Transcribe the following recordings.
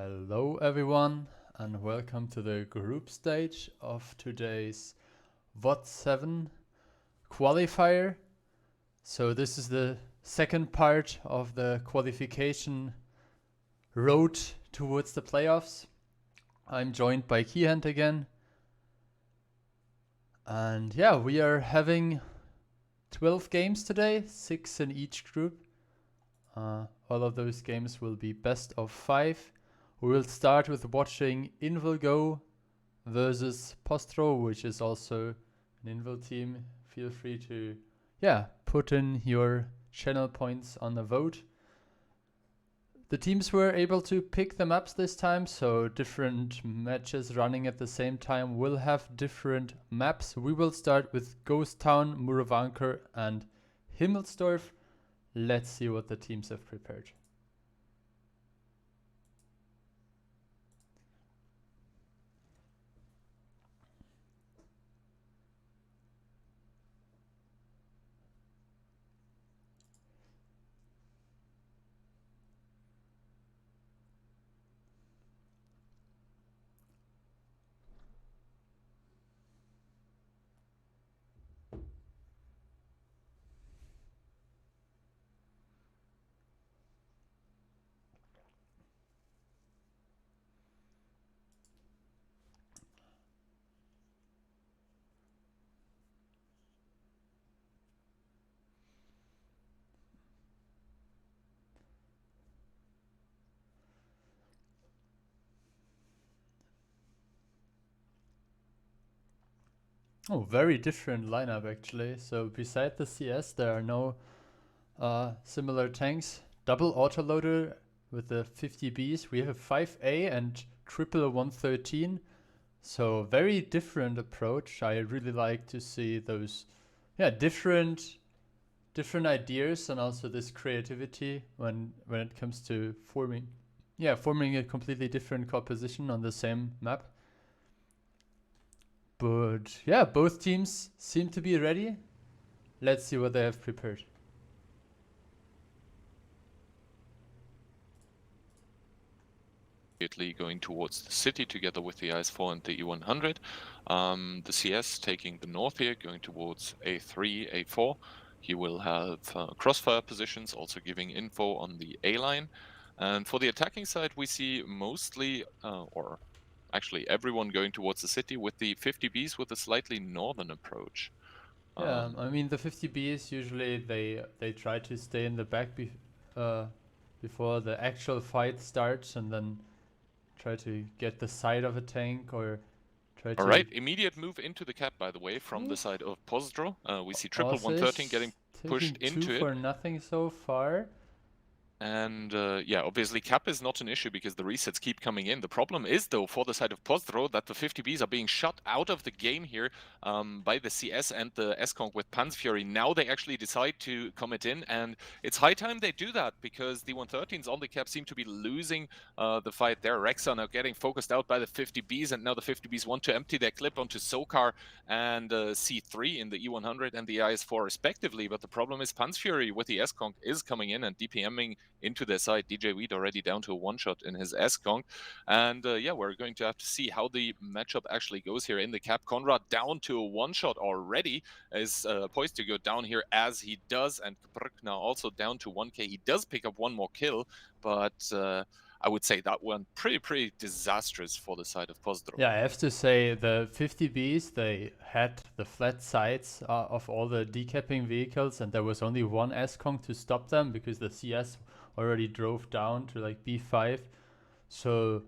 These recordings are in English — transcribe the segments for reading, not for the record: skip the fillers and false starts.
Hello everyone and welcome to the group stage of today's WoT7 qualifier. So this is the second part of the qualification road towards the playoffs. I'm joined by Keyhand again. And yeah, we are having 12 games today, 6 in each group. All of those games will be best of 5. We will start with watching Invilgo versus Postro, which is also an Invil team. Feel free to, put in your channel points on the vote. The teams were able to pick the maps this time, so different matches running at the same time will have different maps. We will start with Ghost Town, Murovanker, and Himmelsdorf. Let's see what the teams have prepared. Oh, very different lineup actually. So beside the CS, there are no similar tanks. Double autoloader with the 50Bs. We have a 5A and triple 113. So very different approach. I really like to see those, different ideas and also this creativity when it comes to forming a completely different composition on the same map. But yeah, both teams seem to be ready. Let's see what they have prepared. Going towards the city together with the IS-4 and the E100. The CS taking the north here, going towards A3, A4. He will have crossfire positions, also giving info on the A line. And for the attacking side, we see mostly, or actually everyone going towards the city with the 50Bs with a slightly northern approach. Yeah, I mean the 50Bs usually they try to stay in the back before the actual fight starts and then try to get the side of a tank or try to... Alright, immediate move into the cap, by the way, from the side of Pozdro. We see triple 113 getting pushed into it. for nothing so far. And obviously cap is not an issue because the resets keep coming in. The problem is, though, for the side of Pozdro, that the 50Bs are being shut out of the game here by the CS and the S-Conk with Panzerfury. Now they actually decide to commit in, and it's high time they do that because the 113s on the cap seem to be losing the fight there. Rexa now getting focused out by the 50Bs, and now the 50Bs want to empty their clip onto Sokar and C3 in the E100 and the IS-4 respectively. But the problem is Panzerfury with the S-Conk is coming in and DPMing into their side. DJ Weed already down to a one-shot in his S-Conk. And we're going to have to see how the matchup actually goes here in the cap. Conrad down to a one-shot already, is poised to go down here as he does. And Kaprk now also down to 1k. He does pick up one more kill, but I would say that one pretty disastrous for the side of Pozdro. Yeah, I have to say the 50Bs, they had the flat sides of all the decapping vehicles, and there was only one S-Conk to stop them because the CS already drove down to like B5. So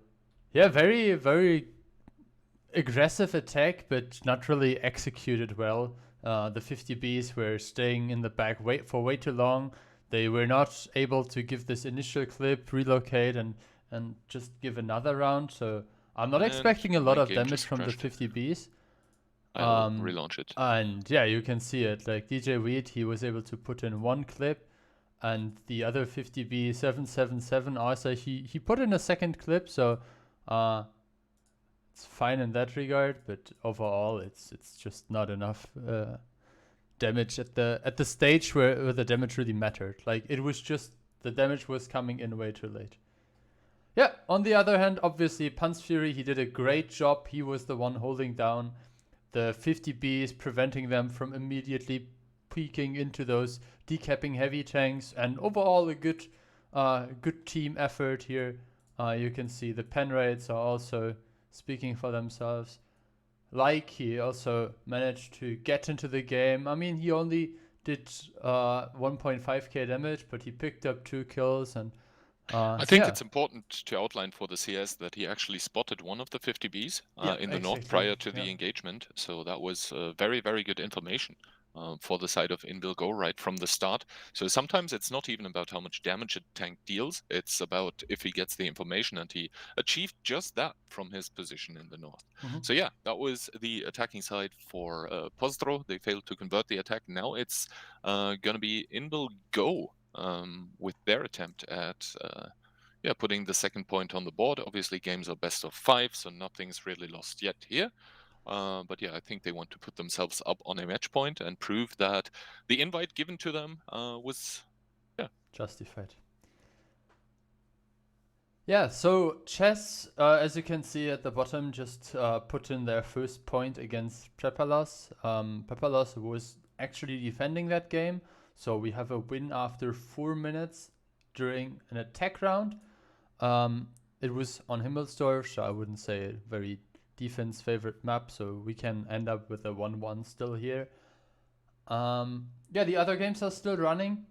yeah, very aggressive attack, but not really executed well. The 50Bs were staying in the back for way too long. They were not able to give this initial clip, relocate, and just give another round. So I'm not expecting a lot of damage from the 50Bs. I'll relaunch it. And yeah, you can see it. Like DJ Weed, he was able to put in one clip, and the other 50B 777 also he put in a second clip. So it's fine in that regard, but overall it's just not enough damage at the stage where the damage really mattered. Like it was just the damage was coming in way too late. Yeah, on the other hand, obviously, Pun's Fury, he did a great job. He was the one holding down the 50Bs, preventing them from immediately peeking into those decapping heavy tanks, and overall a good team effort here. You can see the pen rates are also speaking for themselves. Like, he also managed to get into the game. I mean, he only did 1.5k damage, but he picked up 2 kills, and I think it's important to outline for the CS that he actually spotted one of the 50Bs in the north prior to the engagement. So that was very, very good information for the side of InVilGo right from the start. So sometimes it's not even about how much damage a tank deals. It's about if he gets the information, and he achieved just that from his position in the north. So yeah, that was the attacking side for Pozdro. They failed to convert the attack. Now it's going to be InVilGo with their attempt at putting the second point on the board. Obviously, games are best of 5, so nothing's really lost yet here. But yeah, I think they want to put themselves up on a match point and prove that the invite given to them was justified. Yeah, so Chess, as you can see at the bottom, just put in their first point against Prepalos. Prepalos was actually defending that game, so we have a win after 4 minutes during an attack round. It was on Himmelsdorf, so I wouldn't say a very defense favorite map, so we can end up with a 1-1 still here. Yeah, the other games are still running.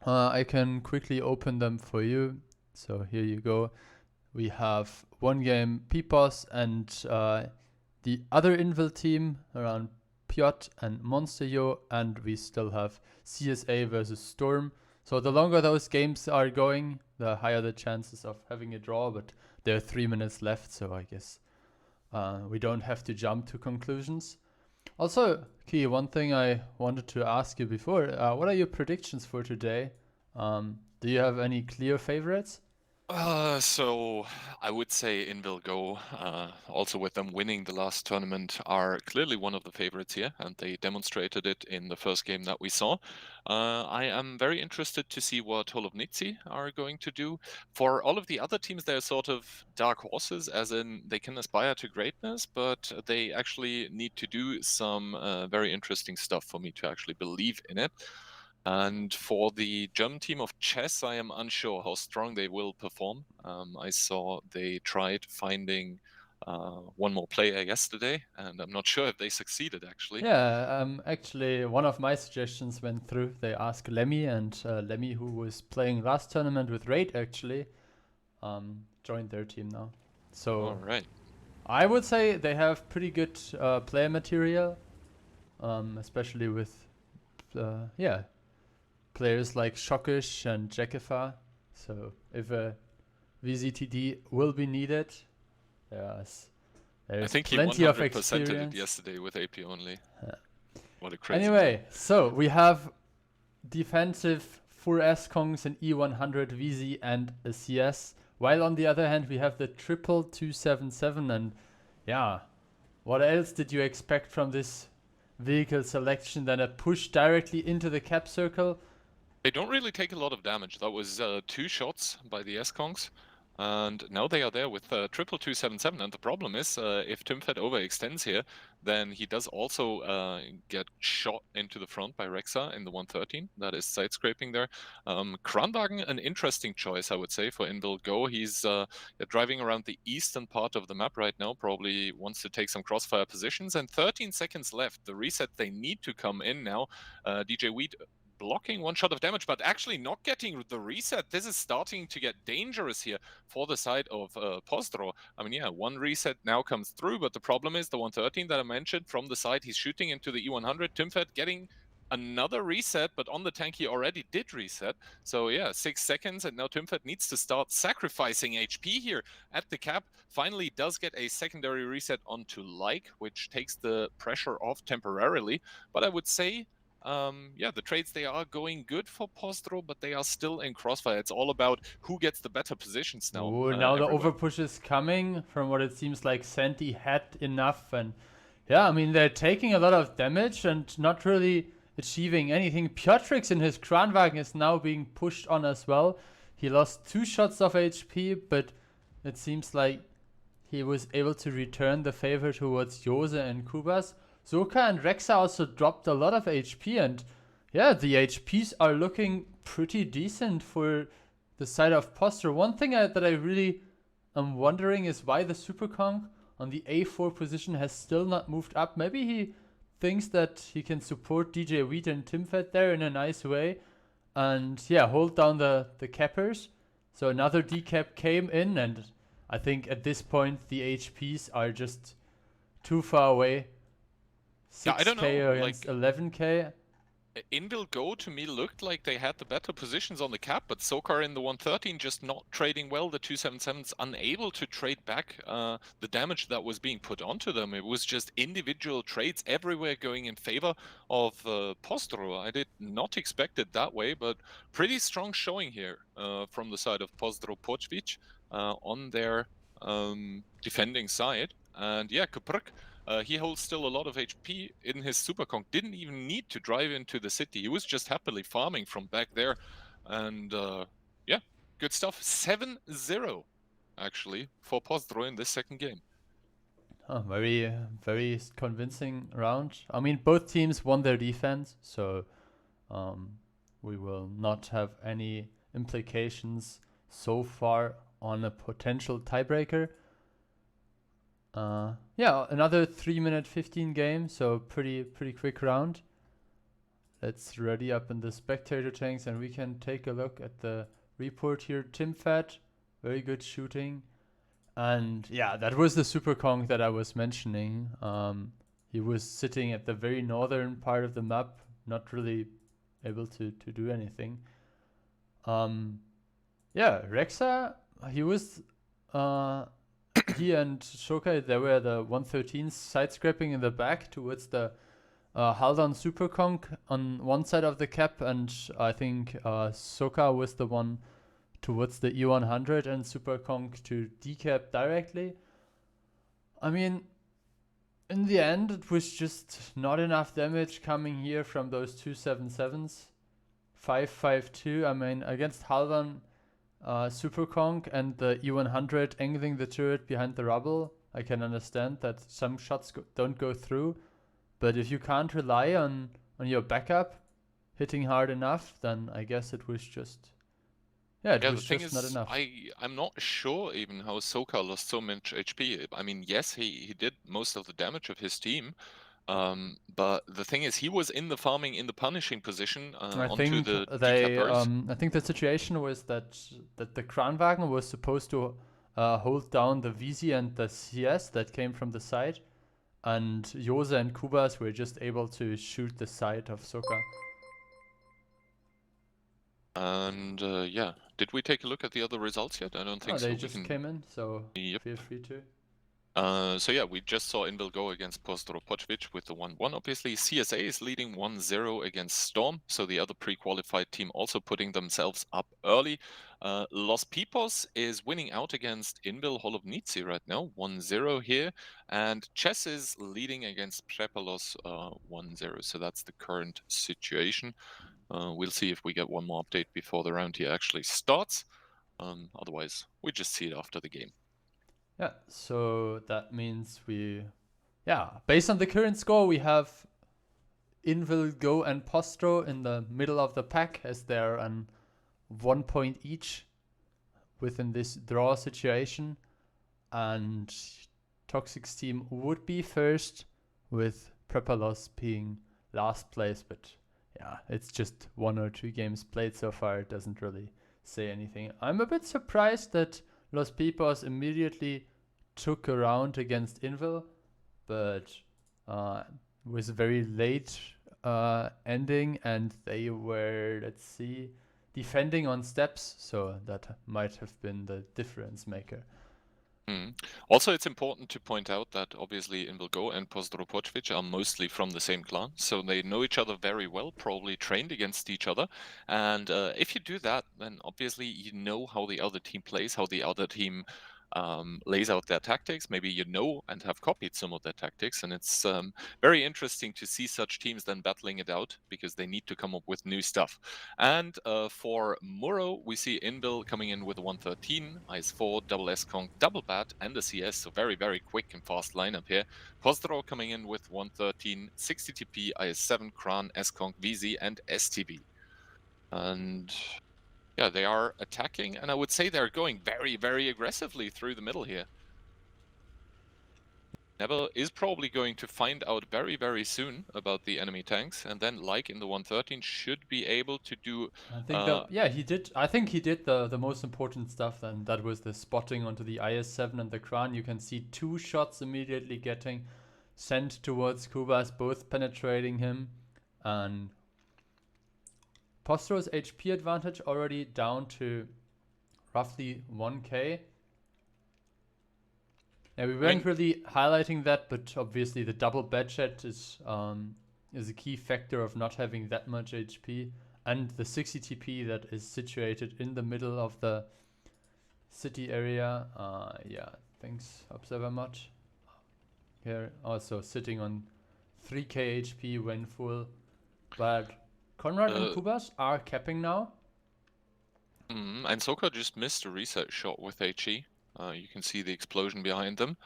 I can quickly open them for you. So here you go. We have one game Pipos and the other Invil team around Piotr and Monsteryo, and we still have CSA versus Storm. So the longer those games are going, the higher the chances of having a draw, but there are 3 minutes left, so I guess we don't have to jump to conclusions. Also, Key, one thing I wanted to ask you before, what are your predictions for today? Do you have any clear favorites? So I would say InVilGo, also with them winning the last tournament, are clearly one of the favorites here, and they demonstrated it in the first game that we saw. I am very interested to see what Holovnici are going to do. For all of the other teams, they're sort of dark horses, as in they can aspire to greatness, but they actually need to do some very interesting stuff for me to actually believe in it. And for the German team of Chess, I am unsure how strong they will perform. I saw they tried finding one more player yesterday, and I'm not sure if they succeeded, actually. Yeah, actually, one of my suggestions went through. They asked Lemmy, and Lemmy, who was playing last tournament with Raid, actually, joined their team now. So all right. I would say they have pretty good player material, especially with, players like Shockish and Jackifa. So if a VZTD will be needed, there's I think plenty he 100%ed of experience. it yesterday with AP only. What a crazy Anyway, game. so we have defensive 4 S-Kongs, an E100 VZ and a CS, while on the other hand we have the triple 277, and yeah, what else did you expect from this vehicle selection than a push directly into the cap circle? They don't really take a lot of damage. That was 2 shots by the S-Kongs. And now they are there with triple 277. And the problem is, if Timfed overextends here, then he does also get shot into the front by Rexa in the 113. That is side scraping there. Kranwagen, an interesting choice, I would say, for InVilGo. He's driving around the eastern part of the map right now, probably wants to take some crossfire positions. And 13 seconds left. The reset, they need to come in now. DJ Wheat blocking 1 shot of damage, but actually not getting the reset. This is starting to get dangerous here for the side of Pozdro. I mean, yeah, 1 reset now comes through, but the problem is the 113 that I mentioned from the side, he's shooting into the E100. Timfed getting another reset, but on the tank he already did reset. So yeah, 6 seconds, and now Timfed needs to start sacrificing HP here at the cap. Finally does get a secondary reset onto Like, which takes the pressure off temporarily. But I would say the trades, they are going good for Pozdro, but they are still in crossfire. It's all about who gets the better positions now. Now the overpush is coming. From what it seems like, Santi had enough, and yeah, I mean, they're taking a lot of damage and not really achieving anything. Piotrix in his Kranwagen is now being pushed on as well. He lost 2 shots of HP, but it seems like he was able to return the favor towards Jose and Kubas. Soka and Rexa also dropped a lot of HP, and yeah, the HPs are looking pretty decent for the side of Postro. One thing that I really am wondering is why the Super Kong on the A4 position has still not moved up. Maybe he thinks that he can support DJ Wheat and Timfet there in a nice way, and yeah, hold down the cappers. So another decap came in, and I think at this point the HPs are just too far away. Yeah, I don't 6k know, against 11k. Invil Go to me looked like they had the better positions on the cap, but Sokar in the 113 just not trading well. The 277s unable to trade back the damage that was being put onto them. It was just individual trades everywhere going in favor of Postro. I did not expect it that way, but pretty strong showing here from the side of Postro Pochvic on their defending side. And yeah, Kuprk. He holds still a lot of HP in his Super Kong. Didn't even need to drive into the city. He was just happily farming from back there. And yeah, good stuff. 7-0, actually, for Postro in this second game. Oh, very, very convincing round. I mean, both teams won their defense, so we will not have any implications so far on a potential tiebreaker. Yeah, another 3-minute 15 game, so pretty quick round. Let's ready up in the spectator tanks, and we can take a look at the report here. Timfat, very good shooting, and yeah, that was the Super Kong that I was mentioning. He was sitting at the very northern part of the map, not really able to do anything. Yeah, Rexa, he was he and Shokai, they were the 113s side scraping in the back towards the Haldon Super Kong on one side of the cap, and I think Soka was the one towards the E100 and Super Kong to decap directly. I mean, in the end, it was just not enough damage coming here from those 277s. 5-5-2, I mean, against Haldon, Super Kong and the E100 angling the turret behind the rubble. I can understand that some shots don't go through, but if you can't rely on your backup hitting hard enough, then I guess it was just it was just not enough. I'm not sure even how Soka lost so much HP. I mean, yes, he did most of the damage of his team, but the thing is, he was in the farming, in the punishing position onto the decappers. I think the situation was that the Kranwagen was supposed to hold down the VZ and the CS that came from the side, and Jose and Kubas were just able to shoot the side of Soka. And yeah, did we take a look at the other results yet? I don't think so. They just came in, so yep. Feel free to. So yeah, we just saw Invil go against Postro Pochvic with the 1-1. Obviously, CSA is leading 1-0 against Storm, so the other pre-qualified team also putting themselves up early. Los Pipos is winning out against Invil Holovnici right now, 1-0 here, and Chess is leading against Prepalos 1-0, so that's the current situation. We'll see if we get one more update before the round here actually starts. Otherwise, we just see it after the game. Yeah, so that means based on the current score, we have Invil, Go, and Postro in the middle of the pack as they're on 1 point each within this draw situation. And Toxic's team would be first, with Prepalos being last place, but yeah, it's just 1 or 2 games played so far. It doesn't really say anything. I'm a bit surprised that Los Pipos immediately took a round against Invil, but was a very late ending, and they were, let's see, defending on steps, so that might have been the difference maker. Also, it's important to point out that obviously Invil Go and Postro Pochvic are mostly from the same clan, so they know each other very well, probably trained against each other. And if you do that, then obviously you know how the other team plays, how the other team lays out their tactics. Maybe you know and have copied some of their tactics, and it's very interesting to see such teams then battling it out because they need to come up with new stuff. And for Muro, we see Inbil coming in with a 113, IS4, double S-Conk, double Bat, and the CS, so very, very quick and fast lineup here. Pozdro coming in with 113, 60 TP, IS7, Kran, S-Conk, VZ, and STB. And yeah, they are attacking, and I would say they're going very, very aggressively through the middle here. Never is probably going to find out very, very soon about the enemy tanks, and then, like in the 113, should be able to do. I think yeah, he did. I think he did the most important stuff. Then that was the spotting onto the IS7 and the Kran. You can see 2 shots immediately getting sent towards Kubas, both penetrating him, and Postro's HP advantage already down to roughly 1k. Yeah, we weren't really highlighting that, but obviously the double bedchat is a key factor of not having that much HP, and the 60 TP that is situated in the middle of the city area. Yeah, thanks Observer Mod. Here also sitting on 3k HP when full, but Konrad and Kubas are capping now. And Soka just missed a reset shot with HE. You can see the explosion behind them.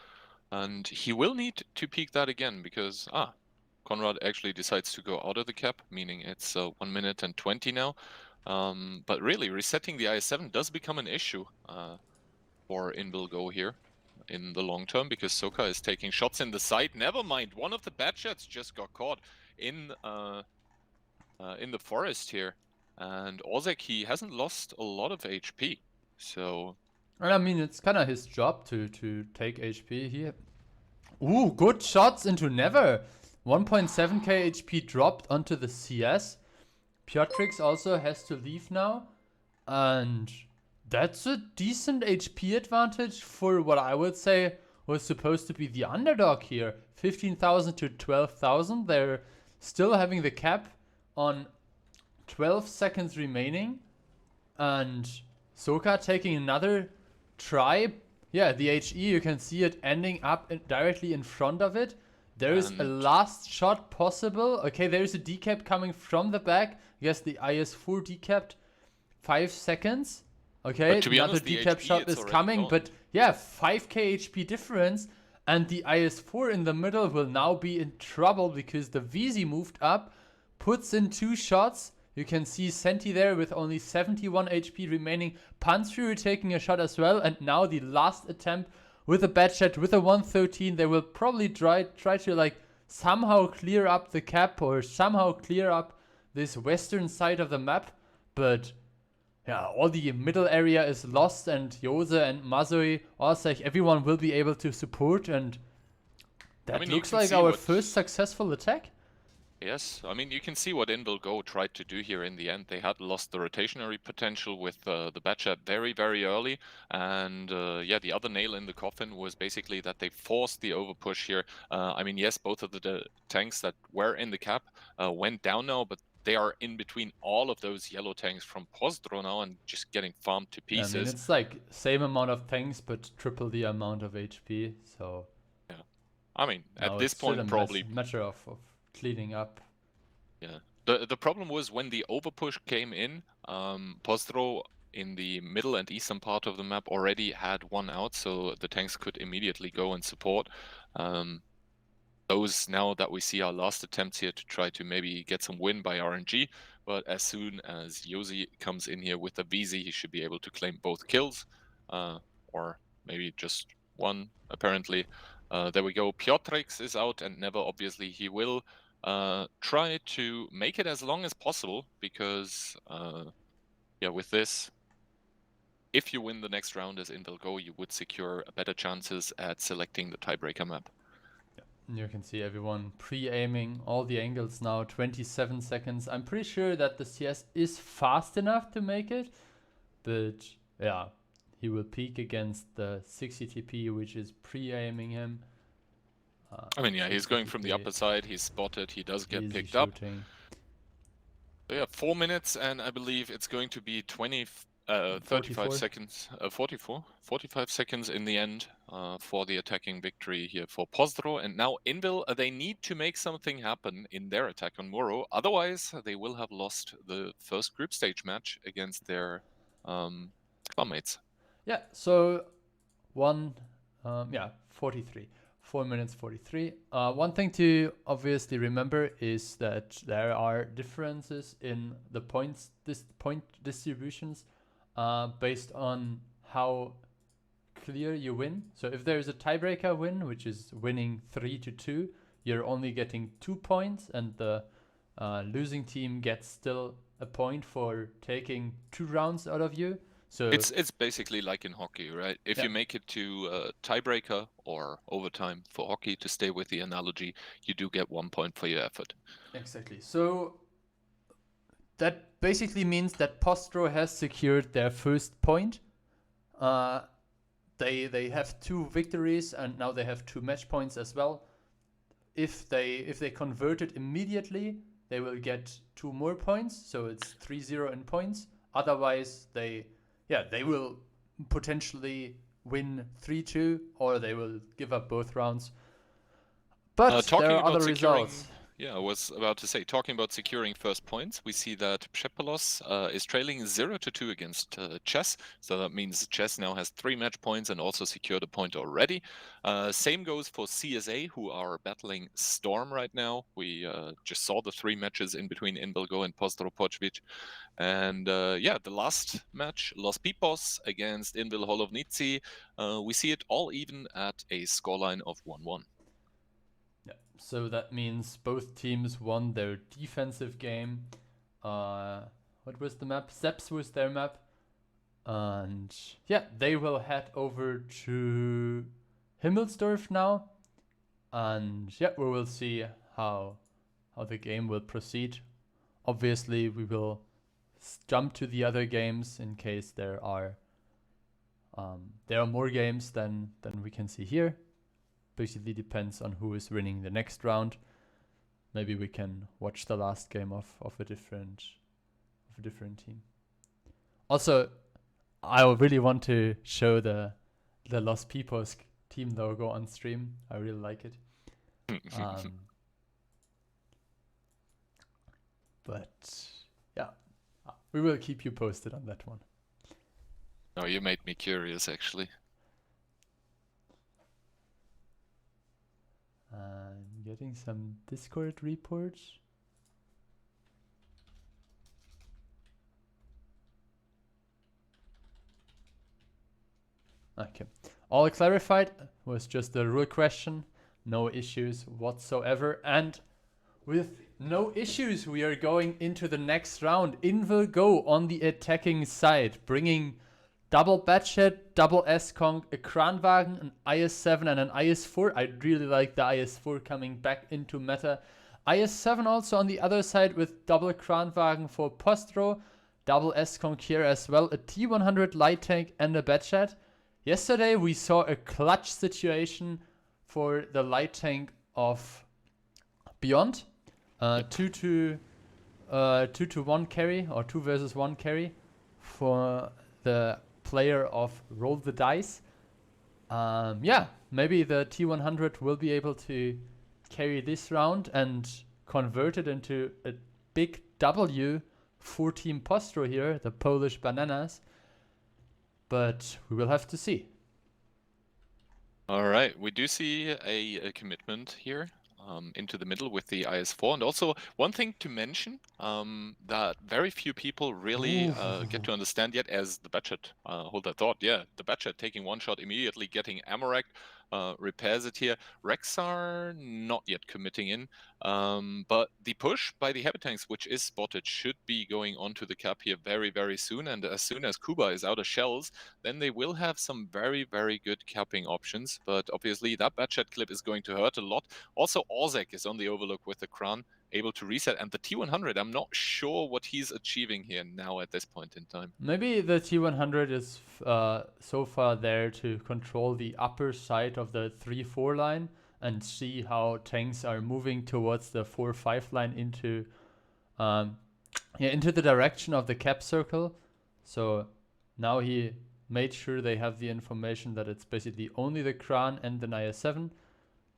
And he will need to peek that again because, Konrad actually decides to go out of the cap, meaning it's 1 minute and 20 now. But really, resetting the IS7 does become an issue for Inbil Go here in the long term because Soka is taking shots in the side. Never mind, one of the bad shots just got caught in the forest here. And Ozek, he hasn't lost a lot of HP, so... And I mean, it's kind of his job to take HP here. Ooh, good shots into Never. 1.7k HP dropped onto the CS. Piotrix also has to leave now. And that's a decent HP advantage for what I would say was supposed to be the underdog here. 15,000 to 12,000. They're still having the cap on 12 seconds remaining, and Soka taking another try. Yeah, the HE, you can see it ending up directly in front of it. There is a last shot possible. Okay, there's a decap coming from the back. I guess the IS4 decapped 5 seconds. Okay, another decap shot is coming, gone. But yeah, 5k HP difference, and the IS4 in the middle will now be in trouble because the VZ moved up, puts in 2 shots. You can see Senti there with only 71 HP remaining. Pantsfury taking a shot as well. And now the last attempt with a bad shot with a 113. They will probably try to like somehow clear up the cap or somehow clear up this western side of the map. But yeah, all the middle area is lost, and Jose and Mazoi, Osek, everyone will be able to support. And that looks like our first successful attack. Yes, I mean, you can see what Inbil Go tried to do here in the end. They had lost the rotationary potential with the Batchat very, very early. And yeah, the other nail in the coffin was basically that they forced the overpush here. I mean, yes, both of the tanks that were in the cap went down now, but they are in between all of those yellow tanks from Pozdro now and just getting farmed to pieces. I mean, it's like same amount of tanks, but triple the amount of HP, so... Yeah, I mean, at this point, probably... matter of cleaning up. Yeah. The problem was when the overpush came in, Pozdro in the middle and eastern part of the map already had one out, so the tanks could immediately go and support. Those now that we see our last attempts here to try to maybe get some win by RNG, but as soon as Yosi comes in here with the VZ, he should be able to claim both kills, or maybe just one, apparently. There we go. Piotrix is out, and Never, obviously, he will try to make it as long as possible because, yeah, with this, if you win the next round as Intel Go, you would secure better chances at selecting the tiebreaker map. Yeah. You can see everyone pre-aiming all the angles now, 27 seconds. I'm pretty sure that the CS is fast enough to make it, but yeah, he will peak against the 60 TP, which is pre-aiming him. I mean, yeah, he's going from the upper side, he's spotted, he does get picked up. So yeah, 4 minutes, and I believe it's going to be 35 44. seconds, 45 seconds in the end for the attacking victory here for Pozdro. And now Invil, they need to make something happen in their attack on Moro. Otherwise, they will have lost the first group stage match against their clanmates. Yeah, so 43. 4 minutes 43. One thing to obviously remember is that there are differences in the point distributions based on how clear you win. So if there's a tiebreaker win, which is winning 3-2, you're only getting 2 points, and the losing team gets still a point for taking 2 rounds out of you. So it's basically like in hockey, right? If Yeah. you make it to tiebreaker or overtime for hockey, to stay with the analogy, you do get 1 point for your effort. Exactly. So that basically means that Postro has secured their first point. They have 2 victories, and now they have 2 match points as well. If they convert it immediately, they will get 2 more points, so it's 3-0 in points. Otherwise, they will potentially win 3-2, or they will give up both rounds. But there are other results. Yeah, I was about to say, talking about securing first points, we see that Pchepolos is trailing 0-2 against Chess. So that means Chess now has 3 match points and also secured a point already. Same goes for CSA, who are battling Storm right now. We just saw the 3 matches in between Inbilgo and Postropojvic. And the last match, Los Pipos against Invil Holovnici, we see it all even at a scoreline of 1-1. Yeah, so that means both teams won their defensive game. What was the map? Seps was their map. And yeah, they will head over to Himmelsdorf now. And yeah, we will see how the game will proceed. Obviously, we will jump to the other games in case there are more games than we can see here. Basically depends on who is winning the next round. Maybe we can watch the last game of a different team. Also, I really want to show the Los Pipos team logo on stream. I really like it. But yeah, we will keep you posted on that one. Oh, you made me curious, actually. I'm getting some Discord reports. Okay. All clarified. Was just a rule question. No issues whatsoever. And with no issues, we are going into the next round. Invil go on the attacking side, bringing double Batchet, double S-Conk, a Kranwagen, an IS-7 and an IS-4. I really like the IS-4 coming back into meta. IS-7 also on the other side with double Kranwagen for Postro, double S-Conk here as well, a T100 light tank and a Batchet. Yesterday we saw a clutch situation for the light tank of Beyond. 2-1 carry, or 2 versus 1 carry for the player of Roll the Dice. Maybe the T100 will be able to carry this round and convert it into a big W for Team Postro here, the Polish Bananas. But we will have to see. All right, we do see a commitment here into the middle with the IS-4. And also one thing to mention that very few people really get to understand yet, as the Batchet, hold that thought, yeah, the Batchet taking 1 shot immediately, getting Amorak, repairs it here. Rexar not yet committing in, but the push by the heavy tanks, which is spotted, should be going onto the cap here very, very soon. And as soon as Kuba is out of shells, then they will have some very, very good capping options. But obviously that Batchet clip is going to hurt a lot. Also, Ozek is on the overlook with the Kran, able to reset. And the T100, I'm not sure what he's achieving here now at this point in time. Maybe the T100 is so far there to control the upper side of the 3-4 line and see how tanks are moving towards the 4-5 line into the direction of the cap circle. So now he made sure they have the information that it's basically only the Kran and the IS-7.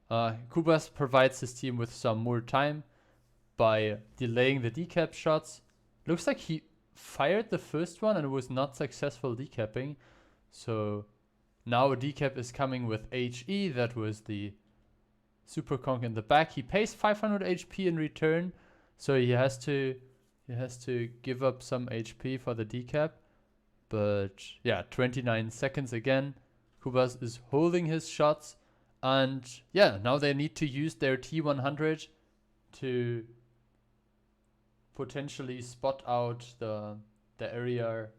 Kubas provides his team with some more time by delaying the decap shots. Looks like he fired the first one and was not successful decapping. So now a decap is coming with HE. That was the Super Conk in the back. He pays 500 HP in return, so he has to give up some HP for the decap. But yeah, 29 seconds again. Kubas is holding his shots, and yeah, now they need to use their T100 to potentially spot out the area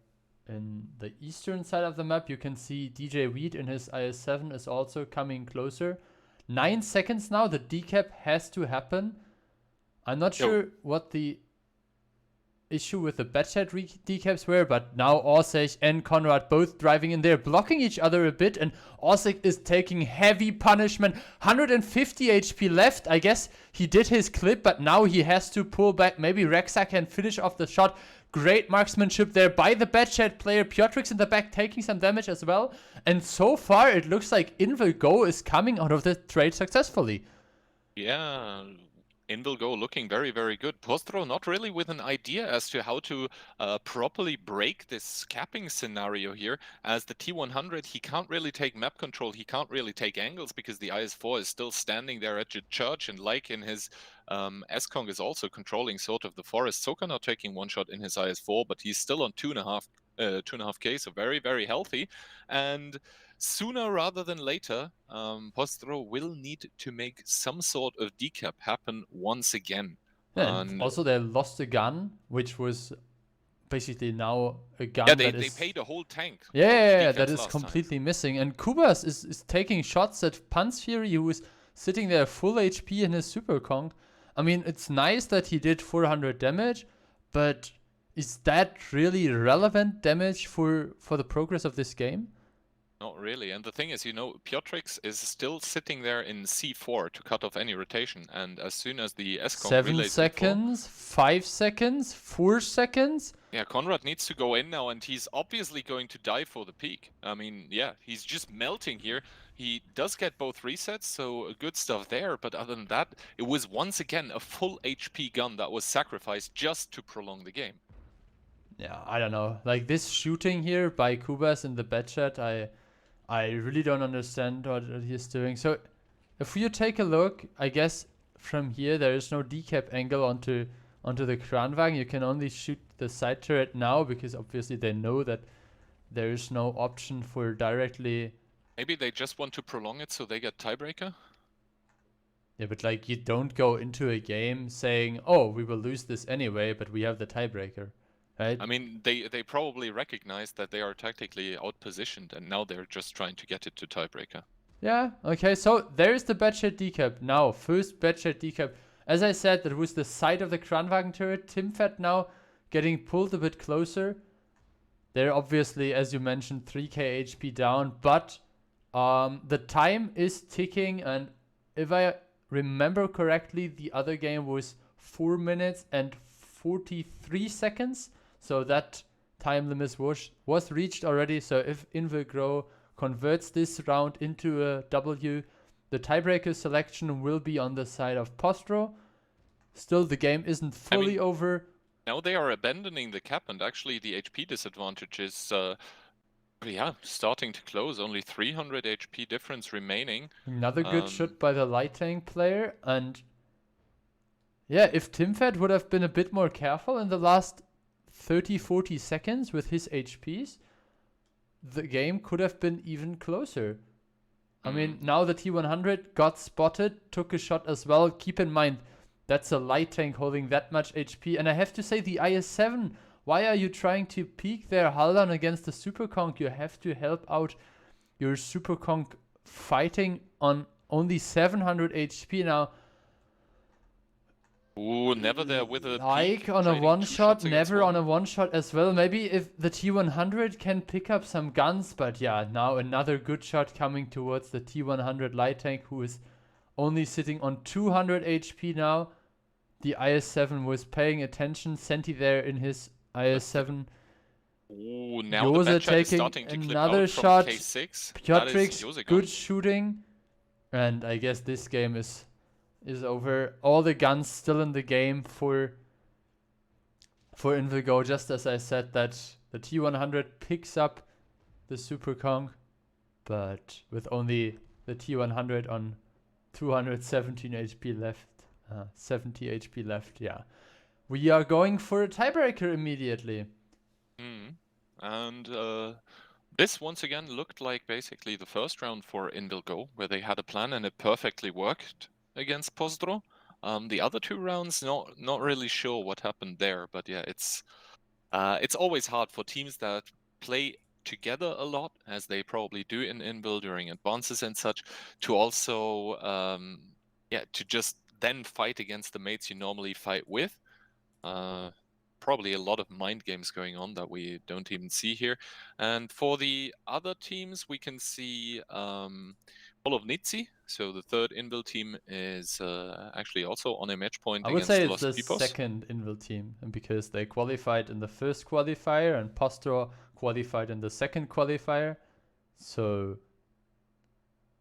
in the eastern side of the map. You can see DJ Wheat in his IS-7 is also coming closer. 9 seconds now, the decap has to happen. I'm not sure what the issue with the Batchat decaps were, but now Orsek and Konrad both driving in there, blocking each other a bit, and Orsek is taking heavy punishment. 150 HP left. I guess he did his clip, but now he has to pull back. Maybe Rexa can finish off the shot. Great marksmanship there by the Batchat player. Piotrix in the back taking some damage as well. And so far, it looks like Invilgo is coming out of the trade successfully. Yeah, Invilgo looking very, very good. Postro not really with an idea as to how to properly break this capping scenario here. As the T100, he can't really take map control. He can't really take angles because the IS-4 is still standing there at the church. And like in his S-Kong is also controlling sort of the forest. Soka now taking one shot in his IS-4, but he's still on 2.5K, so very, very healthy. And sooner rather than later, Postro will need to make some sort of decap happen once again. Yeah, and also they lost a gun, which was basically now a gun they paid a whole tank. Yeah, that is completely missing. And Kubas is taking shots at Panzfury, who was sitting there full HP in his Super Kong. I mean, it's nice that he did 400 damage, but is that really relevant damage for the progress of this game? Not really. And the thing is, Piotrix is still sitting there in C4 to cut off any rotation. And as soon as the S-Kong 7 seconds, 5 seconds, 4 seconds. Yeah, Konrad needs to go in now, and he's obviously going to die for the peak. I mean, yeah, he's just melting here. He does get both resets, so good stuff there. But other than that, it was once again a full HP gun that was sacrificed just to prolong the game. Yeah, I don't know. Like this shooting here by Kubas in the Batchat, I really don't understand what he's doing. So if you take a look, I guess from here there is no decap angle onto the Kranwagen. You can only shoot the side turret now because obviously they know that there is no option for directly. Maybe they just want to prolong it so they get tiebreaker? Yeah, but like you don't go into a game saying, oh, we will lose this anyway, but we have the tiebreaker. Right? I mean, they probably recognize that they are tactically outpositioned, and now they're just trying to get it to tiebreaker. Yeah, okay, so there's the Batchat decap. Now, first Batchat decap. As I said, that was the side of the Kranwagen turret. Timfat now getting pulled a bit closer. They're obviously, as you mentioned, 3k HP down, but the time is ticking, and if I remember correctly, the other game was 4 minutes and 43 seconds. So that time limit was reached already. So if Invilgo converts this round into a W, the tiebreaker selection will be on the side of Postro. Still, the game isn't fully over. Now they are abandoning the cap, and actually the HP disadvantage is starting to close. Only 300 HP difference remaining. Another good shot by the light tank player. And yeah, if Timfat would have been a bit more careful in the last 30-40 seconds with his HPs, the game could have been even closer. I mean, now the T100 got spotted, took a shot as well. Keep in mind, that's a light tank holding that much HP. And I have to say, the IS-7, why are you trying to peek there, Haldan, against the Super Conk? You have to help out your Super Conk fighting on only 700 HP now. Ooh, never there with a like on a one-shot, never on a one-shot as well. Maybe if the T100 can pick up some guns, but yeah, now another good shot coming towards the T100 light tank, who is only sitting on 200 HP now. The IS-7 was paying attention. Senti there in his IS-7. Ooh, now the Jose back chat is taking starting to clip another out from shot. K6. That is Piotrik's Jose good gone. shooting. And I guess this game is over. All the guns still in the game for Invigo, just as I said that the T100 picks up the Super Kong, but with only the T100 on 217 HP left, 70 HP left, yeah. We are going for a tiebreaker immediately. And this once again looked like basically the first round for Invilgo, where they had a plan and it perfectly worked against Pozdro. The other two rounds, not really sure what happened there, but yeah, it's always hard for teams that play together a lot, as they probably do in Invil during advances and such, to also to just then fight against the mates you normally fight with. Probably a lot of mind games going on that we don't even see here. And for the other teams, we can see Polovnici. So the third Invil team is actually also on a match point I would against say it's Los the Pipos. second Invil team, because they qualified in the first qualifier and Postro qualified in the second qualifier. So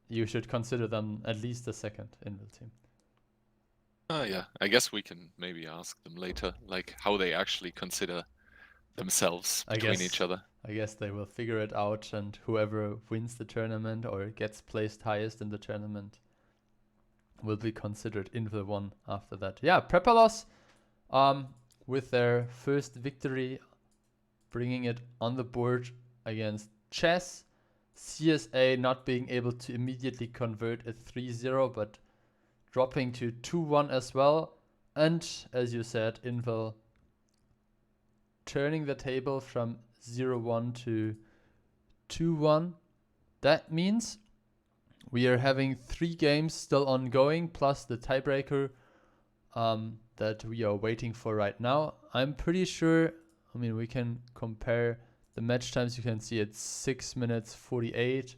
you should consider them at least the second Invil team. Yeah, I guess we can maybe ask them later, like how they actually consider themselves between each other. I guess they will figure it out, and whoever wins the tournament or gets placed highest in the tournament will be considered Invil 1 after that. Yeah, Prepalos, with their first victory, bringing it on the board against Chess. CSA not being able to immediately convert a 3-0, but dropping to 2-1 as well. And as you said, Invil turning the table from 0-1 to 2-1. That means we are having 3 games still ongoing, plus the tiebreaker that we are waiting for right now. I'm pretty sure, we can compare the match times. You can see it's 6 minutes 48,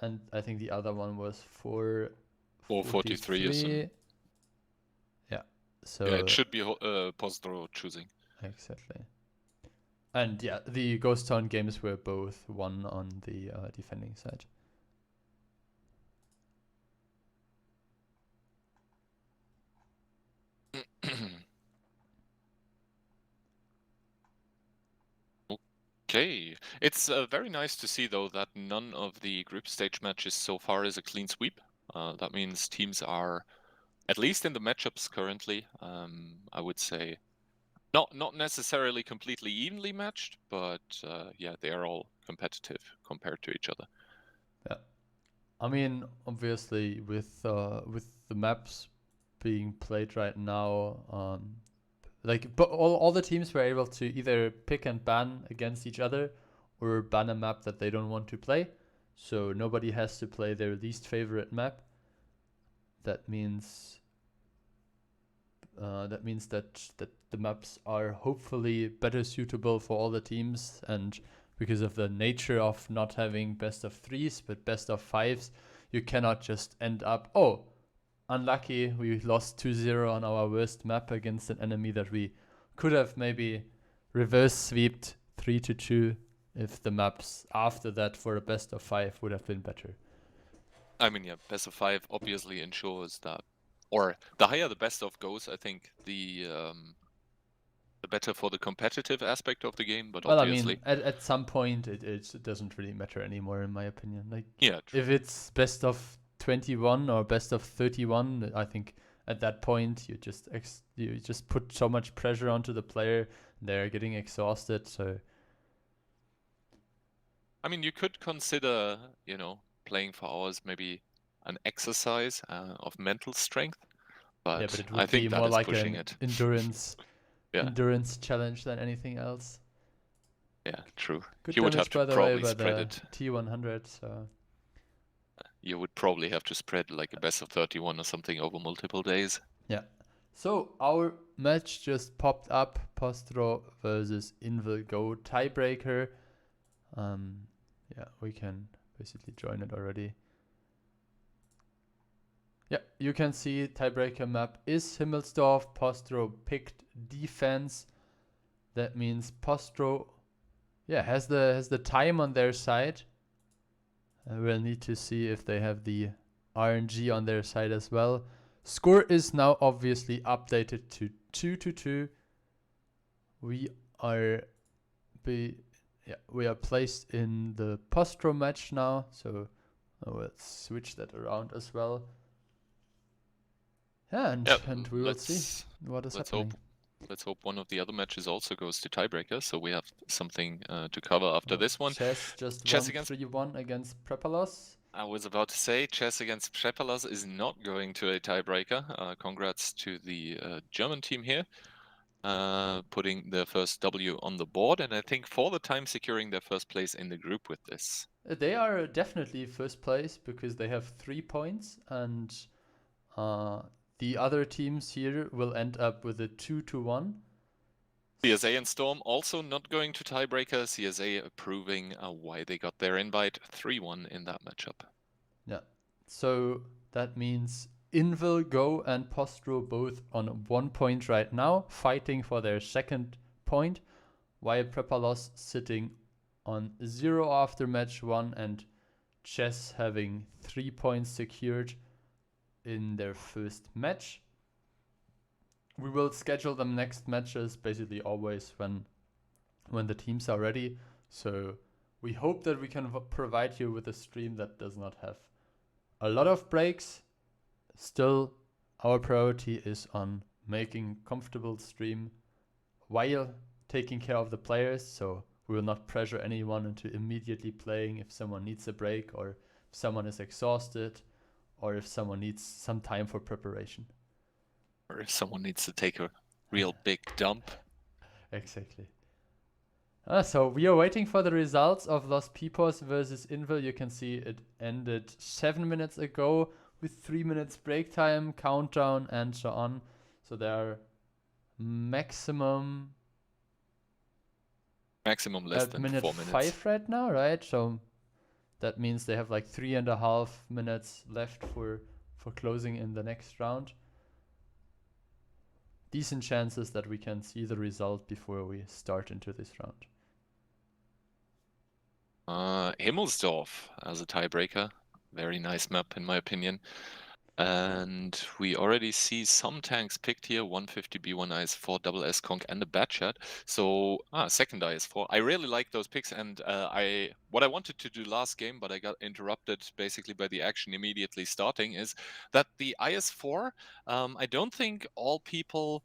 and I think the other one was 4:43 or something. Yeah, so yeah, it should be Pozdro choosing. Exactly. And yeah, the Ghost Town games were both won on the defending side. Okay, it's very nice to see though that none of the group stage matches so far is a clean sweep. That means teams are, at least in the matchups currently, I would say, not necessarily completely evenly matched, but yeah, they are all competitive compared to each other. Yeah, obviously with the maps being played right now, but all the teams were able to either pick and ban against each other, or ban a map that they don't want to play. So nobody has to play their least favorite map. That means that the maps are hopefully better suitable for all the teams, and because of the nature of not having best of 3s but best of 5s, you cannot just end up, unlucky, we lost 2-0 on our worst map against an enemy that we could have maybe reverse sweeped 3-2 if the maps after that for a best of 5 would have been better. Yeah, best of 5 obviously ensures that, or the higher the best of goes, I think the better for the competitive aspect of the game. But obviously, at some point it doesn't really matter anymore, in my opinion. Like, yeah, true. If it's best of 21 or best of 31, I think at that point you just put so much pressure onto the player, they're getting exhausted. So you could consider, playing for hours maybe an exercise of mental strength, but, yeah, but it I would think be that more is like pushing an it. endurance Yeah. endurance challenge than anything else. Yeah, true. Good You would damage, have to by the way, probably by spread the it. T100. So You would probably have to spread like a best of 31 or something over multiple days. yeah. So our match just popped up: Postro versus Invilgo tiebreaker. Yeah, we can basically join it already. Yeah, you can see tiebreaker map is Himmelsdorf. Postro picked defense. That means Postro yeah, has the time on their side. We'll need to see if they have the RNG on their side as well. Score is now obviously updated to 2-2. We are we are placed in the post-draw match now, so let's switch that around as well. Yeah, and we will see what is happening. Let's hope one of the other matches also goes to tiebreaker, so we have something to cover after this one. Chess just Chess won against 3-1 against Prepalos. I was about to say, Chess against Prepalos is not going to a tiebreaker. Congrats to the German team here, putting their first W on the board, and I think for the time securing their first place in the group with this. They are definitely first place because they have 3 points, and the other teams here will end up with a 2-1. CSA and Storm also not going to tiebreaker. CSA approving why they got their invite 3-1 in that matchup. Yeah, so that means Invil, Go, and Postro both on 1 point right now, fighting for their second point, while Prepalos sitting on 0 after match 1 and Chess having 3 points secured in their first match. We will schedule them next matches basically always when the teams are ready. So we hope that we can provide you with a stream that does not have a lot of breaks. Still, our priority is on making comfortable stream while taking care of the players. So we will not pressure anyone into immediately playing if someone needs a break, or if someone is exhausted, or if someone needs some time for preparation. Or if someone needs to take a real big dump. Exactly. So we are waiting for the results of Los Pipos versus Invil. You can see it ended 7 minutes ago with 3 minutes break time, countdown, and so on. So there are maximum less than minute 4 minutes. 5 right now, right? So that means they have like 3.5 minutes left for closing in the next round. Decent chances that we can see the result before we start into this round. Himmelsdorf as a tiebreaker. Very nice map in my opinion. And we already see some tanks picked here, 150B1 IS4, double S-Conk, and a Batchat. So, second IS4. I really like those picks, and what I wanted to do last game, but I got interrupted basically by the action immediately starting, is that the IS4, I don't think all people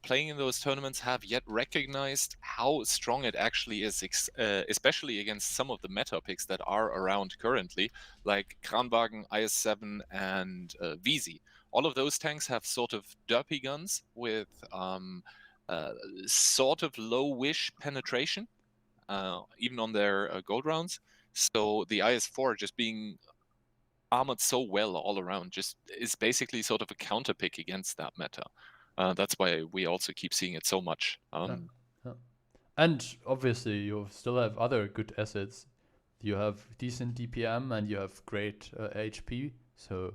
playing in those tournaments have yet recognized how strong it actually is, especially against some of the meta picks that are around currently, like Kranwagen, IS7, and VZ. All of those tanks have sort of derpy guns with sort of low wish penetration, even on their gold rounds. So the IS4 just being armored so well all around just is basically sort of a counter pick against that meta. That's why we also keep seeing it so much. And obviously you still have other good assets. You have decent DPM and you have great HP. So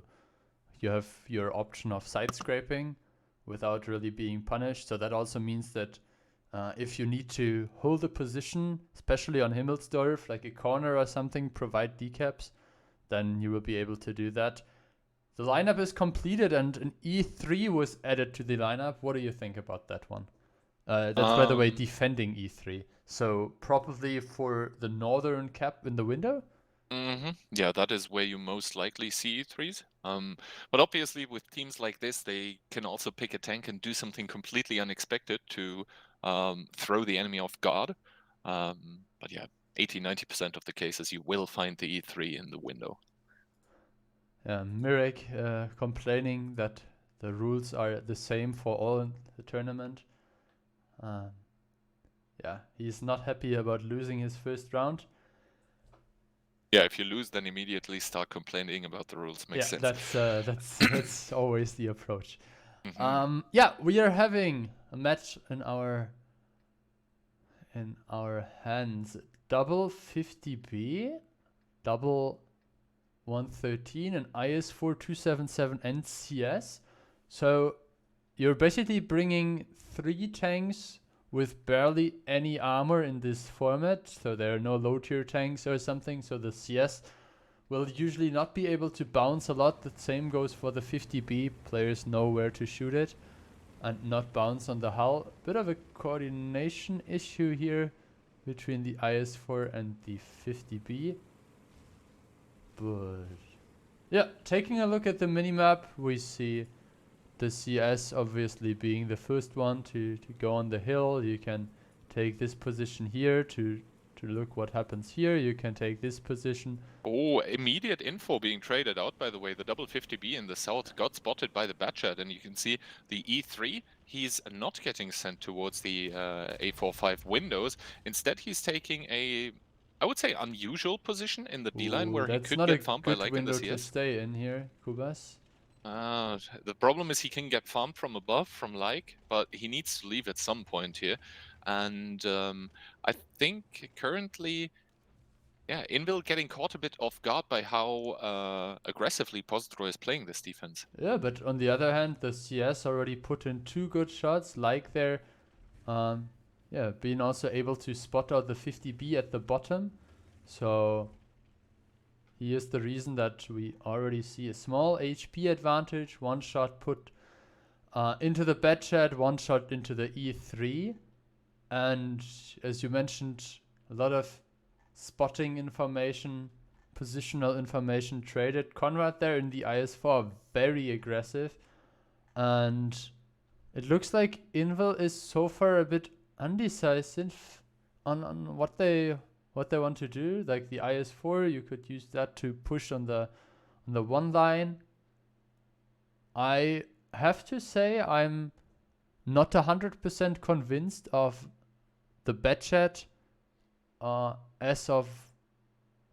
you have your option of side scraping without really being punished. So that also means that if you need to hold a position, especially on Himmelsdorf, like a corner or something, provide decaps, then you will be able to do that. The lineup is completed and an E3 was added to the lineup. What do you think about that one? That's, by the way, defending E3. So probably for the northern cap in the window? Yeah, that is where you most likely see E3s. But obviously with teams like this, they can also pick a tank and do something completely unexpected to throw the enemy off guard. But yeah, 80-90% of the cases you will find the E3 in the window. Mirek complaining that the rules are the same for all in the tournament. Yeah, he's not happy about losing his first round. Yeah, if you lose, then immediately start complaining about the rules. Makes sense. That's always the approach. Yeah, we are having a match in our hands. Double 50B, double 113, and IS4 277 and CS. So you're basically bringing 3 tanks with barely any armor in this format, so there are no low tier tanks or something, so the CS will usually not be able to bounce a lot. The same goes for the 50B. Players know where to shoot it and not bounce on the hull. Bit of a coordination issue here between the IS-4 and the 50B. But yeah, taking a look at the minimap, we see the CS obviously being the first one to go on the hill. You can take this position here to look what happens here. You can take this position. Oh, immediate info being traded out, by the way. The double 50B in the south got spotted by the Batchat, and you can see the E3. He's not getting sent towards the A45 windows. Instead, he's taking a, I would say, unusual position in the B line where he could get farmed by like in the That's not a good window to CS. stay in here, Kubas. The problem is he can get farmed from above, from like, but he needs to leave at some point here. And I think currently, yeah, Invil getting caught a bit off guard by how aggressively Postro is playing this defense. Yeah, but on the other hand, the CS already put in 2 good shots, like they're being also able to spot out the 50B at the bottom. So he is the reason that we already see a small HP advantage. 1 shot put into the Batchat, 1 shot into the E3. And as you mentioned, a lot of spotting information, positional information traded. Conrad there in the IS-4, very aggressive. And it looks like Invil is so far a bit undecisive on what they want to do. Like the IS-4, you could use that to push on the 1 line. I have to say I'm not 100% convinced of the Batchat as of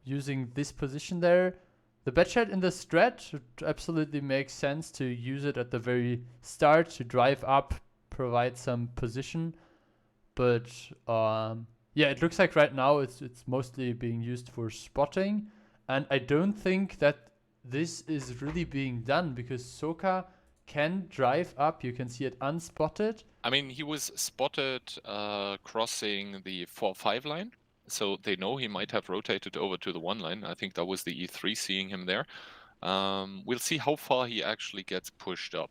using this position there. The Batchat in the strat absolutely makes sense to use it at the very start to drive up, provide some position. But yeah, it looks like right now it's mostly being used for spotting. And I don't think that this is really being done because Soka can drive up. You can see it unspotted. I mean, he was spotted crossing the 4-5 line, so they know he might have rotated over to the 1 line. I think that was the E3 seeing him there. We'll see how far he actually gets pushed up.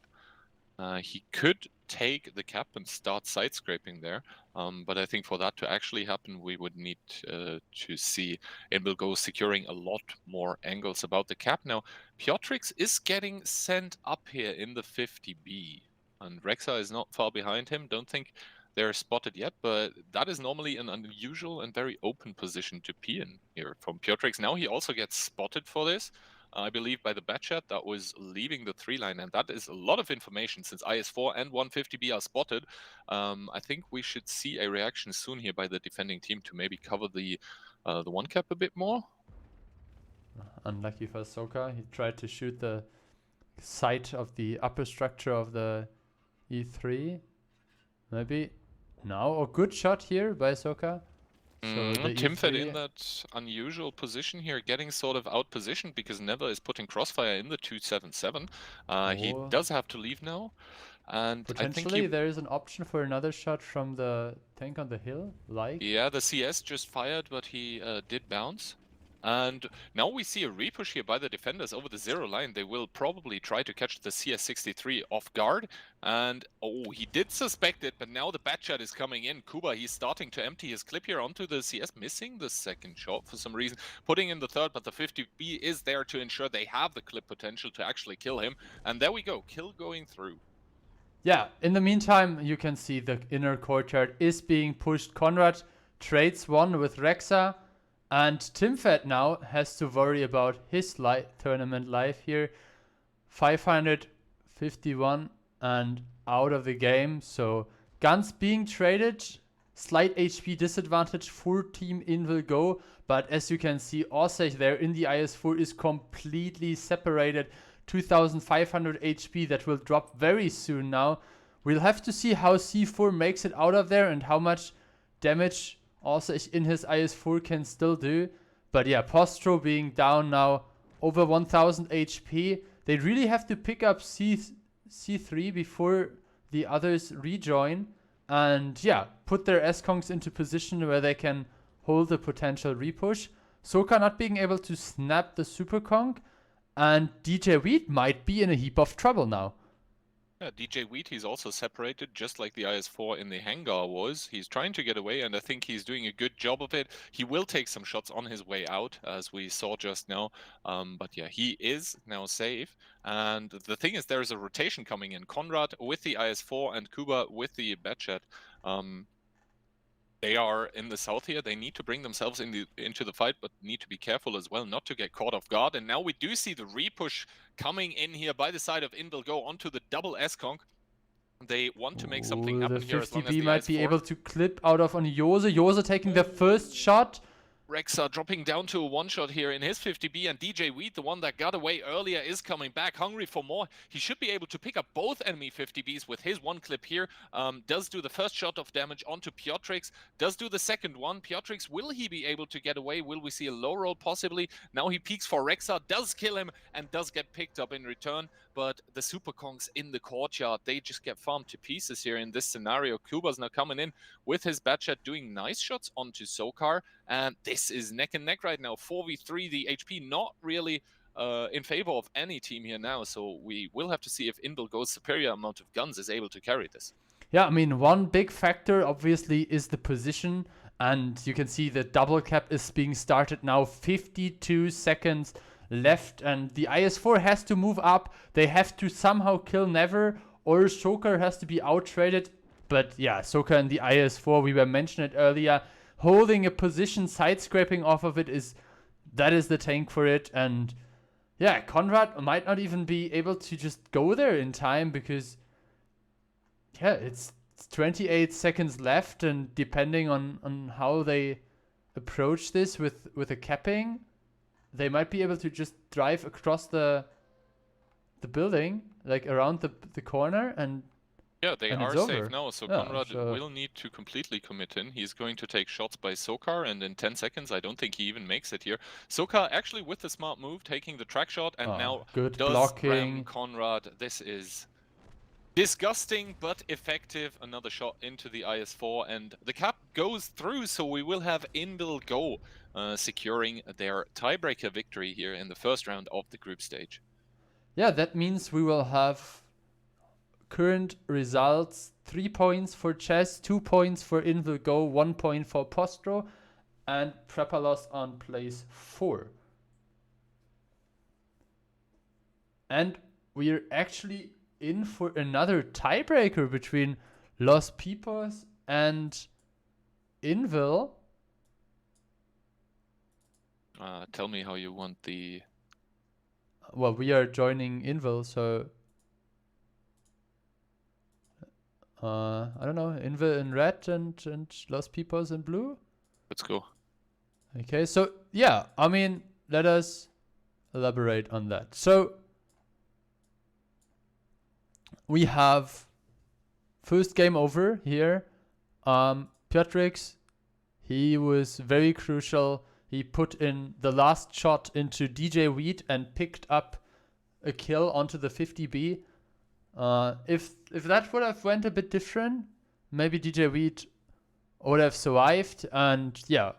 He could take the cap and start side scraping there, but I think for that to actually happen, we would need to see Invil go securing a lot more angles about the cap. Now, Piotrix is getting sent up here in the 50B, and Rexa is not far behind him. Don't think they're spotted yet, but that is normally an unusual and very open position to be in here from Piotrix. Now he also gets spotted for this. I believe by the Batchat that was leaving the 3 line, and that is a lot of information since IS-4 and 150B are spotted. I think we should see a reaction soon here by the defending team to maybe cover the 1 cap a bit more. Unlucky for Soka. He tried to shoot the side of the upper structure of the E3. Maybe now a good shot here by Soka. So Timfed in that unusual position here, getting sort of out-positioned because Never is putting Crossfire in the 277. He does have to leave now. And potentially I think there is an option for another shot from the tank on the hill, like? Yeah, the CS just fired, but he did bounce. And now we see a repush here by the defenders over the 0 line. They will probably try to catch the CS63 off guard. And, oh, he did suspect it, but now the Batchat is coming in. Kuba, he's starting to empty his clip here onto the CS, missing the 2nd shot for some reason, putting in the 3rd, but the 50B is there to ensure they have the clip potential to actually kill him. And there we go, kill going through. Yeah, in the meantime, you can see the inner courtyard is being pushed. Conrad trades 1 with Rexa. And Timfed now has to worry about his tournament life here. 551 and out of the game. So guns being traded. Slight HP disadvantage for Team Invil Go. But as you can see, Osech there in the IS-4 is completely separated. 2500 HP that will drop very soon now. We'll have to see how C4 makes it out of there and how much damage also in his IS-4 can still do. But yeah, Postro being down now over 1000 HP. They really have to pick up C3 before the others rejoin. and yeah, put their S-Kongs into position where they can hold a potential repush. Soka not being able to snap the Super Kong, and DJ WoT might be in a heap of trouble now. Yeah, DJ WoT, he's also separated, just like the IS-4 in the hangar was. He's trying to get away, and I think he's doing a good job of it. He will take some shots on his way out, as we saw just now. But yeah, he is now safe. And the thing is, there is a rotation coming in. Konrad with the IS-4 and Kuba with the Batchat. They are in the south here. They need to bring themselves into the fight, but need to be careful as well not to get caught off guard. And now we do see the repush coming in here by the side of Invilgo onto the double S-Konk. They want to make something happen here as long as the 50B might IS-4. be able to clip out of on Jose. Jose taking the first shot. Rexa dropping down to a one-shot here in his 50B, and DJ WoT, the one that got away earlier, is coming back, hungry for more. He should be able to pick up both enemy 50Bs with his one clip here. Does do the first shot of damage onto Piotrix, does do the second one. Piotrix, will he be able to get away? Will we see a low roll possibly? Now he peeks for Rexa, does kill him, and does get picked up in return. But the Super Kongs in the courtyard, they just get farmed to pieces here in this scenario. Kuba's now coming in with his Batchat, doing nice shots onto Sokar. And this is neck and neck right now. 4v3, the HP not really in favor of any team here now. So we will have to see if Invilgo's superior amount of guns is able to carry this. Yeah, I mean, one big factor obviously is the position. And you can see the double cap is being started now. 52 seconds left. And the IS-4 has to move up. They have to somehow kill Never, or Soka has to be out-traded. But yeah, Soka and the IS-4, we were mentioned it earlier. Holding a position, side scraping off of it is the tank for it. And yeah, Konrad might not even be able to just go there in time because yeah, it's 28 seconds left, and depending on how they approach this with a capping, they might be able to just drive across the building, like around the corner, and yeah, they are safe now, so Yeah, Konrad so- will need to completely commit in. He's going to take shots by Sokar, and in 10 seconds, I don't think he even makes it here. Sokar actually with the smart move, taking the track shot, and now good does blocking. ram Konrad. This is disgusting, but effective. Another shot into the IS-4, and the cap goes through, so we will have Invilgo securing their tiebreaker victory here in the first round of the group stage. Yeah, that means we will have current results: 3 points for Chess, 2 points for Invilgo, 1 point for Postro, and Prepalos on place 4. And we're actually in for another tiebreaker between Los Pipos and Invil. Tell me how you want the... Well, we are joining Invil, so I don't know, Invil in red and Los Pipos in blue. Let's go. Okay, so yeah, I mean, let us elaborate on that. So we have first game over here. Piotrix, he was very crucial. He put in the last shot into DJ WoT and picked up a kill onto the 50B. If that would have went a bit different, maybe DJ WoT would have survived, and yeah,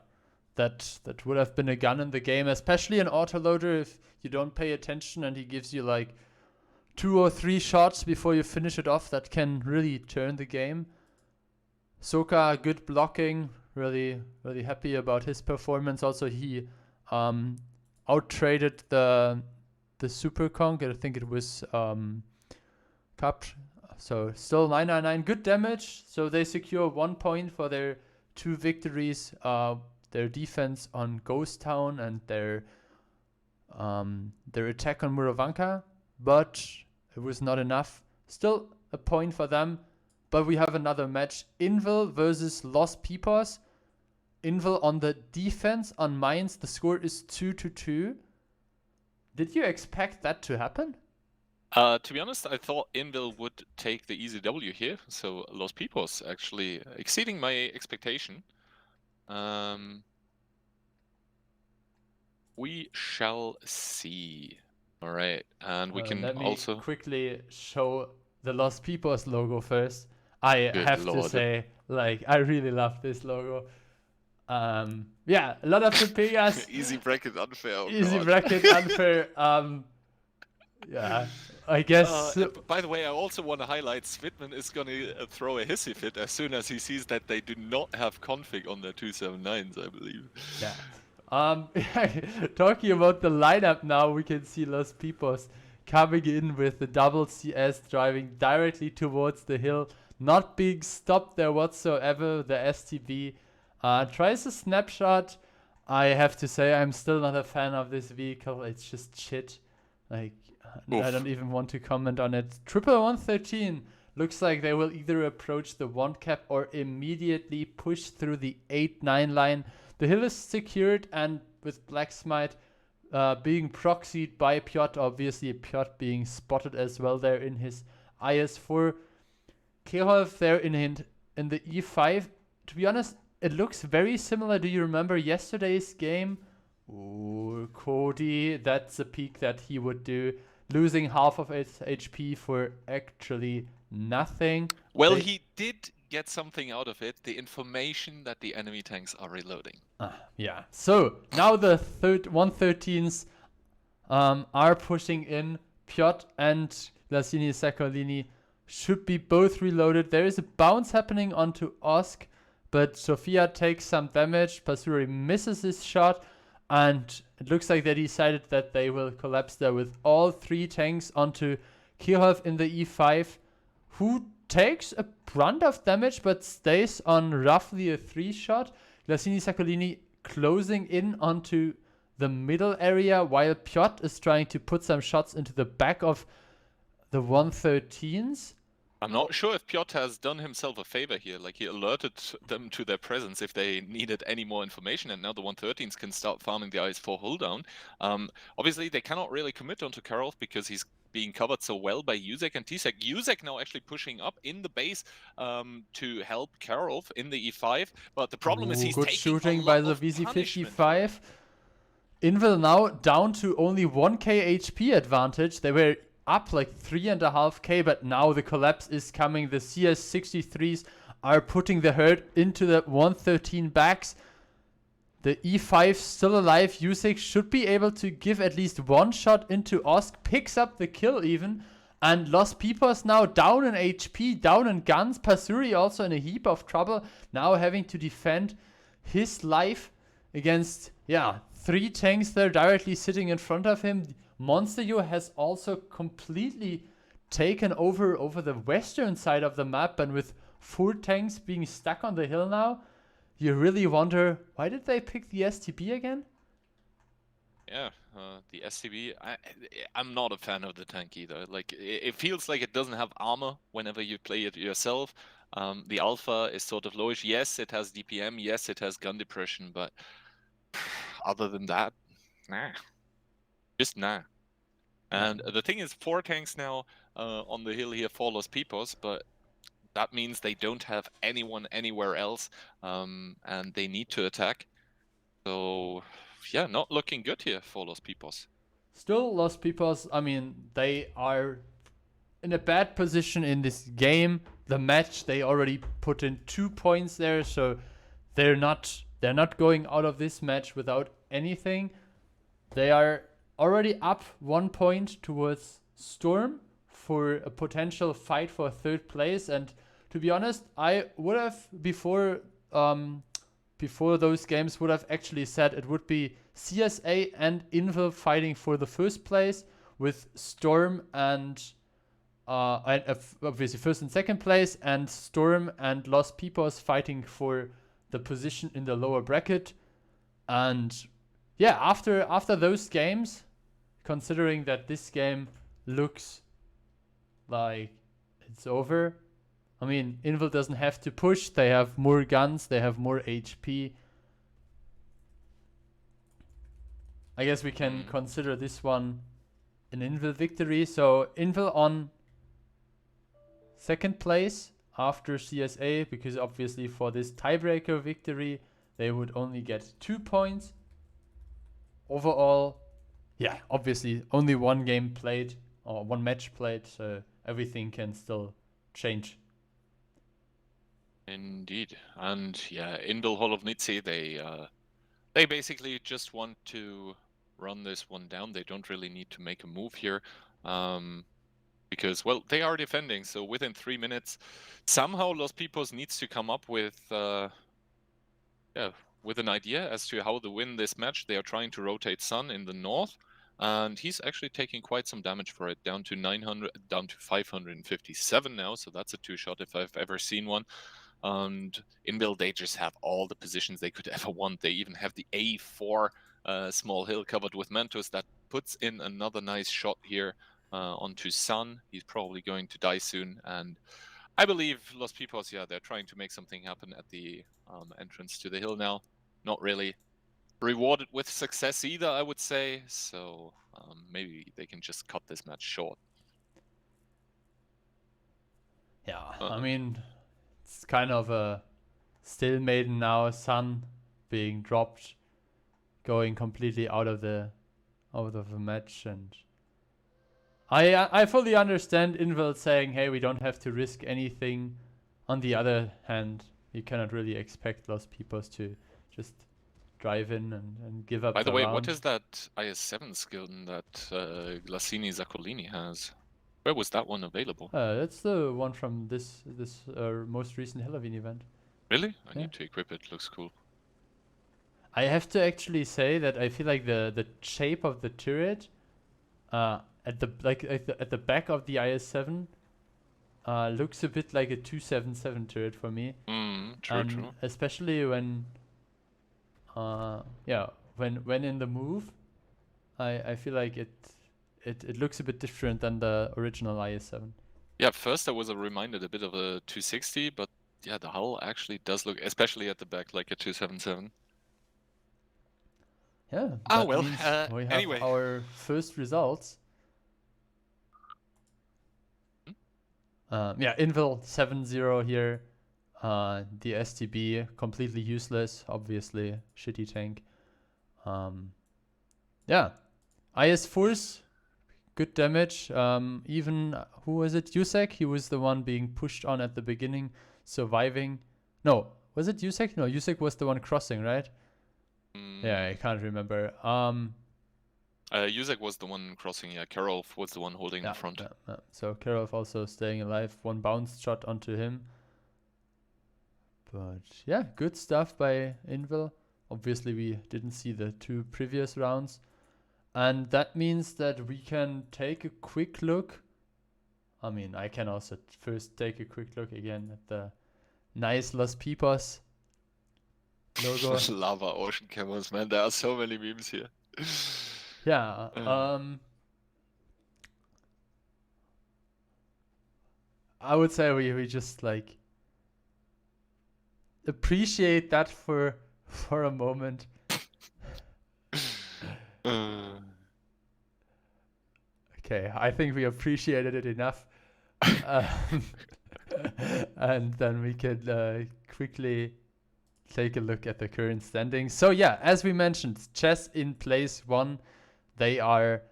that would have been a gun in the game, especially an autoloader if you don't pay attention and he gives you like 2 or 3 shots before you finish it off. That can really turn the game. Soka, good blocking, really happy about his performance. Also, he out-traded the Super Kong. I think it was capped. So still 999, good damage. So they secure 1 point for their 2 victories. Their defense on Ghost Town and their attack on Muravanka, but it was not enough. Still a point for them. But we have another match. Invil versus Los Pipos. Invil on the defense on mines. The score is 2-2. Did you expect that to happen? To be honest, I thought Invil would take the easy W here. So Los Pipos actually exceeding my expectation. We shall see. All right, and we can let me also quickly show the Los Pipos logo first. I Good have to lord. say, like, I really love this logo. Yeah, a lot of the Pegas. Easy bracket unfair. Oh Easy god. bracket unfair. Yeah, I guess. By the way, I also want to highlight Svitman is going to throw a hissy fit as soon as he sees that they do not have config on their 279s, I believe. Yeah. Talking about the lineup now, we can see Los Pipos coming in with the double CS driving directly towards the hill, not being stopped there whatsoever. The STB tries a snapshot. I have to say, I'm still not a fan of this vehicle. It's just shit. Like, I Oof. don't even want to comment on it. Triple 113 looks like they will either approach the 1 cap or immediately push through the 8-9 line. The hill is secured, and with Black Smite being proxied by Piotr, obviously Piotr being spotted as well there in his IS4. Keyhand there in the E5. To be honest, it looks very similar. Do you remember yesterday's game? Ooh, Cody, that's a peak that he would do. Losing half of its HP for actually nothing. Well, he did get something out of it, the information that the enemy tanks are reloading. Yeah. So now the 113s are pushing in. Piotr and Lasini Saccolini should be both reloaded. There is a bounce happening onto Osk, but Sofia takes some damage. Pasuri misses his shot, and it looks like they decided that they will collapse there with all 3 tanks onto Kirov in the E5, who takes a brunt of damage but stays on roughly a 3 shot. Lasini Saccolini closing in onto the middle area while Piotr is trying to put some shots into the back of the 113s. I'm not sure if Piotr has done himself a favor here. Like, he alerted them to their presence if they needed any more information, and now the 113s can start farming the IS4 hull down. Obviously, they cannot really commit onto Karol because he's being covered so well by Yuzek and Tsek. Yuzek now actually pushing up in the base to help Karol in the E5, but the problem is he's good taking shooting a lot by the of punishment. VZ55. Invil now down to only 1k HP advantage. They were up like 3.5k, but now the collapse is coming. The CS63s are putting the hurt into the 113 backs. The E5 still alive. Yusik should be able to give at least one shot into Osk. Picks up the kill even. And Los Pipos now down in HP, down in guns. Pasuri also in a heap of trouble. Now having to defend his life against, 3 tanks there directly sitting in front of him. Monster U has also completely taken over the western side of the map, and with 4 tanks being stuck on the hill now, you really wonder, why did they pick the STB again? Yeah, the STB, I'm not a fan of the tank either. Like, it feels like it doesn't have armor whenever you play it yourself. The alpha is sort of lowish. Yes, it has DPM. Yes, it has gun depression, but other than that, nah. Just nah. And the thing is, 4 tanks now on the hill here for Los Pipos, but that means they don't have anyone anywhere else, and they need to attack. So, yeah, not looking good here for Los Pipos. Still, Los Pipos, I mean, they are in a bad position in this game. The match, they already put in 2 points there, so they're not going out of this match without anything. They are already up 1 point towards Storm for a potential fight for 3rd place. And to be honest, I would have before those games would have actually said it would be CSA and Invil fighting for the 1st place, with Storm and obviously 1st and 2nd place, and Storm and Los Pipos fighting for the position in the lower bracket. And yeah, after those games, considering that this game looks like it's over, I mean, Invil doesn't have to push. They have more guns. They have more HP. I guess we can consider this one an Invil victory. So Invil on 2nd place after CSA, because obviously for this tiebreaker victory, they would only get 2 points. Overall, yeah, obviously only 1 game played or 1 match played, so everything can still change. Indeed. And yeah, Indel Holovnici, they basically just want to run this one down. They don't really need to make a move here. Because, well, they are defending, so within 3 minutes, somehow Los Pipos needs to come up with an idea as to how to win this match. They are trying to rotate Sun in the north, and he's actually taking quite some damage for it, down to 900, down to 557 now, so that's a two-shot if I've ever seen one. And in build, they just have all the positions they could ever want. They even have the A4 small hill covered with Mantos that puts in another nice shot here onto Sun. He's probably going to die soon, and I believe Los Pipos, yeah, they're trying to make something happen at the entrance to the hill now. Not really rewarded with success either, I would say. So maybe they can just cut this match short. Yeah, I mean, it's kind of a stalemate now. Sun being dropped, going completely out of the match, and I fully understand Invel saying, "Hey, we don't have to risk anything." On the other hand, you cannot really expect Los Pipos to just drive in and give up. By the way, round. what is that IS7 skill that Glassini Zaccolini has? Where was that one available? That's the one from this most recent Halloween event. Really? I need to equip it. Looks cool. I have to actually say that I feel like the shape of the turret, at the back of the IS7, looks a bit like a 277 turret for me. True. Especially when, when in the move, I feel like it looks a bit different than the original IS7. Yeah, first I was reminded a bit of a 260, but yeah, the hull actually does look, especially at the back, like a 277. Yeah. Ah, well, we have anyway. our first results. Invil 7-0 here. The STB completely useless, obviously shitty tank. IS Force, good damage. Even who was it? Yusek. He was the one being pushed on at the beginning, surviving. No, was it Yusek? No, Yusek was the one crossing, right? Yeah, I can't remember. Yusek was the one crossing. Yeah, Karol was the one holding the front. So Karol also staying alive. One bounce shot onto him. But yeah, good stuff by Invil. Obviously, we didn't see the two previous rounds. And that means that we can take a quick look. I mean, I can also first take a quick look again at the nice Los Pipos logo. Lava ocean cameras, man. There are so many memes here. Yeah. I would say we just like appreciate that for a moment. Okay, I think we appreciated it enough. And then we could quickly take a look at the current standings. So yeah, as we mentioned, Chess in place 1. They are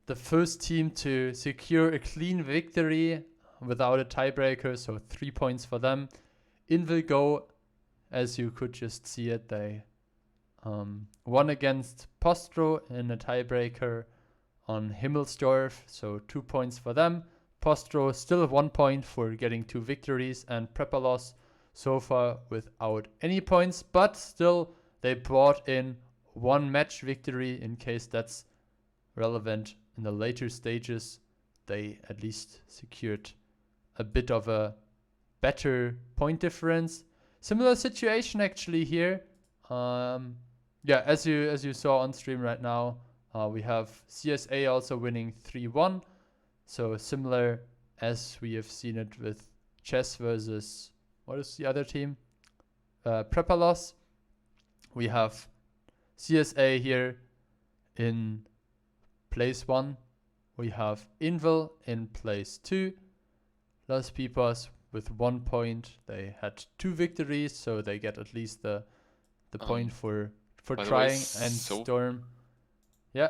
the first team to secure a clean victory without a tiebreaker, so 3 points for them. Invil Go, as you could just see it, they won against Postro in a tiebreaker on Himmelsdorf, so 2 points for them. Postro still 1 point for getting 2 victories, and Prepalos so far without any points, but still they brought in 1 match victory in case that's relevant in the later stages. They at least secured a bit of a better point difference. Similar situation actually here. As you saw on stream right now, we have CSA also winning 3-1. So similar as we have seen it with Chess versus, what is the other team? Prepalos. We have CSA here in place 1. We have Invil in place 2. Los Pipos with 1 point. They had 2 victories, so they get at least the point for trying. And Storm. Yeah.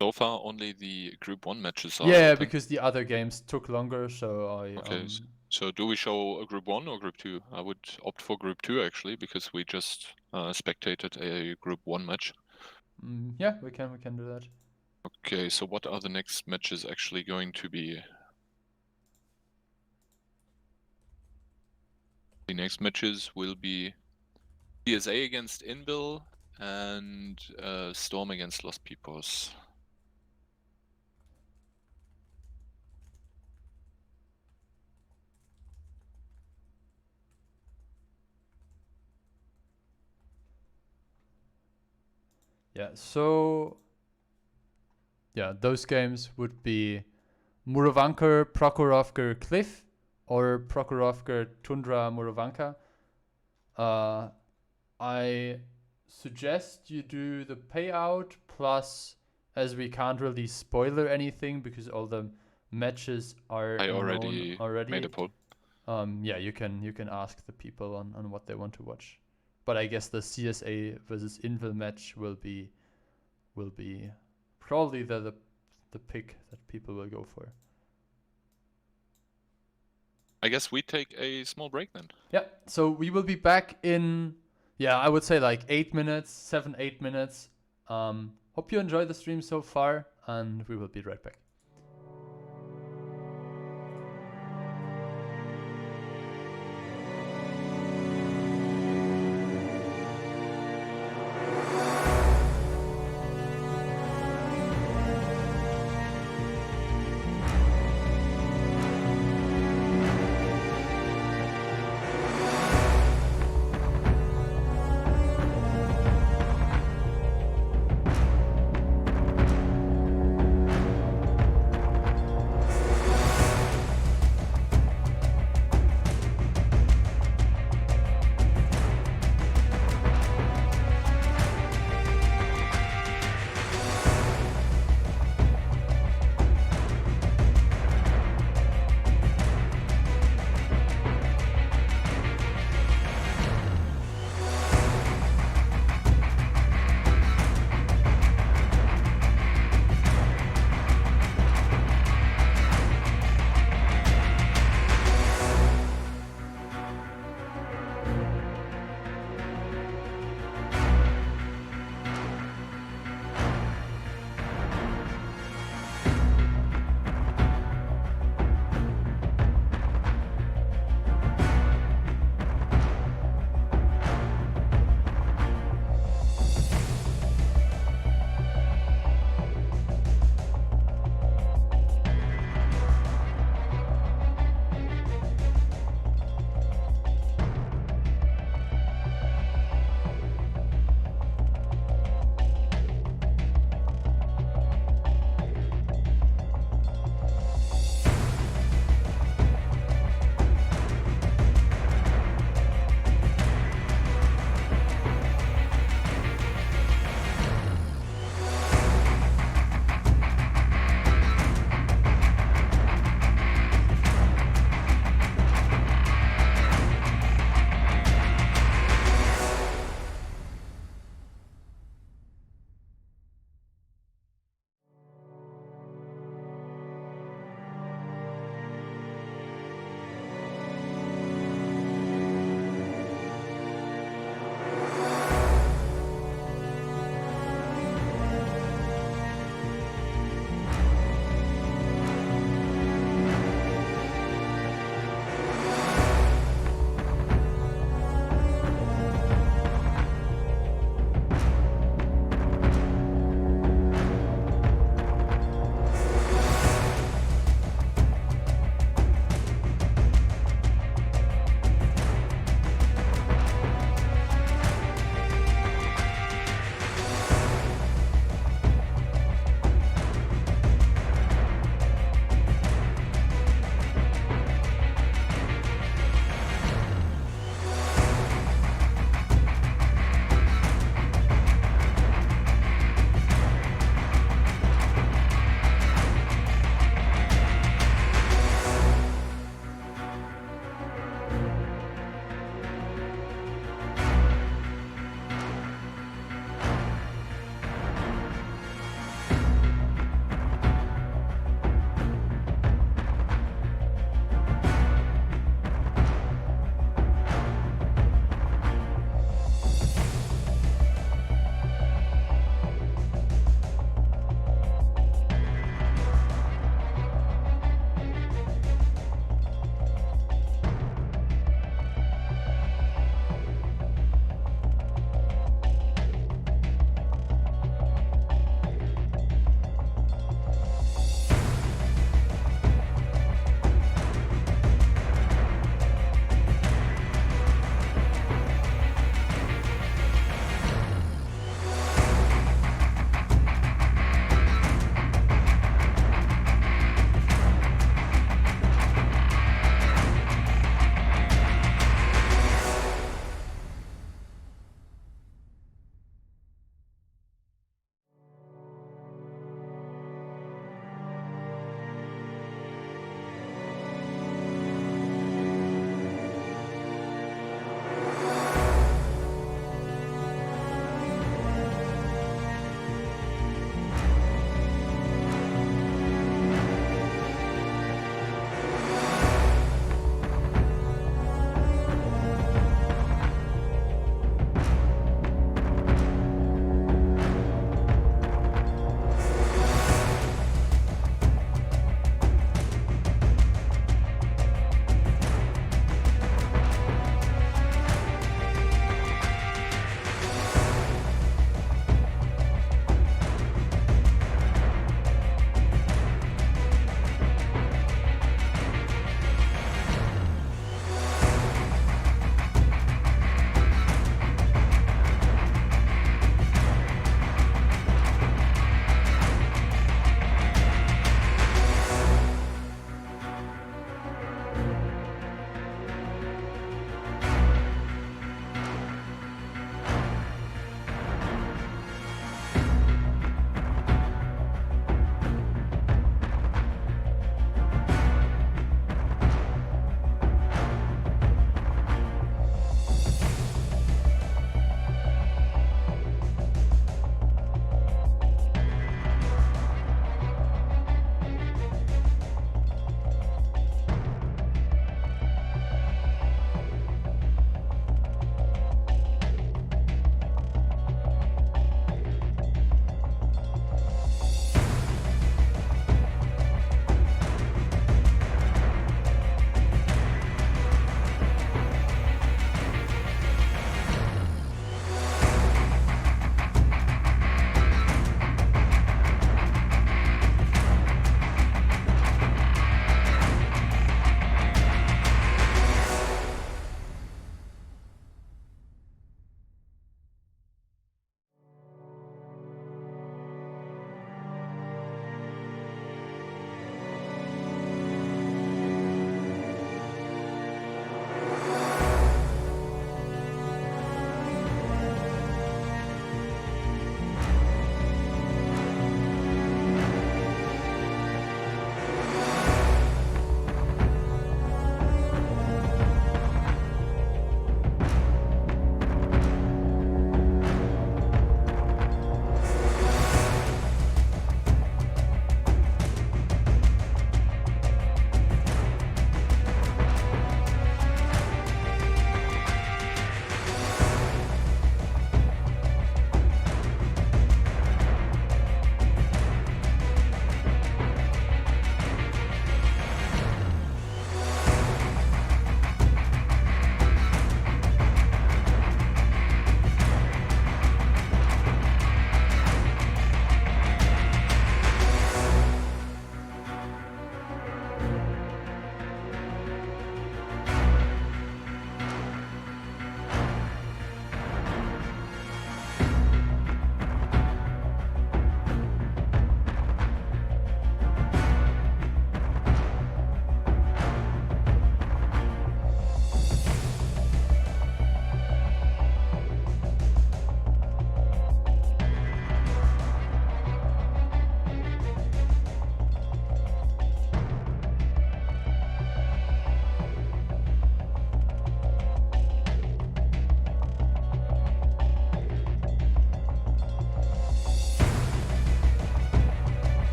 So far, only the Group 1 matches are Yeah, open. because the other games took longer, so Okay. So do we show a group 1 or group 2? I would opt for group 2 actually, because we just spectated a group 1 match. Yeah, we can do that. Okay, so what are the next matches actually going to be? The next matches will be CSA against Inbil and Storm against Los Pipos. Yeah, so yeah, those games would be Murovanka, Prokhorovka, Cliff, or Prokhorovka, Tundra, Murovanka. I suggest you do the payout plus, as we can't really spoiler anything because all the matches are I known already. made a poll. Yeah, you can ask the people on what they want to watch. But I guess the CSA versus Invil match will be probably the pick that people will go for. I guess we take a small break then. Yeah, so we will be back in, yeah, I would say like 8 minutes, 7-8 minutes. Hope you enjoyed the stream so far, and we will be right back.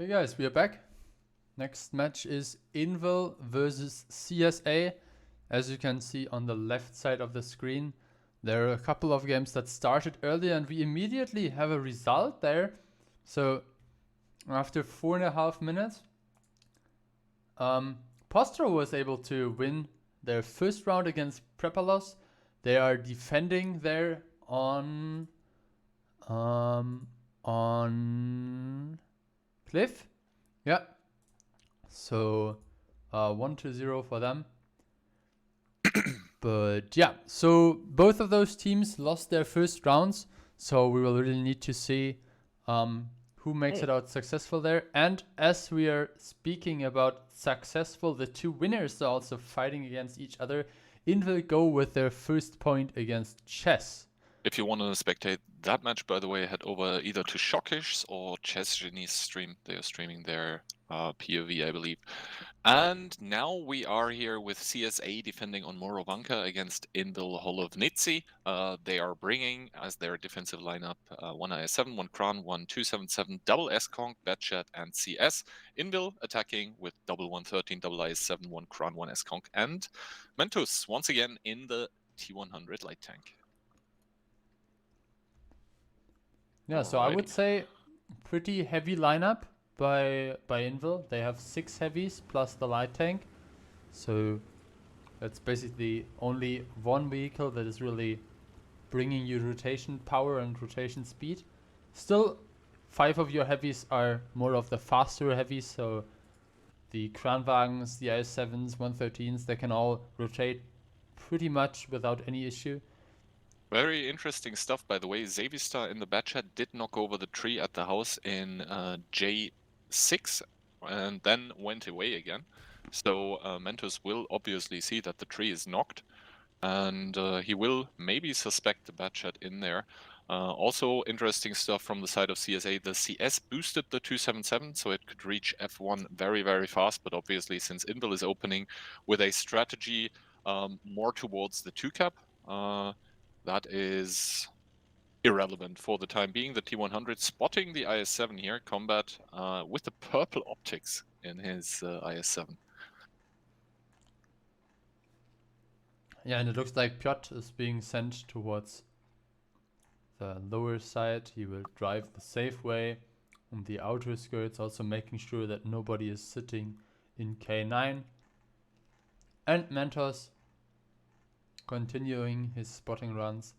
Okay guys, we are back. Next match is Invil versus CSA. As you can see on the left side of the screen, there are a couple of games that started early and we immediately have a result there. So after 4.5 minutes, Postro was able to win their first round against Prepalos. They are defending there on Cliff. Yeah. So 1-0 for them. But yeah, so both of those teams lost their first rounds. So we will really need to see who makes it out successful there. And as we are speaking about successful, the two winners are also fighting against each other. Invil go with their first point against Chess. If you want to spectate that match, by the way, head over either to Shockish or Chess Genie's stream. They are streaming their POV, I believe. And now we are here with CSA defending on Morovanka against Invil Holovnitsi. They are bringing as their defensive lineup 1 IS7, 1 Kran, 1 277, double S-Conk, Batchat, and CS. Invil attacking with double 113, double IS7, 1 Kran, 1 S-Conk, and Mentus once again in the T100 light tank. Yeah, so I would say pretty heavy lineup by Invil. They have 6 heavies plus the light tank. So that's basically only one vehicle that is really bringing you rotation power and rotation speed. Still, 5 of your heavies are more of the faster heavies. So the Kranwagens, the IS7s, 113s, they can all rotate pretty much without any issue. Very interesting stuff, by the way. Zavistar in the bat chat did knock over the tree at the house in J6 and then went away again. So Mentos will obviously see that the tree is knocked and he will maybe suspect the bat chat in there. Also interesting stuff from the side of CSA. The CS boosted the 277 so it could reach F1 very, very fast. But obviously since Invil is opening with a strategy more towards the 2 cap, that is irrelevant for the time being. The T100 spotting the IS7 here, combat with the purple optics in his IS7. Yeah, and it looks like Piotr is being sent towards the lower side. He will drive the safe way on the outer skirts, also making sure that nobody is sitting in K9. And Mentos continuing his spotting runs.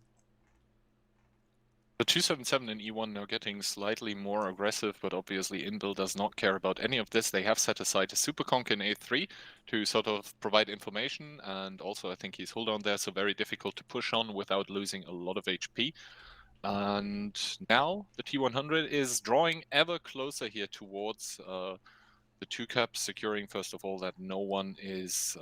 The 277 in E1 now getting slightly more aggressive, but obviously Invil does not care about any of this. They have set aside a Super Conk in A3 to sort of provide information, and also I think he's hold on there, so very difficult to push on without losing a lot of HP. And now the T100 is drawing ever closer here towards the 2 cap, securing first of all that no one is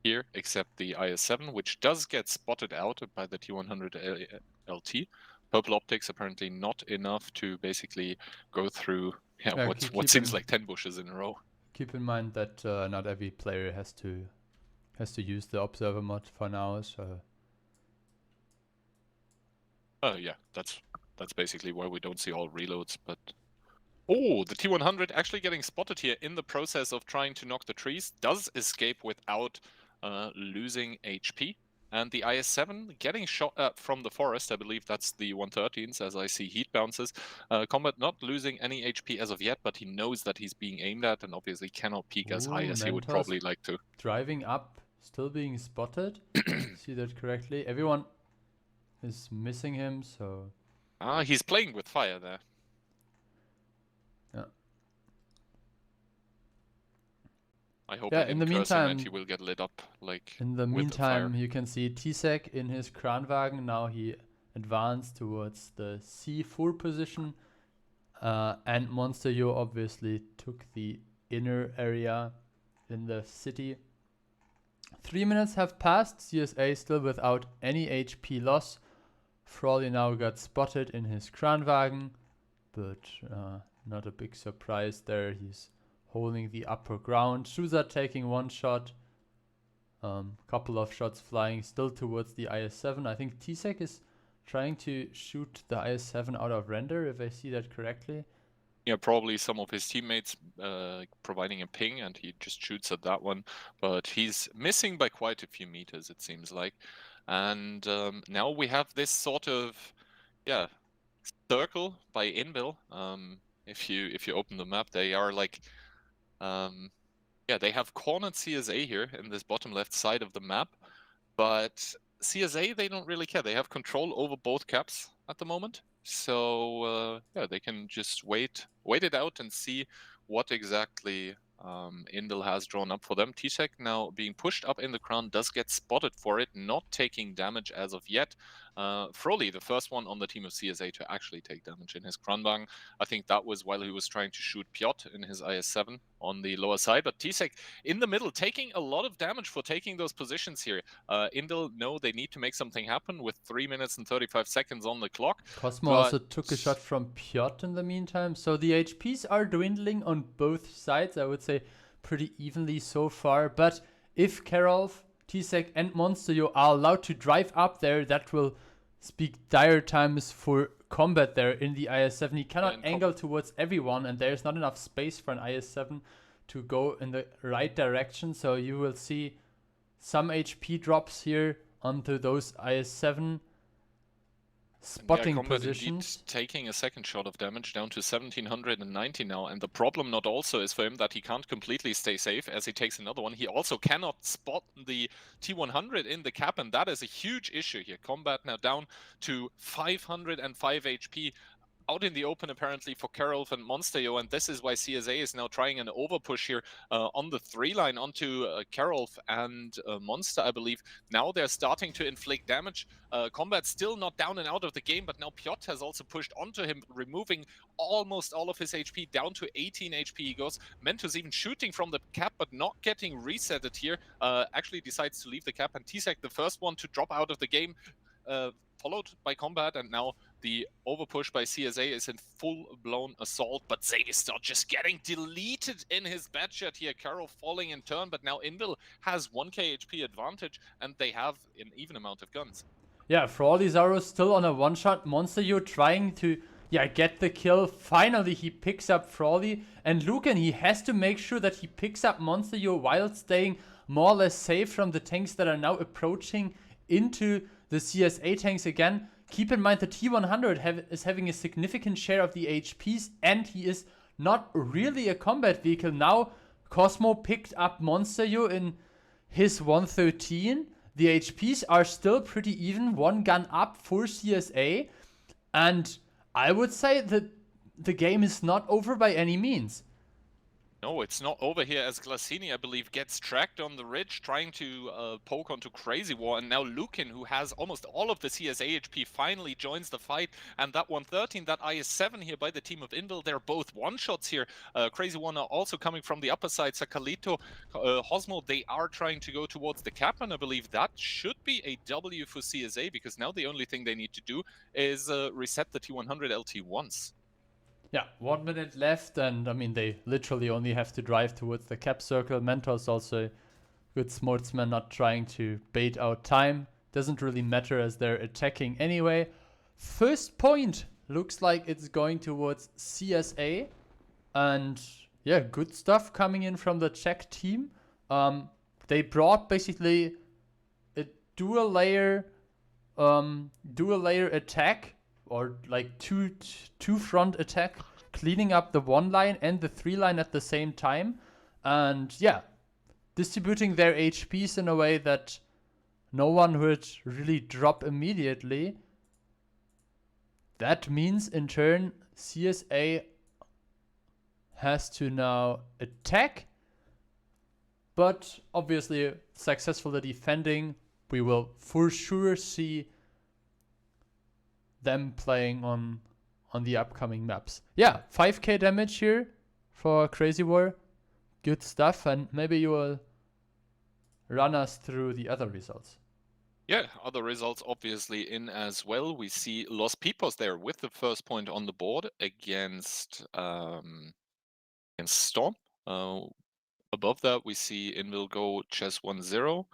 here except the IS7, which does get spotted out by the T100 LT. Purple optics apparently not enough to basically go through what seems like 10 bushes in a row. Keep in mind that not every player has to use the observer mod for now. So yeah, that's basically why we don't see all reloads. But oh, the T100 actually getting spotted here in the process of trying to knock the trees, does escape without losing HP. And the IS7 getting shot from the forest, I believe that's the 113s as I see heat bounces. Combat not losing any HP as of yet, but he knows that he's being aimed at and obviously cannot peek as high as he would probably like to. Driving up, still being spotted. See that correctly? Everyone is missing him, so... he's playing with fire there. Yeah. I hope in the meantime, he will get lit up like. In the meantime, you can see Tsek in his Kranwagen. Now he advanced towards the C4 position, and Monster Yo obviously took the inner area in the city. 3 minutes have passed. CSA still without any HP loss. Frawley now got spotted in his Kranwagen, but not a big surprise there. He's holding the upper ground. Shuza taking one shot. Couple of shots flying still towards the IS7. I think Tsek is trying to shoot the IS7 out of render, if I see that correctly. Yeah, probably some of his teammates providing a ping, and he just shoots at that one. But he's missing by quite a few meters, it seems like. And now we have this sort of, yeah, circle by Invil. If you open the map, they are like, yeah, they have cornered CSA here in this bottom left side of the map. But CSA, they don't really care. They have control over both caps at the moment. So yeah, they can just wait it out and see what exactly Indel has drawn up for them. Tsek now being pushed up in the crown, does get spotted for it, not taking damage as of yet. Froly, the first one on the team of CSA to actually take damage in his Kranbang. I think that was while he was trying to shoot Piotr in his IS-7 on the lower side. But Tsek in the middle, taking a lot of damage for taking those positions here. Indel know they need to make something happen with 3 minutes and 35 seconds on the clock. Cosmo also took a shot from Piotr in the meantime. So the HPs are dwindling on both sides, I would say pretty evenly so far. But if Karolf, Tsek and Monster are allowed to drive up there, that will speak dire times for combat there in the IS-7. He cannot angle towards everyone, and there's not enough space for an IS-7 to go in the right direction. So you will see some HP drops here onto those IS-7 spotting positions. Taking a second shot of damage down to 1790 now, and the problem not also is for him that he can't completely stay safe as he takes another one. He also cannot spot the T100 in the cap, and that is a huge issue here. Combat now down to 505 HP. Out in the open apparently for Karolf and Monster, and this is why CSA is now trying an overpush here on the 3 line onto Karolf and Monster, I believe. Now they're starting to inflict damage. Combat still not down and out of the game, but now Piotr has also pushed onto him, removing almost all of his HP down to 18 HP. He goes. Mentos even shooting from the cap, but not getting resetted here. Actually decides to leave the cap, and Tsek, the first one to drop out of the game, followed by Combat, and now the overpush by CSA is in full-blown assault, but Zavistar just getting deleted in his badshot here. Karol falling in turn, but now Invil has 1k HP advantage, and they have an even amount of guns. Yeah, Frawley Zaro still on a one-shot. Monster trying to get the kill. Finally, he picks up Frawley. And Lucan, he has to make sure that he picks up Monster while staying more or less safe from the tanks that are now approaching into the CSA tanks again. Keep in mind the T100 is having a significant share of the HPs, and he is not really a combat vehicle. Now, Cosmo picked up Monster in his 113. The HPs are still pretty even, one gun up for CSA, and I would say that the game is not over by any means. No, it's not over here as Glassini, I believe, gets tracked on the ridge, trying to poke onto Crazy War, and now Lukin, who has almost all of the CSA HP, finally joins the fight, and that 113, that IS-7 here by the team of Invil, they're both one-shots here. Crazy War now also coming from the upper side. Sakalito, Hosmo, they are trying to go towards the cap, and I believe that should be a W for CSA, because now the only thing they need to do is reset the T100 LT once. Yeah, 1 minute left, and I mean, they literally only have to drive towards the cap circle. Mentor's also a good sportsman, not trying to bait out time. Doesn't really matter as they're attacking anyway. First point looks like it's going towards CSA. And yeah, good stuff coming in from the Czech team. They brought basically a dual layer attack, or like two front attack, cleaning up the 1 line and the 3 line at the same time, and yeah, distributing their HPs in a way that no one would really drop immediately. That means in turn CSA has to now attack, but obviously successfully defending. We will for sure see them playing on the upcoming maps. Yeah, 5k damage here for Crazy War. Good stuff, and maybe you will run us through the other results. Yeah, other results obviously in as well. We see Los Pipos there with the first point on the board against Storm. Above that, we see Invil go chess 1-0.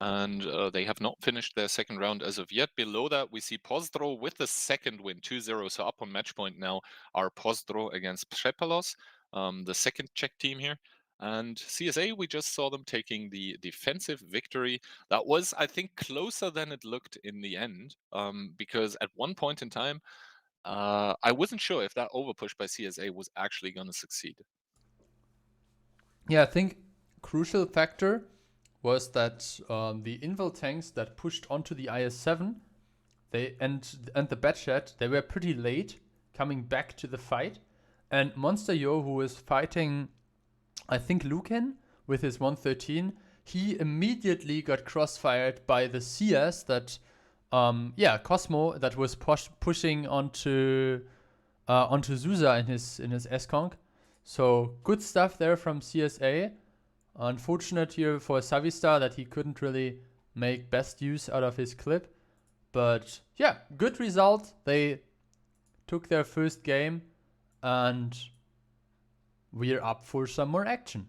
And they have not finished their second round as of yet. Below that, we see Pozdro with the second win, 2-0. So up on match point now are Pozdro against Przepalos, the second Czech team here. And CSA, we just saw them taking the defensive victory. That was, I think, closer than it looked in the end, because at one point in time, I wasn't sure if that overpush by CSA was actually going to succeed. Yeah, I think crucial factor was that the Invil tanks that pushed onto the IS-7, they and the Batchat, they were pretty late coming back to the fight. And Monster Yo, who was fighting, I think, Lucan with his 113, he immediately got crossfired by the CS that, Cosmo, that was pushing onto Zusa in his S-Conk. So good stuff there from CSA. Unfortunate here for Savistar that he couldn't really make best use out of his clip. But yeah, good result. They took their first game and we're up for some more action.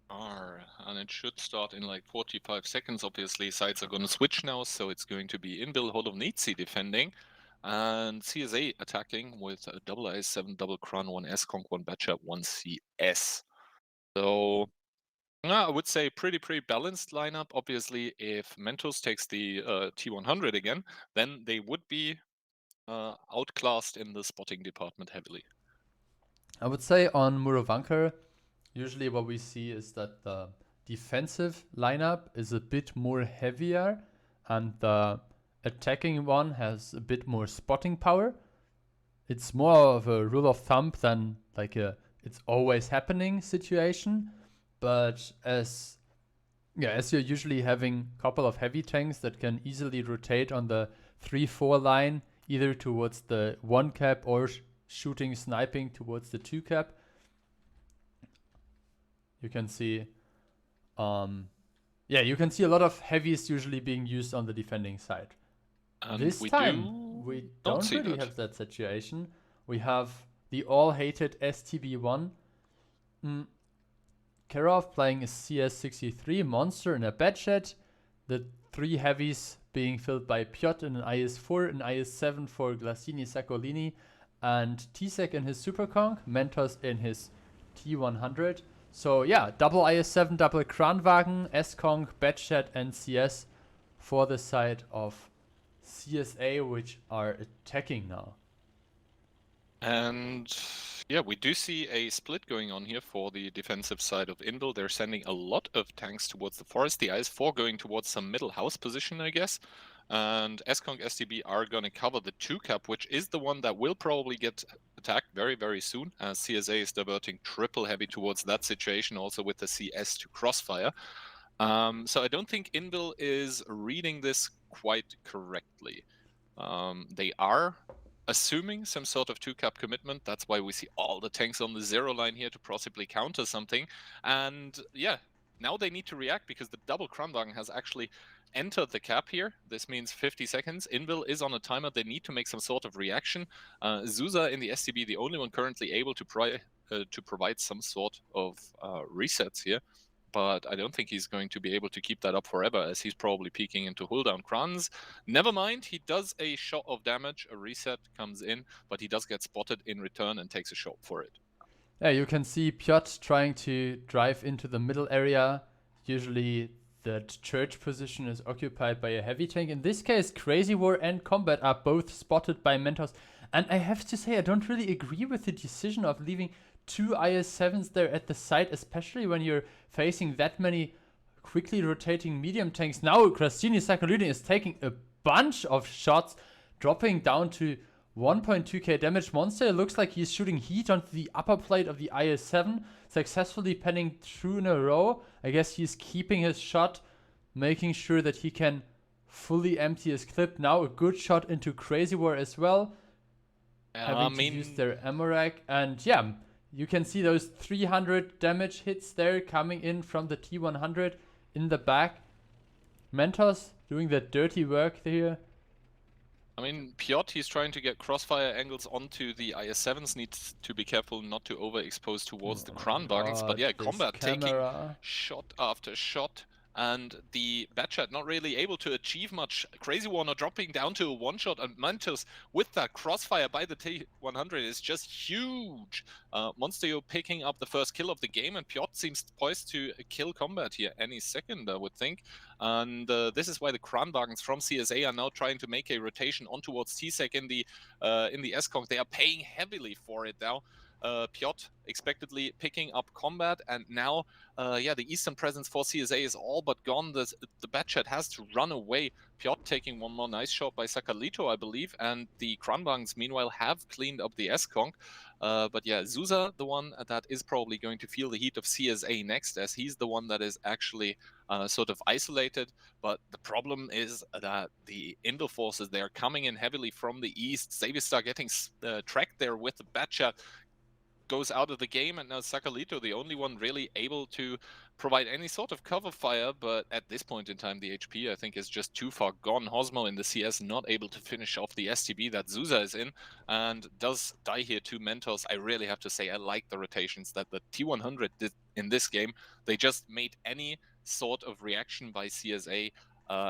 And it should start in like 45 seconds. Obviously, sides are going to switch now, so it's going to be Inbil Holovnici defending, and CSA attacking with a double IS-7, double Kran, 1 S-Conk, 1 Batchat, 1 CS. So I would say pretty balanced lineup. Obviously, if Mentos takes the T100 again, then they would be outclassed in the spotting department heavily. I would say on Murovankar, usually what we see is that the defensive lineup is a bit more heavier and the attacking one has a bit more spotting power. It's more of a rule of thumb than like a it's always happening situation. But as you're usually having a couple of heavy tanks that can easily rotate on the 3-4 line, either towards the 1 cap or shooting, sniping towards the 2 cap. You can see, you can see a lot of heavies usually being used on the defending side. And this time, we don't really have that situation. We have the all-hated STB1. Kerov playing a CS63, Monster in a Batchat. The 3 heavies being filled by Piotr in an IS-4, an IS-7 for Glasini Saccolini, and Tsek in his Superconk, Mentos in his T100. So yeah, double IS-7, double Kranwagen, S-Conk, Batchat, and CS for the side of CSA, which are attacking now. And yeah, we do see a split going on here for the defensive side of Inbil. They're sending a lot of tanks towards the forest. The IS-4 going towards some middle house position, I guess. And S-Conk STB are going to cover the 2 cap, which is the one that will probably get attacked very soon, as CSA is diverting triple heavy towards that situation, also with the CS to crossfire. So I don't think Inbil is reading this quite correctly. They are assuming some sort of 2 cap commitment. That's why we see all the tanks on the 0 line here to possibly counter something. And yeah, now they need to react because the double Kranwagen has actually entered the cap here. This means 50 seconds. Inbil is on a timer. They need to make some sort of reaction. Zusa in the STB, the only one currently able to provide some sort of resets here. But I don't think he's going to be able to keep that up forever, as he's probably peeking into hull-down Krans. Never mind, he does a shot of damage, a reset comes in, but he does get spotted in return and takes a shot for it. Yeah, you can see Piotr trying to drive into the middle area. Usually the church position is occupied by a heavy tank. In this case, Crazy War and Combat are both spotted by Mentos. And I have to say, I don't really agree with the decision of leaving 2 IS-7s there at the site, especially when you're facing that many quickly rotating medium tanks. Now Glasini Saccolini is taking a bunch of shots, dropping down to 1.2k damage. Monster looks like he's shooting heat onto the upper plate of the IS-7, successfully penning 2 in a row. I guess he's keeping his shot, making sure that he can fully empty his clip. Now a good shot into Crazy War as well. Having to use their ammo rack. And yeah, you can see those 300 damage hits there coming in from the T100 in the back. Mentos doing the dirty work here. I mean, Piotr, he's trying to get crossfire angles onto the IS-7s, needs to be careful not to overexpose towards the Kranwagens, but yeah, this Combat taking camera. shot after shot, and the Batchat not really able to achieve much. Crazy Warner dropping down to a one-shot, and Mantos with that crossfire by the T100 is just huge. Monsteo picking up the first kill of the game, and Piotr seems poised to kill Combat here any second, I would think. And this is why the Kranwagens from CSA are now trying to make a rotation on towards T-Sec in the S-Conk. They are paying heavily for it now. Piotr expectedly picking up Combat, and now the Eastern presence for CSA is all but gone. The Batchat has to run away. Piotr taking one more nice shot by Sakalito, I believe, and the Kranwagens meanwhile have cleaned up the S-Conk. But yeah, Zusa, the one that is probably going to feel the heat of CSA next, as he's the one that is actually sort of isolated. But the problem is that the Indo forces, they are coming in heavily from the east. Zavistar getting tracked there with the Batchat, goes out of the game, and now Sakalito, the only one really able to provide any sort of cover fire, but at this point in time, the HP, I think, is just too far gone. Hosmo in the CS not able to finish off the STB that Zusa is in, and does die here to Mentos. I really have to say I like the rotations that the T100 did in this game. They just made any sort of reaction by CSA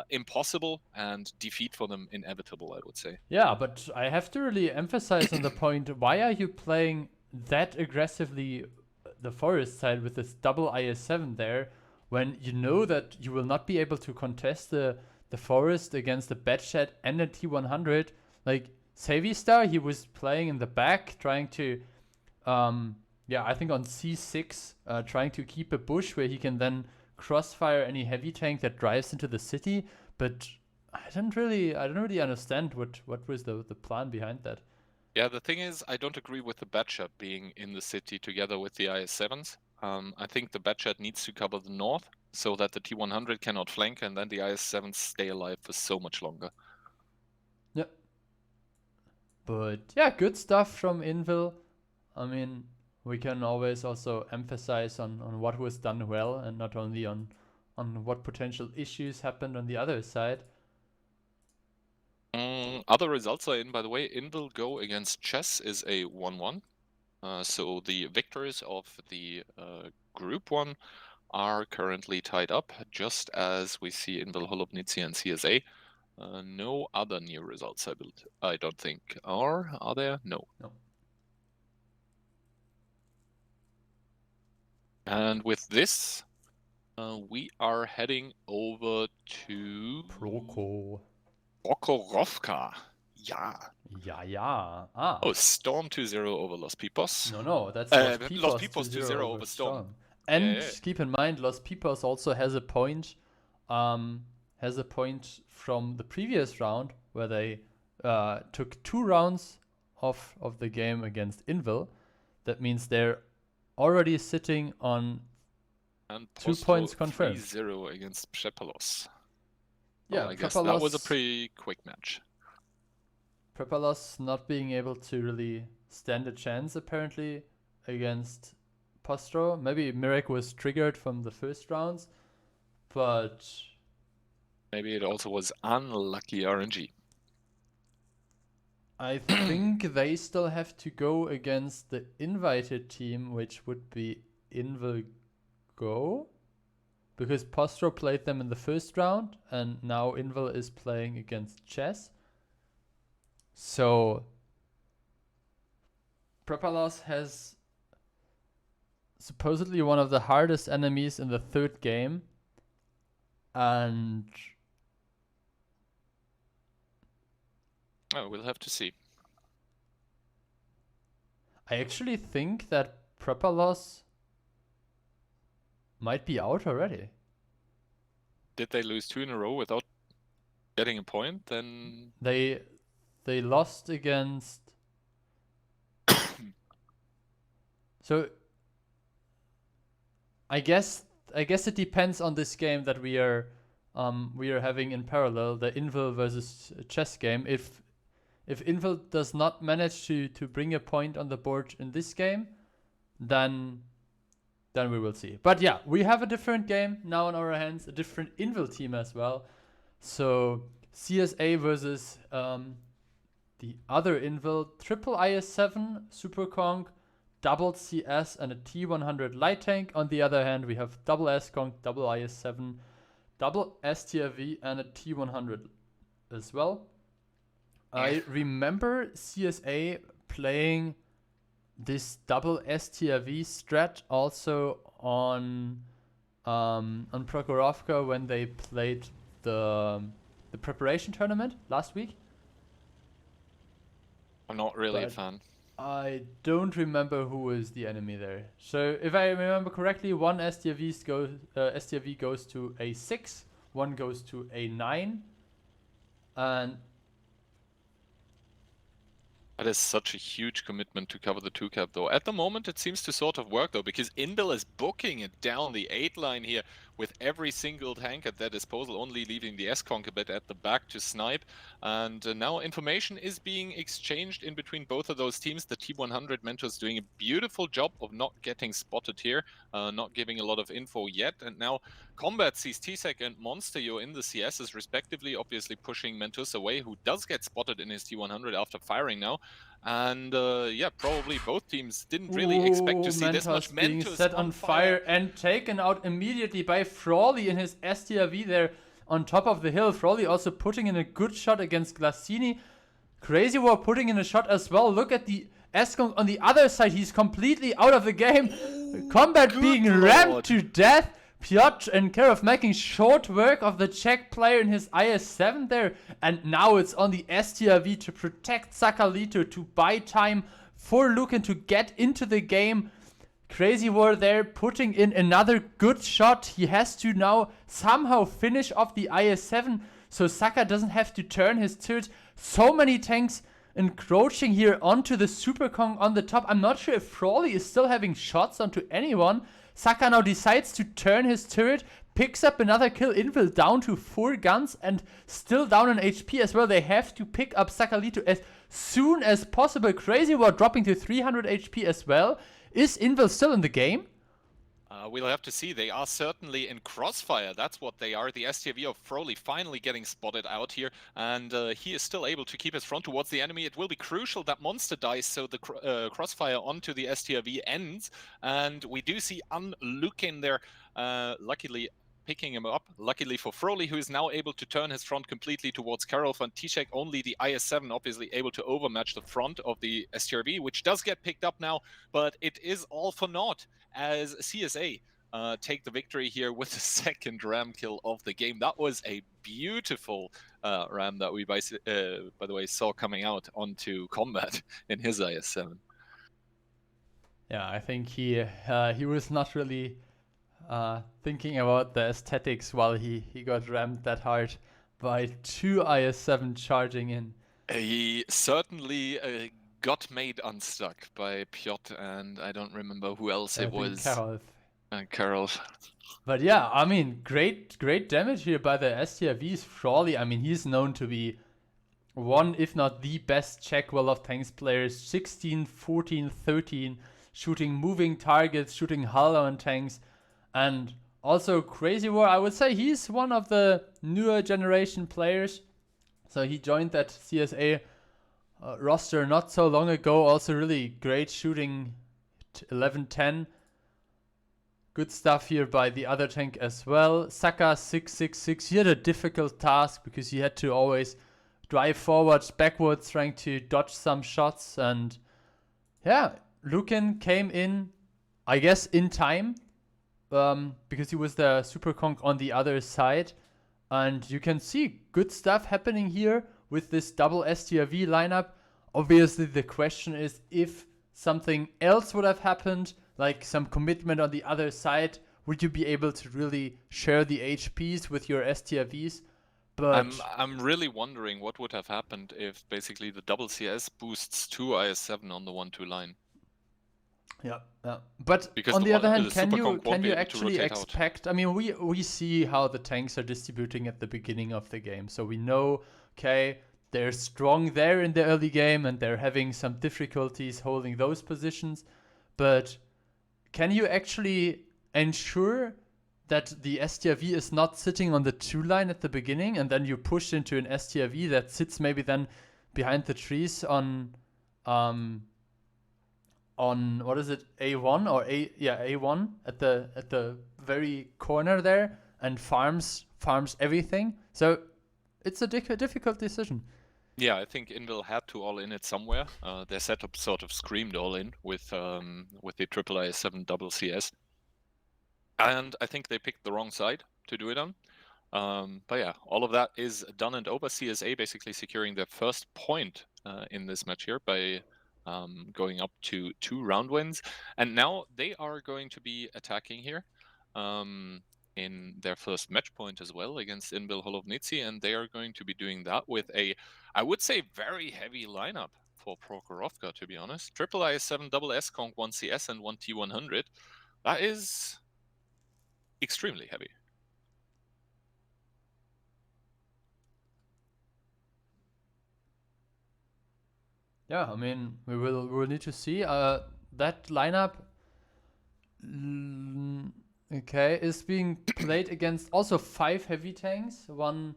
impossible, and defeat for them inevitable, I would say. Yeah, but I have to really emphasize on the point, why are you playing that aggressively the forest side with this double IS-7 there, when you know that you will not be able to contest the forest against the Batchat and the T100? Like, Savistar, he was playing in the back, trying to, I think on C6, trying to keep a bush where he can then crossfire any heavy tank that drives into the city, but I don't really understand what was the plan behind that. Yeah, the thing is, I don't agree with the Batchat being in the city together with the IS-7s. I think the Batchat needs to cover the north so that the T100 cannot flank, and then the IS-7s stay alive for so much longer. Yeah. But yeah, good stuff from Invil. I mean, we can always also emphasize on what was done well, and not only on what potential issues happened on the other side. Other results are in, by the way. Invil Go against Chess is a 1-1. So the victors of the Group 1 are currently tied up, just as we see Invil, Holobnitsia, and CSA. No other new results, I don't think. Are there? No. And with this, we are heading over to Prokhorovka. Yeah. Ah. Oh, Storm 2-0 over Los Pipos. No, that's Los Pipos 2-0 over Storm. And keep in mind, Los Pipos also has a point. Has a point from the previous round where they took 2 rounds of the game against Invil. That means they're already sitting on and 2 points confirmed. 3-0 against Przepalos. Yeah, well, I guess that was a pretty quick match. Przepalos not being able to really stand a chance apparently against Postro. Maybe Mirek was triggered from the first rounds, but maybe it also was unlucky RNG. I think they still have to go against the invited team, which would be Invil Go, because Postro played them in the first round, and now Invil is playing against Chess. So Przepalos has supposedly one of the hardest enemies in the third game, and we'll have to see. I actually think that Przepalos might be out already. Did they lose 2 in a row without getting a point? Then they lost against. So I guess it depends on this game that we are having in parallel, the Invil versus Chess game. If Invil does not manage to bring a point on the board in this game, then we will see. But yeah, we have a different game now in our hands, a different Invil team as well. So CSA versus the other Invil, triple IS-7, Super Kong, double CS, and a T100 light tank. On the other hand, we have double S-Kong, double IS-7, double STRV, and a T100 as well. I remember CSA playing this double STRV strat also on Prokhorovka when they played the preparation tournament last week. I'm not really a fan. I don't remember who was the enemy there. So if I remember correctly, one STRV goes to A6, one goes to A9, and that is such a huge commitment to cover the 2-cap, though. At the moment, it seems to sort of work, though, because Invil is booking it down the 8 line here with every single tank at their disposal, only leaving the S-Conk a bit at the back to snipe. And now information is being exchanged in between both of those teams. The T100 Mentors doing a beautiful job of not getting spotted here, not giving a lot of info yet. And now Combat sees Tsek and Monster.io in the CSs, respectively, obviously pushing Mentos away, who does get spotted in his T100 after firing now. And yeah, probably both teams didn't really expect to see this much Mentos being set on fire and taken out immediately by Frawley in his STRV there on top of the hill. Frawley also putting in a good shot against Glassini. Crazy War putting in a shot as well. Look at the S-Kong on the other side. He's completely out of the game. Combat being rammed to death. Piotr and Karov making short work of the Czech player in his IS-7 there. And now it's on the STRV to protect Sakalito, to buy time for Lucan to get into the game. Crazy War there putting in another good shot. He has to now somehow finish off the IS-7 so Saka doesn't have to turn his turret. So many tanks encroaching here onto the Super Kong on the top. I'm not sure if Frawley is still having shots onto anyone. Saka now decides to turn his turret, picks up another kill. Invil down to 4 guns and still down on HP as well. They have to pick up Sakalito as soon as possible. Crazy War dropping to 300 HP as well. Is Invil still in the game? We'll have to see. They are certainly in crossfire. That's what they are. The STV of Frawley finally getting spotted out here, and he is still able to keep his front towards the enemy. It will be crucial that Monster dies so the crossfire onto the STRV ends, and we do see Lucan there, luckily picking him up. Luckily for Frawley, who is now able to turn his front completely towards Karolf, and Tsek only the IS-7 obviously able to overmatch the front of the STRV, which does get picked up now, but it is all for naught as CSA take the victory here with the second ram kill of the game. That was a beautiful ram that we, by the way, saw coming out onto Combat in his IS-7. Yeah, I think he was not really thinking about the aesthetics while he got rammed that hard by 2 IS-7 charging in. He certainly got made unstuck by Piotr, and I don't remember who else it was. Karolf. But yeah, I mean, great damage here by the STRVs. Frawley, I mean, he's known to be one, if not the best Czech World of Tanks players. 16, 14, 13, shooting moving targets, shooting hull on tanks. And also Crazy War, I would say he's one of the newer generation players. So he joined that CSA roster not so long ago. Also really great shooting, 11-10. Good stuff here by the other tank as well. Saka 666. He had a difficult task because he had to always drive forwards, backwards, trying to dodge some shots. And yeah, Lucan came in, I guess, in time. Because he was the Super Conk on the other side. And you can see good stuff happening here with this double STRV lineup. Obviously, the question is if something else would have happened, like some commitment on the other side, would you be able to really share the HPs with your STRVs? But I'm really wondering what would have happened if basically the double CS boosts 2 IS-7 on the 1-2 line. Yeah. But because on the other hand, can you actually expect? I mean, we see how the tanks are distributing at the beginning of the game, so we know, okay, they're strong there in the early game and they're having some difficulties holding those positions. But can you actually ensure that the STRV is not sitting on the 2 line at the beginning and then you push into an STRV that sits maybe then behind the trees on what is it, A1 or A1 at the very corner there, and farms everything. So it's a difficult decision. Yeah, I think Invil had to all in it somewhere. Their setup sort of screamed all in with the triple IS7 double CS, and I think they picked the wrong side to do it on. But yeah, all of that is done and over. CSA basically securing their first point in this match here by going up to 2 round wins, and now they are going to be attacking here in their first match point as well against Inbil Holovnici, and they are going to be doing that with a, I would say, very heavy lineup for Prokhorovka, to be honest. Triple IS7, double S-Conk, 1 CS and 1 T100. That is extremely heavy. Yeah, I mean, we will need to see that lineup. Okay, is being played against also 5 heavy tanks, one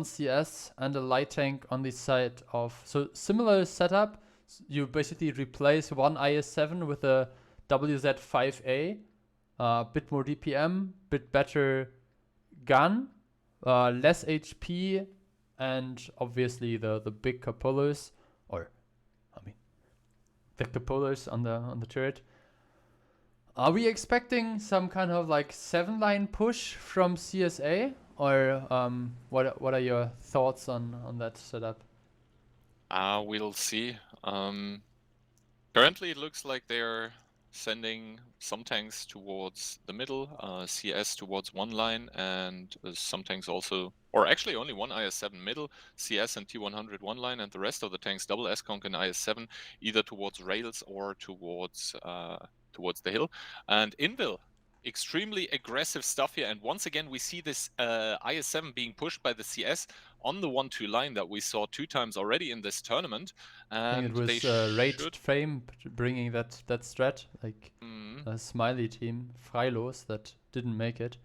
CS and a light tank on the side of, so similar setup. You basically replace one IS7 with a WZ5A, bit more DPM, bit better gun, less HP, and obviously the big cupolas, or I mean the cupolas on the turret. Are we expecting some kind of like 7-line push from CSA, or what are your thoughts on that setup? We'll see. Currently, it looks like they're sending some tanks towards the middle, CS towards one line, and some tanks also, or actually only one IS7 middle, CS and T100 one line, and the rest of the tanks, double S-Conk and IS7, either towards rails or towards the hill. And Invil, extremely aggressive stuff here, and once again we see this IS7 being pushed by the CS on the 1-2 line that we saw 2 times already in this tournament. And I think it was Raged Frame bringing that strat, like a Smiley team, Freilos, that didn't make it.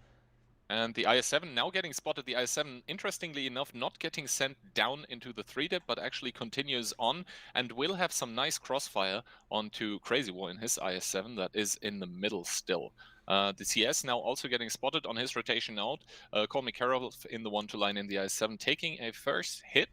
And the IS7 now getting spotted. The IS7, interestingly enough, not getting sent down into the 3-dip, but actually continues on and will have some nice crossfire onto Crazy War in his IS7 that is in the middle still. The CS now also getting spotted on his rotation out. Call me Karol in the 1-2 line in the IS7, taking a first hit.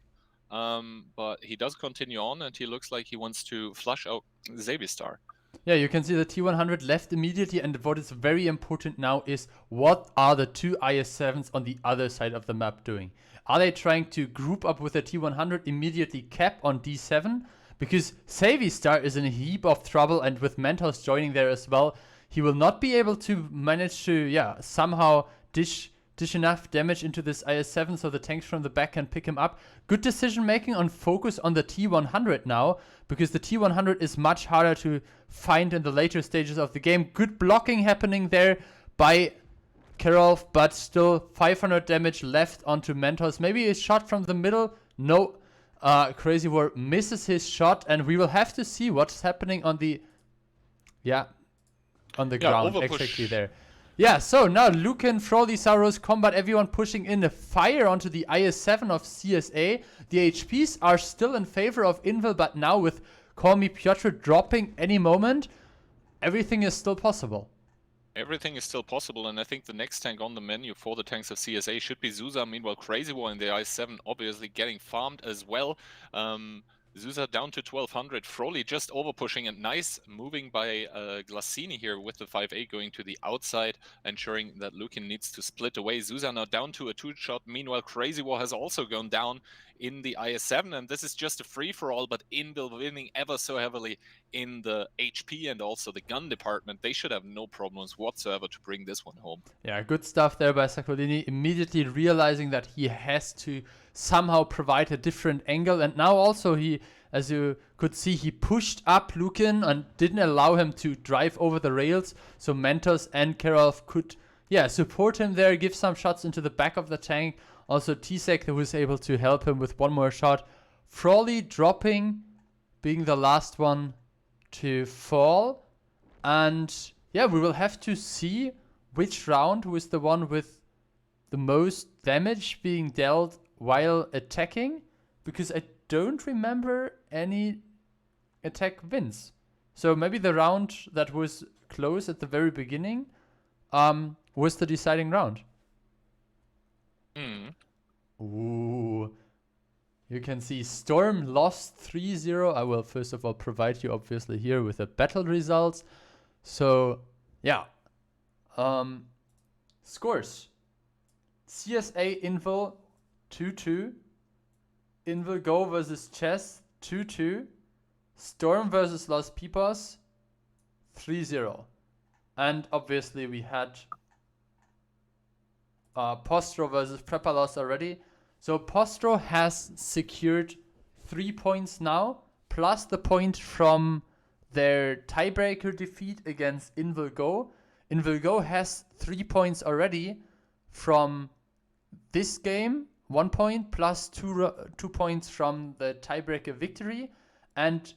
But he does continue on, and he looks like he wants to flush out Zabistar. Yeah, you can see the T100 left immediately, and what is very important now is what are the 2 IS7s on the other side of the map doing? Are they trying to group up with the T100, immediately cap on D7? Because Zabistar is in a heap of trouble, and with Mentos joining there as well, he will not be able to manage to, somehow dish enough damage into this IS7 so the tanks from the back can pick him up. Good decision making on focus on the T100 now, because the T100 is much harder to find in the later stages of the game. Good blocking happening there by Karol, but still 500 damage left onto Mentos. Maybe a shot from the middle. No, Crazy War misses his shot, and we will have to see what's happening on the ground exactly there. Yeah, so now Lucan, Froley, Saros, Combat, everyone pushing in the fire onto the IS7 of CSA. The HPs are still in favor of Invil, but now with Call Me Piotr dropping any moment, everything is still possible. Everything is still possible, and I think the next tank on the menu for the tanks of CSA should be Zusa. Meanwhile, Crazy War in the IS7 obviously getting farmed as well. Zusa down to 1200, Froley just over pushing, and nice moving by Glassini here with the 5A going to the outside, ensuring that Lukin needs to split away. Zusa now down to a 2-shot. Meanwhile, Crazy War has also gone down in the IS7, and this is just a free-for-all, but Invil winning ever so heavily in the HP and also the gun department. They should have no problems whatsoever to bring this one home. Yeah, good stuff there by Saccolini, immediately realizing that he has to somehow provide a different angle, and now also he, as you could see, he pushed up Lukin and didn't allow him to drive over the rails, so Mentos and Karol could support him there, give some shots into the back of the tank. Also Tsek, who was able to help him with one more shot. Froley dropping, being the last one to fall, and we will have to see which round was the one with the most damage being dealt while attacking, because don't remember any attack wins. So maybe the round that was close at the very beginning was the deciding round. Ooh. You can see Storm lost 3-0. I will first of all provide you obviously here with the battle results. So, yeah. Scores. CSA Invo 2-2. Invo Go versus Chess 2-2. Storm versus Los Pipos 3-0. And obviously we had Postro versus Prepalos already. So Postro has secured 3 points now, plus the point from their tiebreaker defeat against Invilgo. Invilgo has 3 points already from this game, 1 point plus 2 points from the tiebreaker victory, and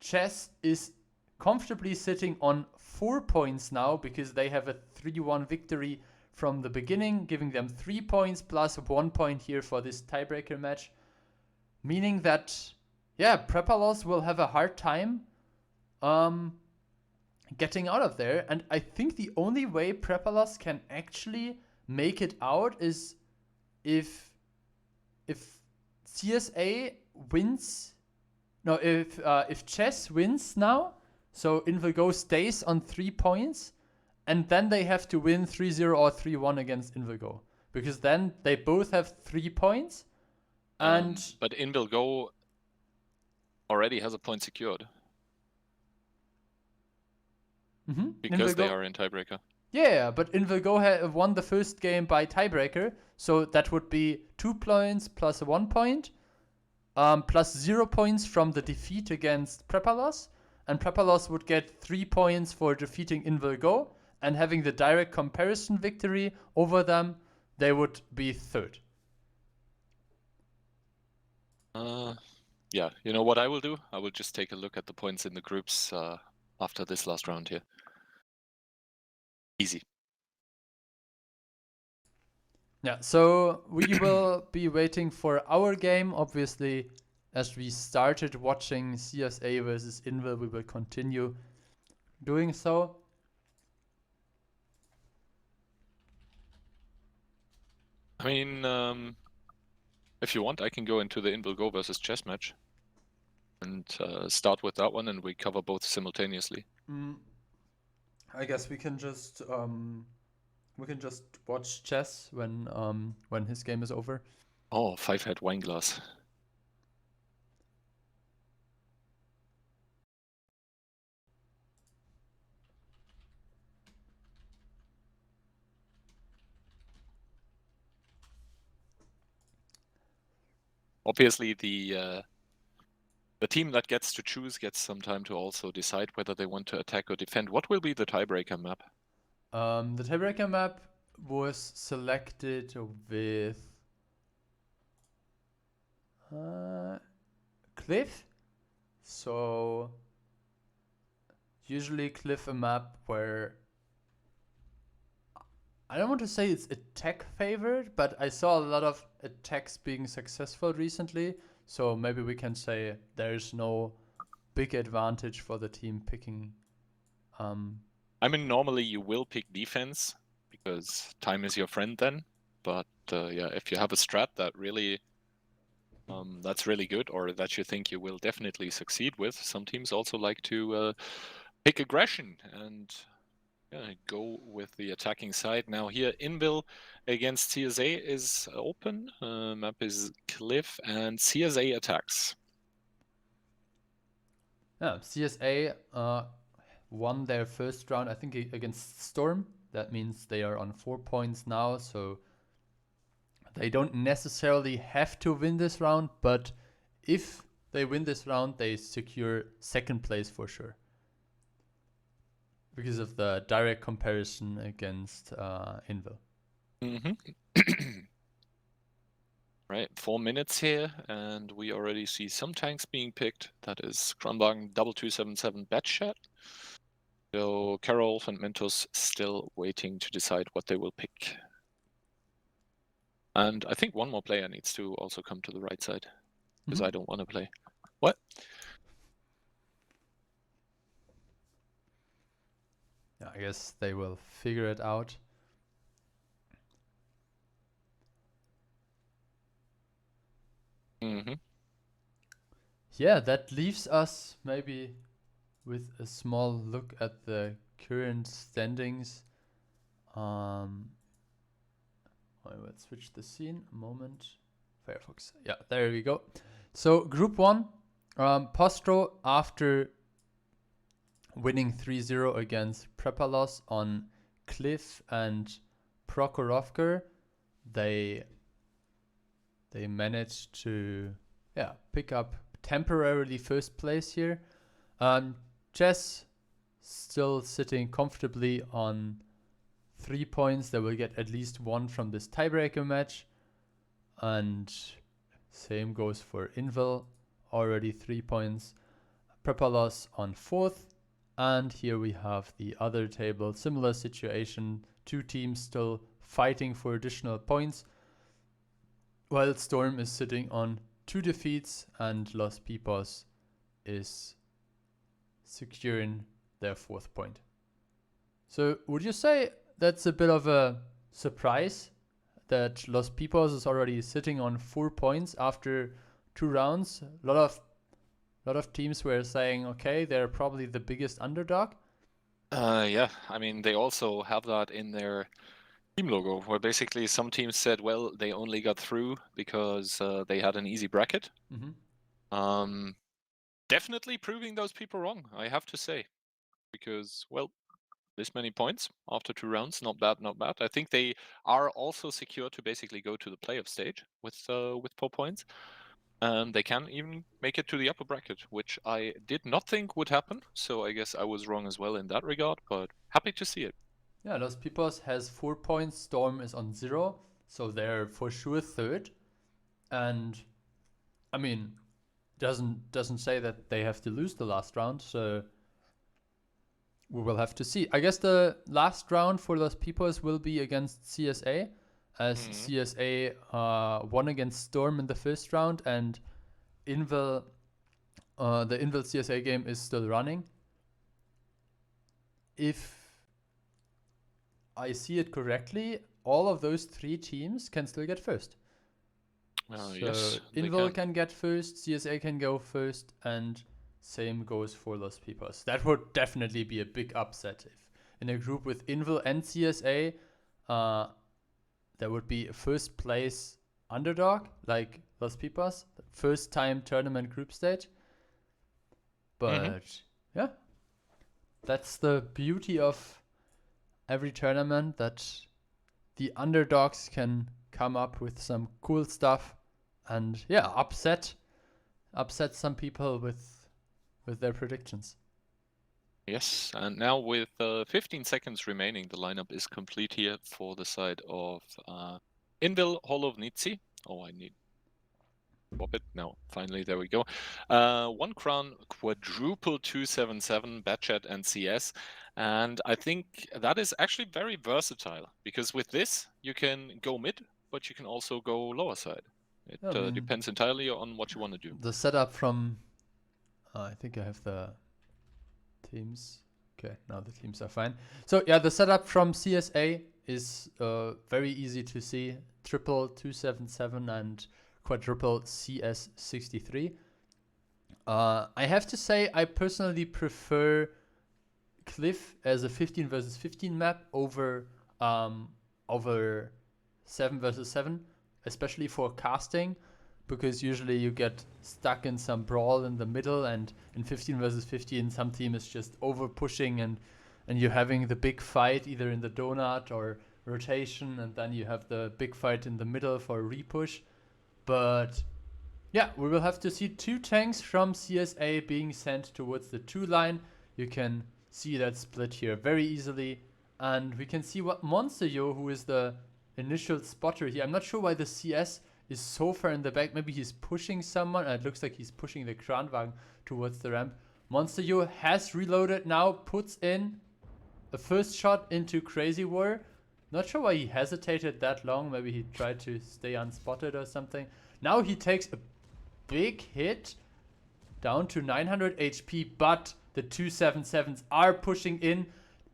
Chess is comfortably sitting on 4 points now because they have a 3-1 victory from the beginning, giving them 3 points plus 1 point here for this tiebreaker match. Meaning that, yeah, Prepalos will have a hard time getting out of there. And I think the only way Prepalos can actually make it out is if CSA wins. No, if Chess wins now, so Invigo stays on 3 points, and then they have to win 3-0 or 3-1 against Invigo. Because then they both have 3 points. And but Invilgo already has a point secured. Because Invigo, they are in tiebreaker. Yeah, but Invigo won the first game by tiebreaker. So that would be 2 points plus 1 point. Plus 0 points from the defeat against Prepalos. And Prepalos would get 3 points for defeating Invigo. And having the direct comparison victory over them, they would be third. Yeah, you know what I will do? I will just take a look at the points in the groups after this last round here. Easy. Yeah, so we will be waiting for our game. Obviously, as we started watching CSA versus Invil, we will continue doing so. I mean, if you want, I can go into the Invilgo versus Chess match and start with that one, and we cover both simultaneously. I guess we can just watch Chess when his game is over. Oh, 5-head wine glass. Obviously, the team that gets to choose gets some time to also decide whether they want to attack or defend. What will be the tiebreaker map? The tiebreaker map was selected with Cliff. So usually Cliff a map where I don't want to say it's attack favored, but I saw a lot of attacks being successful recently. So maybe we can say there's no big advantage for the team picking. I mean, normally you will pick defense because time is your friend then. But yeah, if you have a strat that really that's really good, or that you think you will definitely succeed with, some teams also like to pick aggression and go with the attacking side. Now here, Invil against CSA is open. Map is Cliff, and CSA attacks. Yeah, CSA won their first round, I think, against Storm. That means they are on 4 points now, so they don't necessarily have to win this round, but if they win this round, they secure second place for sure. Because of the direct comparison against Invil. Right, 4 minutes here, and we already see some tanks being picked. That is Kronwagen 2277 Batchat. So Carol and Mentos still waiting to decide what they will pick. And I think one more player needs to also come to the right side. because I don't want to play. What? Yeah, I guess they will figure it out. Mm-hmm. Yeah, that leaves us maybe with a small look at the current standings. Let's switch the scene a moment. Firefox. Yeah, there we go. So Group 1, Postro, after winning 3-0 against Prepalos on Cliff and Prokhorovka, they managed to pick up temporarily first place here. Chess still sitting comfortably on 3 points. They will get at least 1 from this tiebreaker match. And same goes for Invil, already 3 points. Prepalos on 4th. And here we have the other table, similar situation. 2 teams still fighting for additional points, while Storm is sitting on 2 defeats and Los Pipos is securing their 4th point. So would you say that's a bit of a surprise that Los Pipos is already sitting on 4 points after 2 rounds? A lot of teams were saying, okay, they're probably the biggest underdog. Yeah, I mean, they also have that in their team logo, where basically some teams said, well, they only got through because they had an easy bracket. Definitely proving those people wrong, I have to say, because, well, this many points after 2 rounds, not bad, not bad. I think they are also secure to basically go to the playoff stage with 4 points. And they can even make it to the upper bracket, which I did not think would happen. So I guess I was wrong as well in that regard, but happy to see it. Yeah, Los Pipos has 4 points. Storm is on 0, so they're for sure 3rd. And I mean, doesn't say that they have to lose the last round, so we will have to see. I guess the last round for Los Pipos will be against CSA, as CSA won against Storm in the first round, and Invil, the Invil CSA game is still running. If I see it correctly, all of those 3 teams can still get first. So yes, Invil can get first, CSA can go first, and same goes for Los Pipos. That would definitely be a big upset if in a group with Invil and CSA, there would be a first place underdog like Los Pipos, first time tournament group stage. But yeah, that's the beauty of every tournament, that the underdogs can come up with some cool stuff and upset some people with their predictions. Yes, and now with 15 seconds remaining, the lineup is complete here for the side of Invil, Holovnitsi. Oh, I need swap it. No, finally, there we go. 1 crown, quadruple 277, Batchat and CS. And I think that is actually very versatile, because with this, you can go mid, but you can also go lower side. It depends entirely on what you want to do. The setup from, I think I have the teams. Okay, now the teams are fine. So yeah, the setup from CSA is very easy to see. Triple 277 and quadruple CS63. I have to say, I personally prefer Cliff as a 15 versus 15 map over 7 versus 7, especially for casting, because usually you get stuck in some brawl in the middle, and in 15 versus 15 some team is just over pushing, and you're having the big fight either in the donut or rotation, and then you have the big fight in the middle for a repush. But yeah, we will have to see 2 tanks from CSA being sent towards the 2 line. You can see that split here very easily, and we can see what Monsteryo, who is the initial spotter here, I'm not sure why the CS is so far in the back. Maybe he's pushing someone. It looks like he's pushing the Kranwagen towards the ramp. Monsteryo has reloaded now, puts in a first shot into Crazy War. Not sure why he hesitated that long. Maybe he tried to stay unspotted or something. Now he takes a big hit down to 900 HP, but the 277s are pushing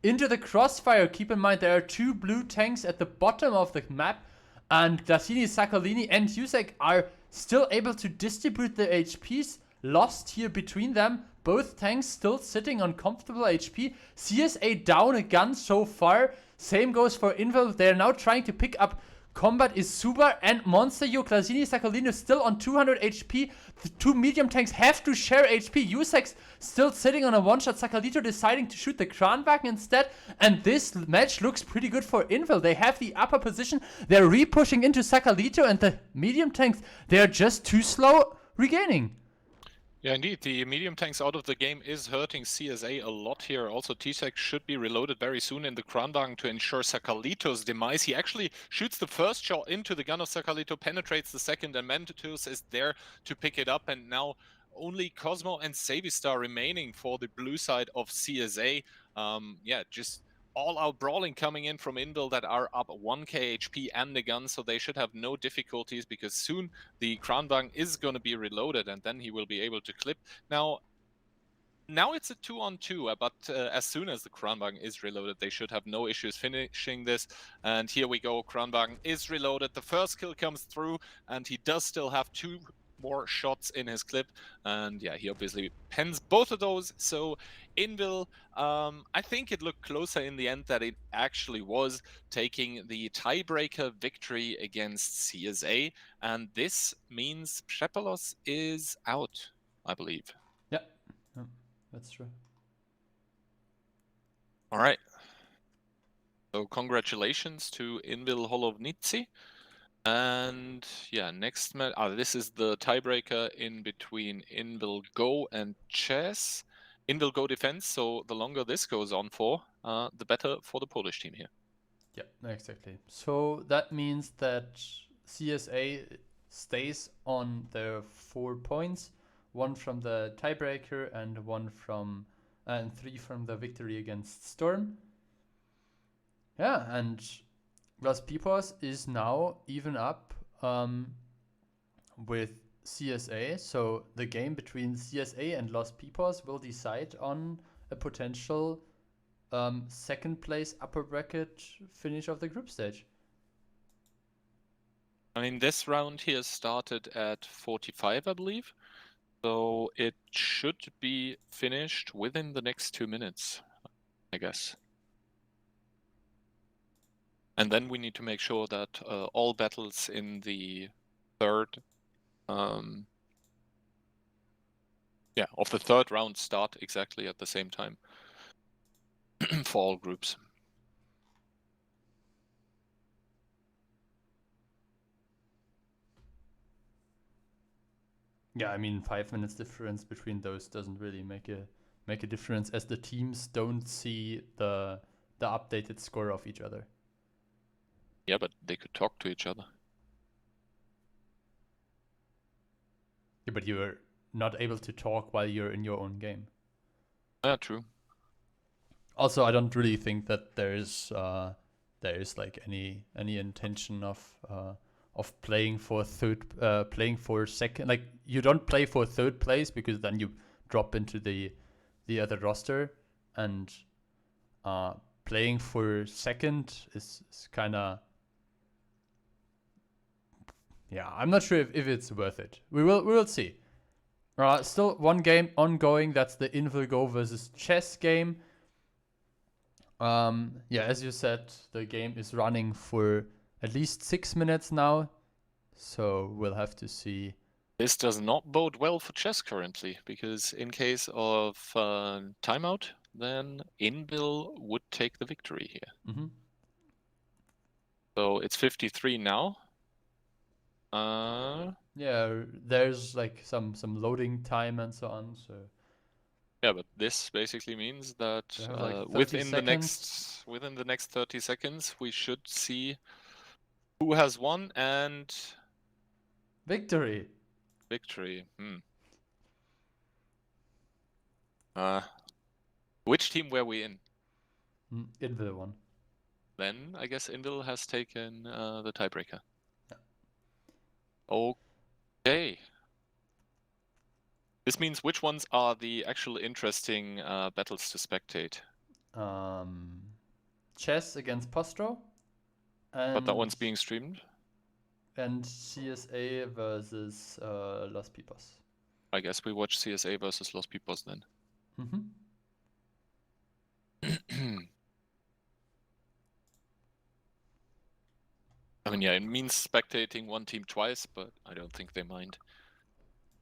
into the crossfire. Keep in mind there are 2 blue tanks at the bottom of the map, and Glasini, Saccolini, and Jusek are still able to distribute the HPs lost here between them. Both tanks still sitting on comfortable HP. CSA down a gun so far. Same goes for Invil. They're now trying to pick up Combat is Suba and Monster Yu. Glasini, Saccolini still on 200 HP. The 2 medium tanks have to share HP. Yusek's still sitting on a one-shot. Saccolito deciding to shoot the Kranwagen instead. And this match looks pretty good for Invil. They have the upper position. They're re-pushing into Saccolito, and the medium tanks, they're just too slow regaining. Yeah, indeed. The medium tanks out of the game is hurting CSA a lot here. Also, T-Sec should be reloaded very soon in the Kranwagen to ensure Saccolito's demise. He actually shoots the first shot into the gun of Saccolito, penetrates the second, and Mantitus is there to pick it up. And now only Cosmo and Savistar remaining for the blue side of CSA. Yeah, just all-out brawling coming in from Invil that are up 1k HP and the gun, so they should have no difficulties because soon the Kranwagen is going to be reloaded and then he will be able to clip. Now it's a 2-on-2, but as soon as the Kranwagen is reloaded, they should have no issues finishing this. And here we go, Kranwagen is reloaded, the first kill comes through, and he does still have 2 more shots in his clip, and yeah, he obviously pens both of those. So Invil, I think it looked closer in the end that it actually was taking the tiebreaker victory against CSA, and this means Przepalos is out, I believe. Yeah, that's true. All right. So congratulations to Invil Holovnici. And yeah, next match. This is the tiebreaker in between Invil Go and Chess. Invil Go defense. So the longer this goes on for, the better for the Polish team here. Yeah, exactly. So that means that CSA stays on their 4 points, 1 from the tiebreaker and 3 from the victory against Storm. Yeah, and Las Pipas is now even up with CSA, so the game between CSA and Las Pipas will decide on a potential second place upper bracket finish of the group stage. I mean, this round here started at 45, I believe, so it should be finished within the next 2 minutes, I guess. And then we need to make sure that all battles in the third, of the third round start exactly at the same time for all groups. Yeah, I mean 5 minutes difference between those doesn't really make a difference, as the teams don't see the updated score of each other. Yeah, but they could talk to each other. Yeah, but you're not able to talk while you're in your own game. Yeah, true. Also, I don't really think that there's like any intention of playing for second. Like, you don't play for third place because then you drop into the other roster, and playing for second is kind of, yeah, I'm not sure if it's worth it. We will see. Still 1 game ongoing. That's the Invil Go versus Chess game. Yeah, as you said, the game is running for at least 6 minutes now, so we'll have to see. This does not bode well for Chess currently, because in case of timeout, then Invil would take the victory here. Mm-hmm. So it's 53 now. Yeah, there's like some loading time and so on. So yeah, but this basically means that like within the next 30 seconds, we should see who has won and victory. Which team were we in? Invil won. Then I guess Invil has taken the tiebreaker. Yeah. Okay. This means which ones are the actual interesting battles to spectate? Chess against Postro. But that one's being streamed? And CSA versus Los Pipos. I guess we watch CSA versus Los Pipos then. Mm-hmm. I mean, yeah, it means spectating one team twice, but I don't think they mind.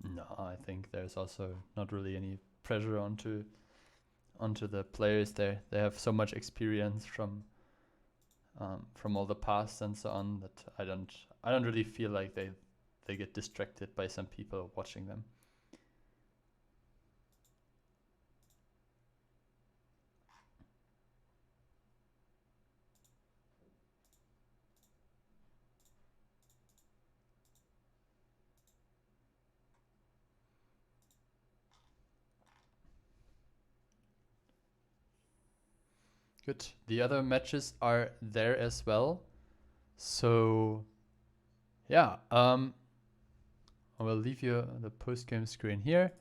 No, I think there's also not really any pressure onto the players there. They have so much experience from all the past and so on that I don't really feel like they get distracted by some people watching them. Good. The other matches are there as well. So, yeah. I will leave you the post-game screen here.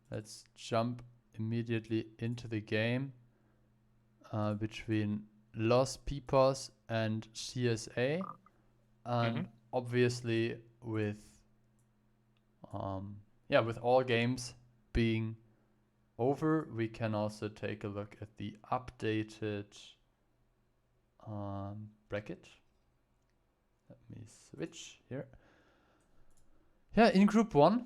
Let's jump immediately into the game between Los Pipos and CSA. And obviously with all games being over, we can also take a look at the updated bracket. Let me switch here. Yeah, in Group 1.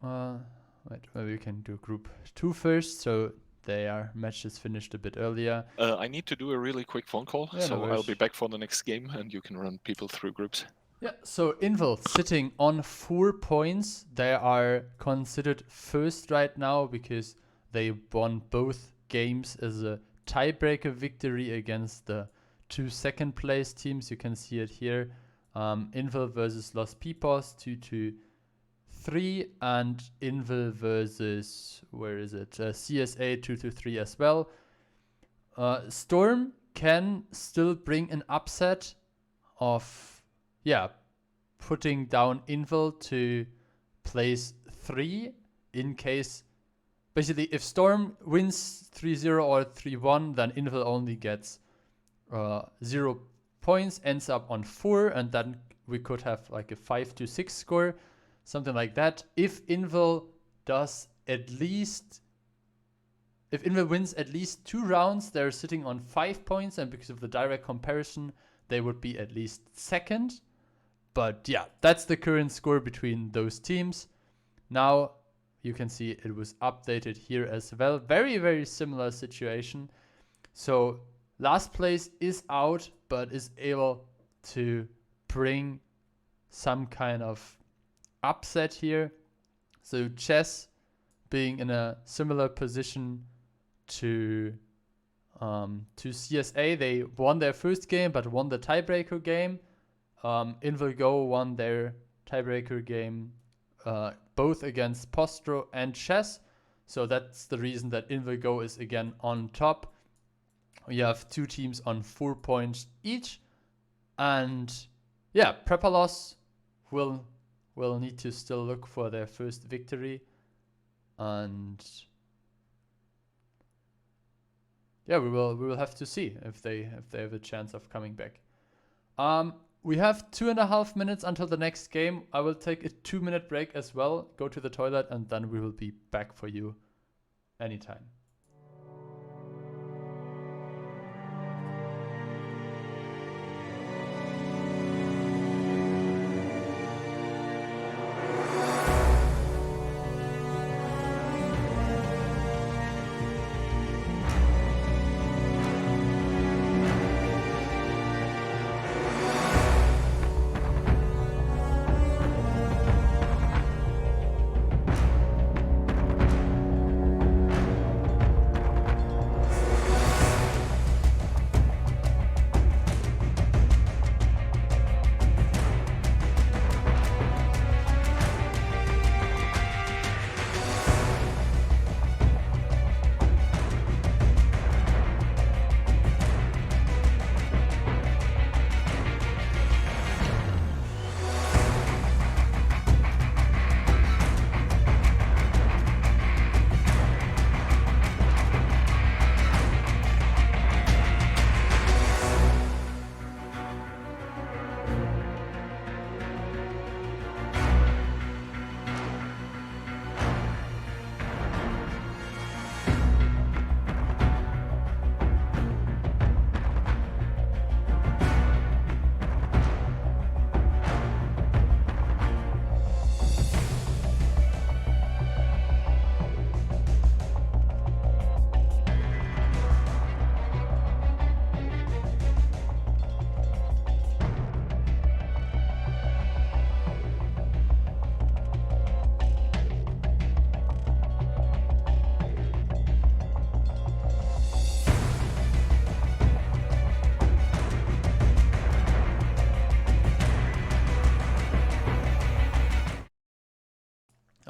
Wait, maybe we can do Group 2 first. So their matches finished a bit earlier. I need to do a really quick phone call, Yeah, so no I'll worries. be back for the next game and you can run people through groups. Yeah, so Invil sitting on 4 points. They are considered first right now because they won both games as a tiebreaker victory against the 2 second place teams. You can see it here. Invil versus Los Pipos 2-3 and Invil versus, where is it? CSA 2-3 as well. Storm can still bring an upset of putting down Invil to place 3 in case. Basically, if Storm wins 3-0 or 3-1, then Invil only gets 0 points, ends up on 4, and then we could have like a 5-6 score, something like that. If Invil wins at least 2 rounds, they're sitting on 5 points, and because of the direct comparison, they would be at least second. But yeah, that's the current score between those teams. Now you can see it was updated here as well. Very, very similar situation. So last place is out, but is able to bring some kind of upset here. So Chess being in a similar position to CSA. They won their first game, but won the tiebreaker game. Invilgo won their tiebreaker game both against Postro and Chess. So that's the reason that Invilgo is again on top. You have 2 teams on 4 points each. And yeah, Prepalos will need to still look for their first victory. And yeah, we will have to see if they have a chance of coming back. We have 2.5 minutes until the next game. I will take a 2-minute break as well, go to the toilet, and then we will be back for you anytime.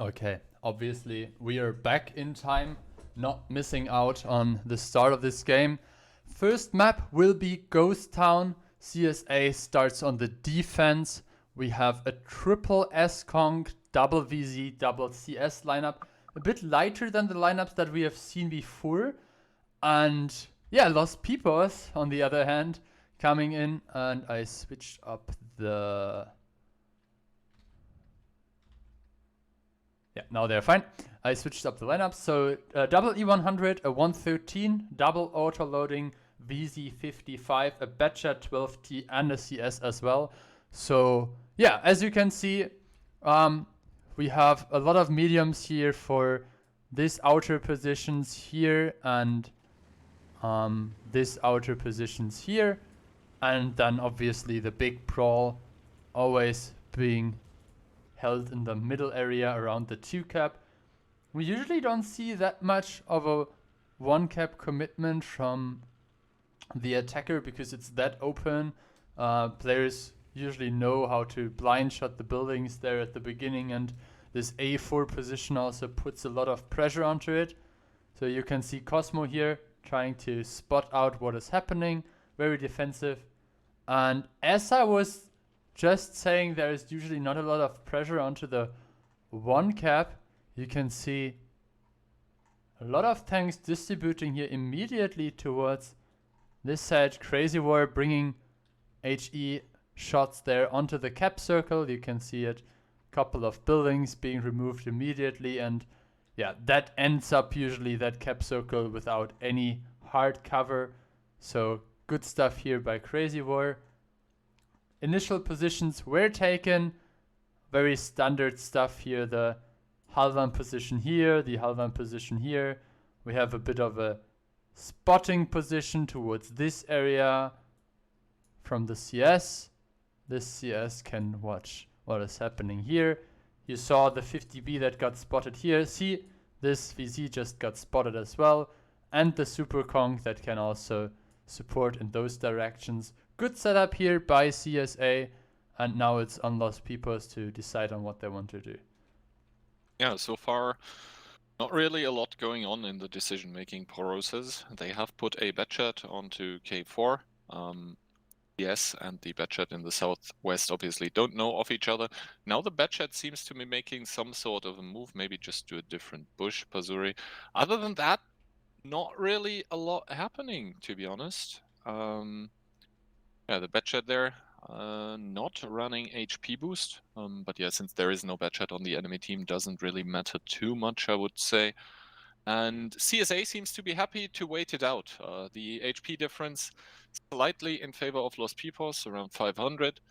Okay, obviously we are back in time, not missing out on the start of this game. First map will be Ghost Town. CSA starts on the defense. We have a triple S-Conk, double VZ, double CS lineup. A bit lighter than the lineups that we have seen before. And yeah, Los Pipos, on the other hand, coming in. And I switched up the... Yeah, now they're fine. I switched up the lineup. So double E100, a 113, double auto-loading, VZ55, a Betchat 12T, and a CS as well. So yeah, as you can see, we have a lot of mediums here for this outer positions here and this outer positions here. And then obviously the big brawl always being held in the middle area around the 2 cap. We usually don't see that much of a 1 cap commitment from the attacker because it's that open. Players usually know how to blind shot the buildings there at the beginning, and this A4 position also puts a lot of pressure onto it. So you can see Cosmo here trying to spot out what is happening, very defensive. And as I was just saying, there is usually not a lot of pressure onto the 1 cap. You can see a lot of tanks distributing here immediately towards this side. Crazy War bringing HE shots there onto the cap circle. You can see it, couple of buildings being removed immediately, and yeah, that ends up usually that cap circle without any hard cover. So good stuff here by Crazy War. Initial positions were taken. Very standard stuff here. The Halvan position here, the Halvan position here. We have a bit of a spotting position towards this area from the CS. This CS can watch what is happening here. You saw the 50B that got spotted here. See, this VZ just got spotted as well. And the Super Kong that can also support in those directions. Good setup here by CSA, and now it's on Los Pipos to decide on what they want to do. Yeah, so far, not really a lot going on in the decision-making process. They have put a Betchat onto K4. Yes, and the Betchat in the southwest obviously don't know of each other. Now the Betchat seems to be making some sort of a move, maybe just to a different bush, Pazuri. Other than that, not really a lot happening, to be honest. Yeah, the Betchat there, not running HP boost, but yeah, since there is no Betchat on the enemy team, doesn't really matter too much, I would say. And CSA seems to be happy to wait it out. The HP difference slightly in favor of Los Pipos, around 500.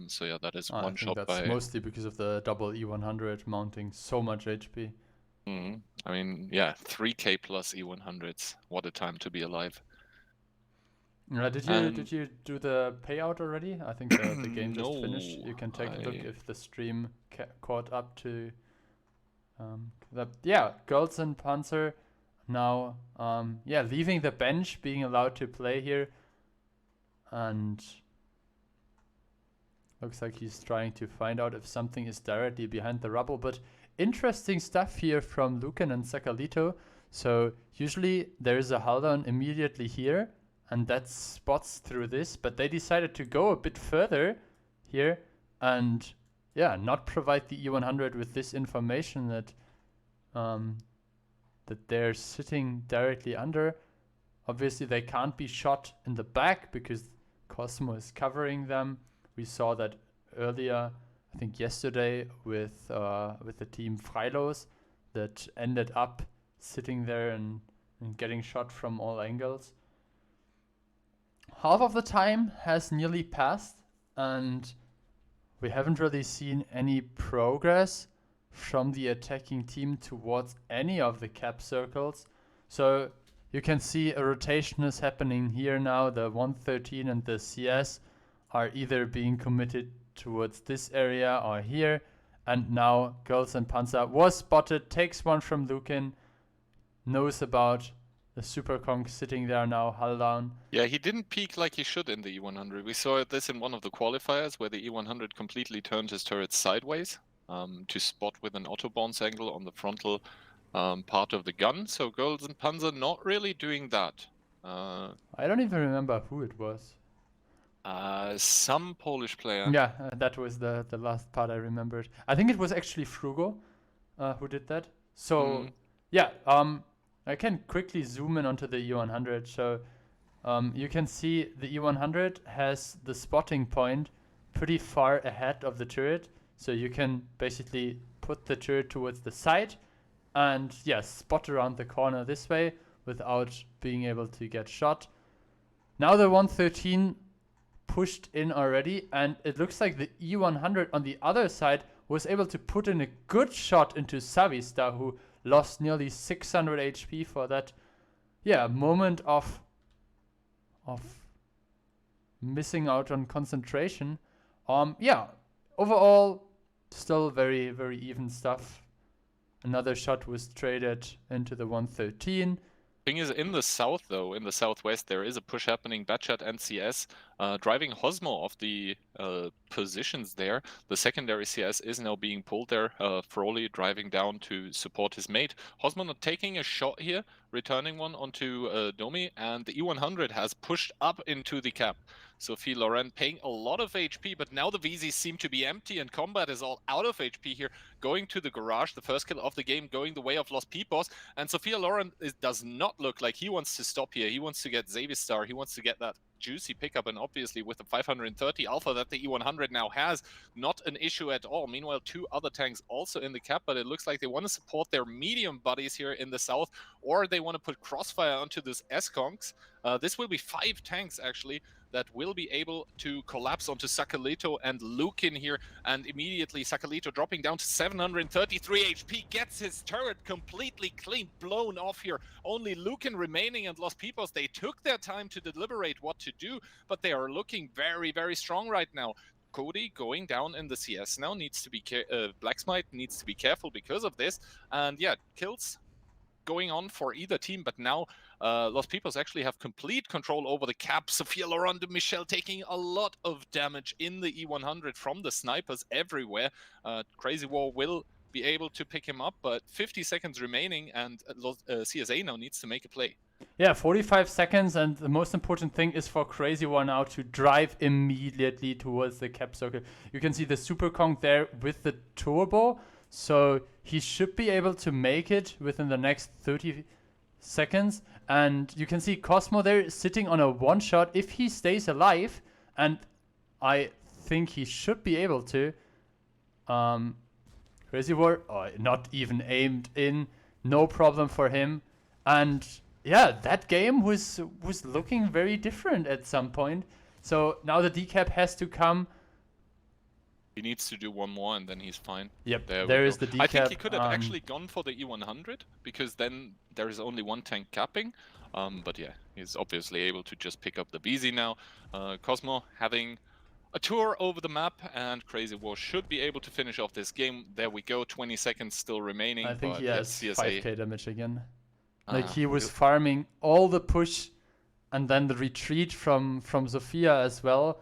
So yeah, that is one shot by... I think that's mostly because of the double E100 mounting so much HP. I mean, yeah, 3k plus E100s. What a time to be alive. Did you do the payout already? I think the game just finished. You can take a look if the stream caught up to yeah, Girls and Panzer now yeah, leaving the bench, being allowed to play here, and looks like he's trying to find out if something is directly behind the rubble. But interesting stuff here from Lucan and Sakalito. So usually there is a Haldan immediately here, and that spots through this, but they decided to go a bit further here and yeah, not provide the E100 with this information that that they're sitting directly under. Obviously they can't be shot in the back because Cosmo is covering them. We saw that earlier, I think yesterday, with the team Freilos that ended up sitting there and getting shot from all angles. Half of the time has nearly passed, and we haven't really seen any progress from the attacking team towards any of the cap circles. So you can see a rotation is happening here now. The 113 and the CS are either being committed towards this area or here. And now Girls and Panzer was spotted, takes one from Lukin, knows about the Super Kong sitting there now, hull down. Yeah, he didn't peek like he should in the E100. We saw this in one of the qualifiers where the E100 completely turned his turret sideways. to spot with an Autobounce angle on the frontal part of the gun. So Golden Panzer not really doing that. I don't even remember who it was. Some Polish player. Yeah, that was the last part I remembered. I think it was actually Frugo who did that. So yeah, I can quickly zoom in onto the E100. So you can see the E100 has the spotting point pretty far ahead of the turret. So you can basically put the turret towards the side and yeah, spot around the corner this way without being able to get shot. Now the 113 pushed in already, and it looks like the E100 on the other side was able to put in a good shot into Savista, who lost nearly 600 HP for that, yeah, moment of missing out on concentration. Yeah, overall, still very, very even stuff. Another shot was traded into the 113. Thing is, in the south though, in the southwest, there is a push happening. Batchat and CS driving Hosmo off the positions there. The secondary CS is now being pulled there. Froley driving down to support his mate. Hosmo not taking a shot here, returning one onto Domi, and the E100 has pushed up into the cap. Sophie Loren paying a lot of HP, but now the VZs seem to be empty and combat is all out of HP here. Going to the garage, the first kill of the game, going the way of Los Pipos. And Sophia Loren does not look like he wants to stop here. He wants to get Zavistar. He wants to get that juicy pickup. And obviously with the 530 alpha that the E100 now has, not an issue at all. Meanwhile, two other tanks also in the cap, but it looks like they want to support their medium buddies here in the south, or they want to put crossfire onto this S-Conks. This will be 5 tanks actually that will be able to collapse onto Sakalito and Lukin here, and immediately Sakalito dropping down to 733 HP, gets his turret completely clean, blown off here. Only Lukin remaining, and Los Pipos, they took their time to deliberate what to do, but they are looking very, very strong right now. Cody going down in the CS now needs to be Blacksmite needs to be careful because of this, and yeah, kills going on for either team, but now Los Pipos actually have complete control over the cap. Sophia Laurent de Michel taking a lot of damage in the E100 from the snipers everywhere. Crazy War will be able to pick him up, but 50 seconds remaining, and CSA now needs to make a play. Yeah, 45 seconds, and the most important thing is for Crazy One now to drive immediately towards the cap circle. You can see the Super Kong there with the turbo, so he should be able to make it within the next 30 seconds. And you can see Cosmo there sitting on a one-shot if he stays alive, and I think he should be able to. Crazy War, not even aimed in, no problem for him. And yeah, that game was looking very different at some point. So now the decap has to come. He needs to do one more and then he's fine. Yep, there is the decap. I think he could have actually gone for the E100 because then there is only one tank capping. But yeah, he's obviously able to just pick up the BZ now. Cosmo having a tour over the map, and Crazy War should be able to finish off this game. There we go, 20 seconds still remaining. I think he has CSA. 5k damage again. Like he was farming all the push and then the retreat from Sophia as well.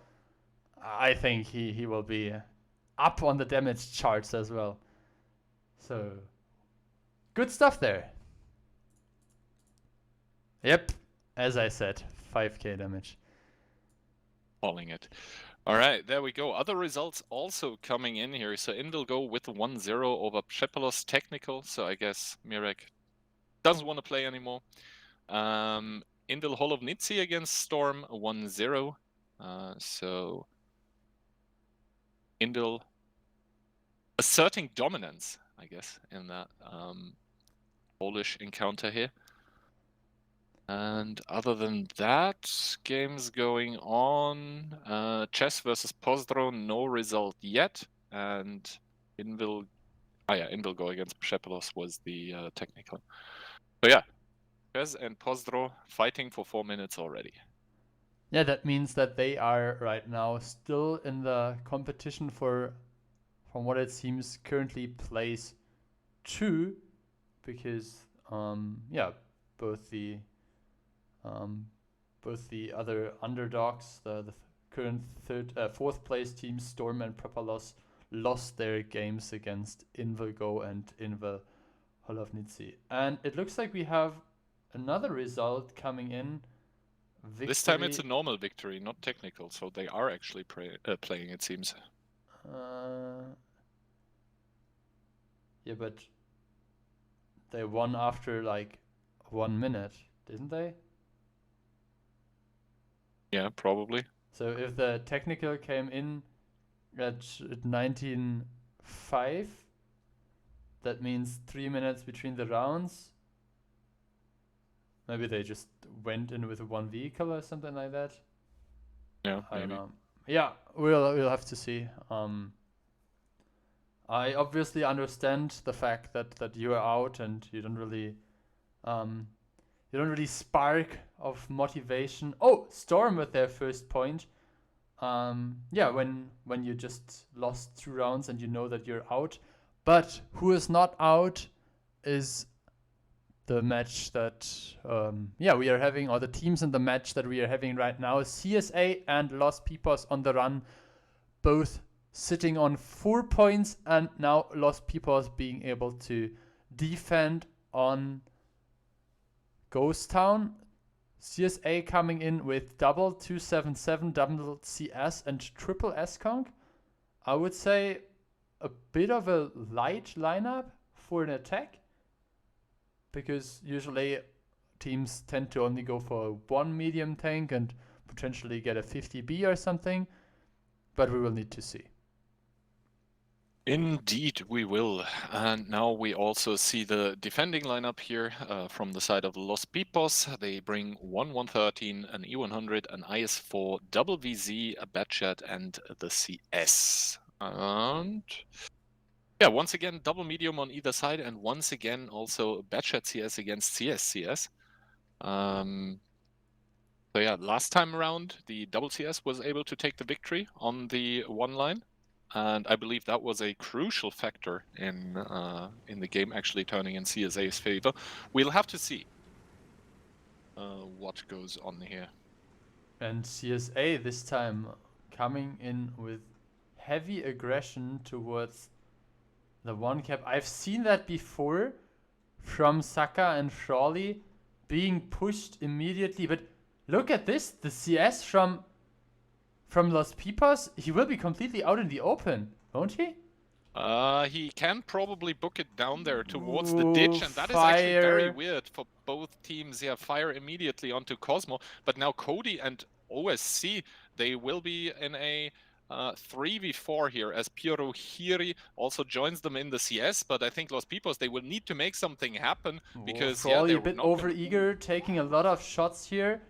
I think he will be up on the damage charts as well. So good stuff there. Yep, as I said, 5k damage. Calling it. All right, there we go. Other results also coming in here. So Indel go with 1-0 over Pshepelos Technical. So I guess Mirek doesn't want to play anymore. Indel Holovnitsi against Storm 1-0. So Indel asserting dominance, I guess, in that Polish encounter here. And other than that, games going on. Chess versus Pozdro, no result yet. And Invil go against Pshepelos was the technical. So yeah, Chess and Pozdro fighting for 4 minutes already. Yeah, that means that they are right now still in the competition for, from what it seems, currently place 2, because yeah, both the other underdogs, the current 4th place teams, Storm and Prepalos, lost their games against Invalgo and Inval Holovnici. And it looks like we have another result coming in. Victory. This time it's a normal victory, not technical, so they are actually playing, it seems. Yeah, but they won after like 1 minute, didn't they? Yeah, probably. So if the technical came in at 19.5, that means 3 minutes between the rounds. Maybe they just went in with one vehicle or something like that. Yeah, I don't maybe. know. Yeah, we'll have to see. I obviously understand the fact that you are out and you don't really spark of motivation. Oh, Storm with their first point. Yeah, when you just lost 2 rounds and you know that you're out. But who is not out is the match that we are having, or the teams in the match that we are having right now. CSA and Los Pipos on the run, both sitting on 4 points, and now Los Pipos being able to defend on Ghost Town. CSA coming in with double 277, double CS, and triple S-Conk. I would say a bit of a light lineup for an attack, because usually teams tend to only go for 1 medium tank and potentially get a 50B or something, but we will need to see. Indeed, we will. And now we also see the defending lineup here from the side of Los Pipos. They bring 113, an E100, an IS4, double VZ, a Batchat, and the CS. And yeah, once again, double medium on either side, and once again also Batchat CS against CS. So yeah, last time around, the double CS was able to take the victory on the one line. And I believe that was a crucial factor in the game actually turning in CSA's favor. We'll have to see what goes on here. And CSA this time coming in with heavy aggression towards the 1 cap. I've seen that before from Saka and Frawley being pushed immediately, but look at this, the CS from Los Pipos, he will be completely out in the open, won't he? He can probably book it down there towards the ditch, and that is actually very weird for both teams. Yeah, fire immediately onto Cosmo, but now Cody and OSC, they will be in a 3v4 here, as Piero Hiri also joins them in the CS, but I think Los Pipos, they will need to make something happen, because Frawley they're a bit over-eager, taking a lot of shots here.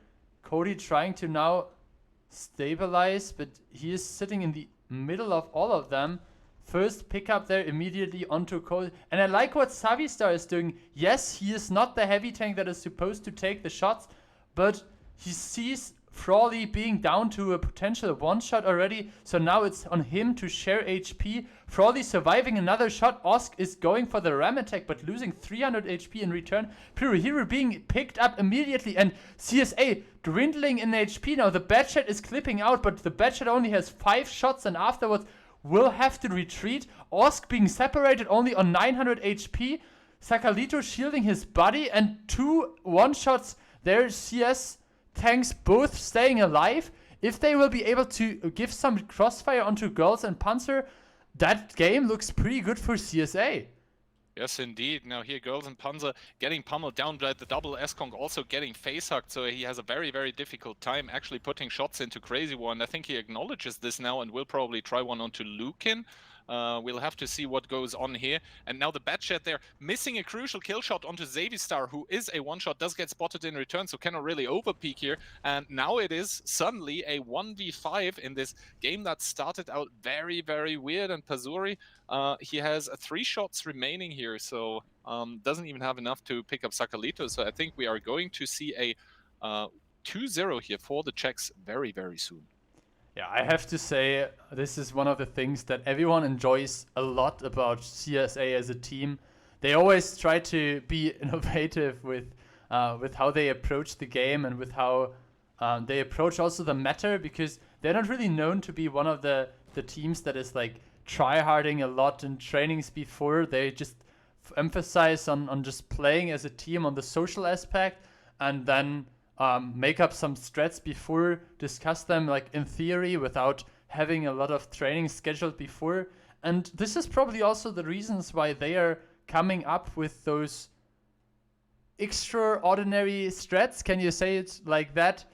Cody trying to now stabilize, but he is sitting in the middle of all of them. First pickup there immediately onto Cody. And I like what Savistar is doing. Yes, he is not the heavy tank that is supposed to take the shots, but he sees Frawley being down to a potential 1-shot already, so now it's on him to share HP. Frawley surviving another shot. Osk is going for the ram attack, but losing 300 HP in return. Piruhiro being picked up immediately, and CSA dwindling in HP now. The Batchat is clipping out, but the Batchat only has 5 shots, and afterwards will have to retreat. Osk being separated only on 900 HP. Sakalito shielding his body, and 2 1-shots there. CS tanks both staying alive. If they will be able to give some crossfire onto Girls and Panzer, that game looks pretty good for CSA. Yes, indeed. Now here, Girls and Panzer getting pummeled down by the double S-Conk, also getting face-hugged, so he has a very, very difficult time actually putting shots into Crazy One. I think he acknowledges this now and will probably try one onto Lukin. We'll have to see what goes on here. And now the Batchat there, missing a crucial kill shot onto Zavistar, who is a 1-shot, does get spotted in return, so cannot really overpeak here. And now it is suddenly a 1v5 in this game that started out very, very weird. And Pazuri, he has 3 shots remaining here, so doesn't even have enough to pick up Sakalito. So I think we are going to see a 2-0 here for the Czechs very, very soon. Yeah, I have to say, this is one of the things that everyone enjoys a lot about CSA as a team. They always try to be innovative with how they approach the game and with how they approach also the meta, because they're not really known to be one of the teams that is like try-harding a lot in trainings before. They just emphasize on just playing as a team on the social aspect, and then make up some strats before, discuss them like in theory without having a lot of training scheduled before. And this is probably also the reasons why they are coming up with those extraordinary strats. Can you say it like that?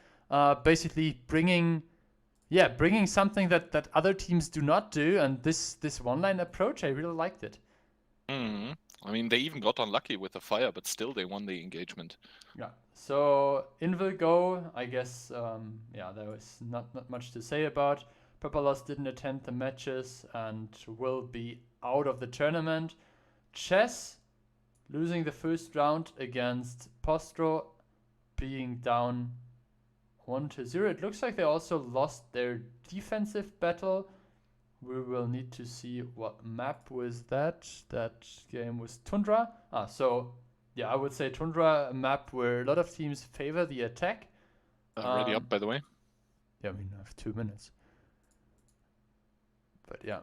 Basically bringing something that other teams do not do, and this one-line approach, I really liked it. I mean, they even got unlucky with the fire, but still they won the engagement. Yeah. So in will go, I guess. There was not much to say about. Papalos didn't attend the matches and will be out of the tournament. Chess losing the first round against Postro, being down 1-0. It looks like they also lost their defensive battle. We will need to see what map was that. That game was Tundra. I would say Tundra, a map where a lot of teams favor the attack. Ready up, by the way. Yeah, I mean, I have 2 minutes. But yeah.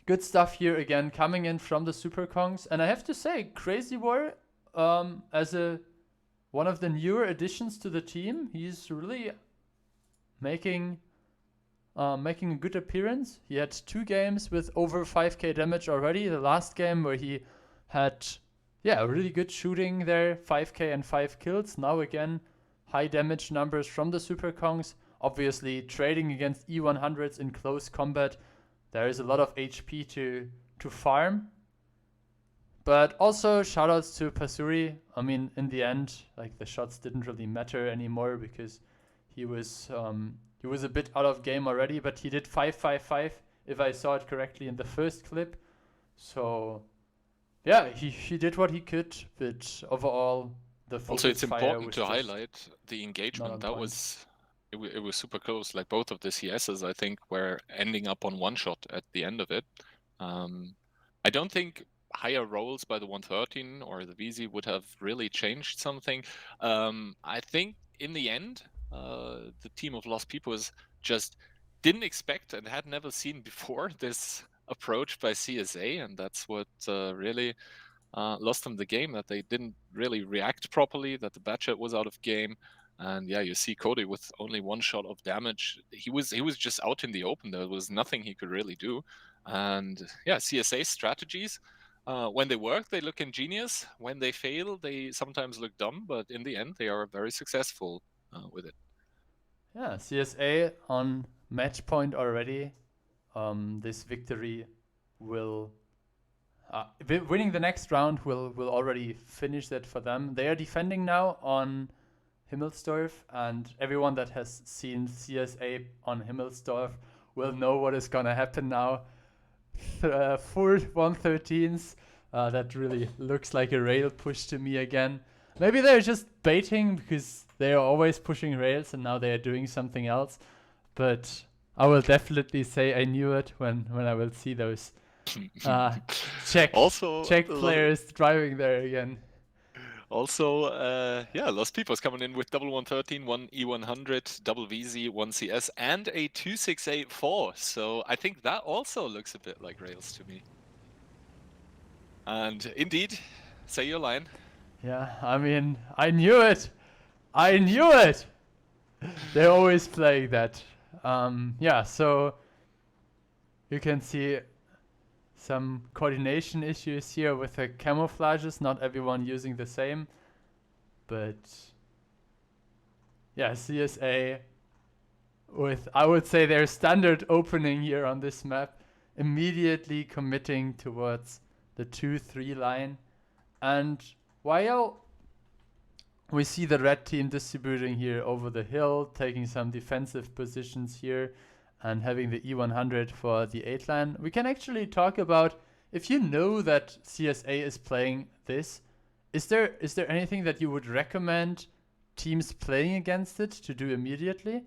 Good stuff here again, coming in from the Super Kongs. And I have to say, Crazy War, as one of the newer additions to the team, he's really making a good appearance. He had 2 games with over 5k damage already. The last game where he had really good shooting there, 5k and 5 kills. Now again, high damage numbers from the Super Kongs. Obviously, trading against E100s in close combat, there is a lot of HP to farm. But also, shoutouts to Pasuri. I mean, in the end, like, the shots didn't really matter anymore because he was a bit out of game already. But he did 5-5-5, if I saw it correctly in the first clip. So yeah, he did what he could, but overall the focus Also, it's fire important was to just highlight the engagement. on That point. was it was super close. Like both of the CSs, I think, were ending up on one shot at the end of it. I don't think higher rolls by the 113 or the VZ would have really changed something. I think in the end, the team of Lost Peoples just didn't expect and had never seen before this approach by CSA, and that's what really lost them the game, that they didn't really react properly, that the Batchet was out of game. And yeah, you see Cody with only 1 shot of damage. He was just out in the open. There was nothing he could really do. And yeah, CSA strategies, when they work, they look ingenious. When they fail, they sometimes look dumb. But in the end, they are very successful with it. Yeah, CSA on match point already. This victory will winning the next round will already finish that for them. They are defending now on Himmelsdorf, and everyone that has seen CSA on Himmelsdorf will know what is gonna happen now. 4 113s. That really looks like a rail push to me again. Maybe they're just baiting because they are always pushing rails and now they are doing something else. But I will definitely say I knew it when I will see those Czech players driving there again. Also, Lost Peoples coming in with double 113, 1 E100, double VZ, 1 CS, and a 2684. So I think that also looks a bit like rails to me. And indeed, say your line. Yeah, I mean, I knew it. I knew it. They're always playing that. So you can see some coordination issues here with the camouflages, not everyone using the same. But yeah, CSA with, I would say, their standard opening here on this map, immediately committing towards the 2-3 line. And while we see the red team distributing here over the hill, taking some defensive positions here, and having the E100 for the 8 line, we can actually talk about, if you know that CSA is playing this, is there anything that you would recommend teams playing against it to do immediately?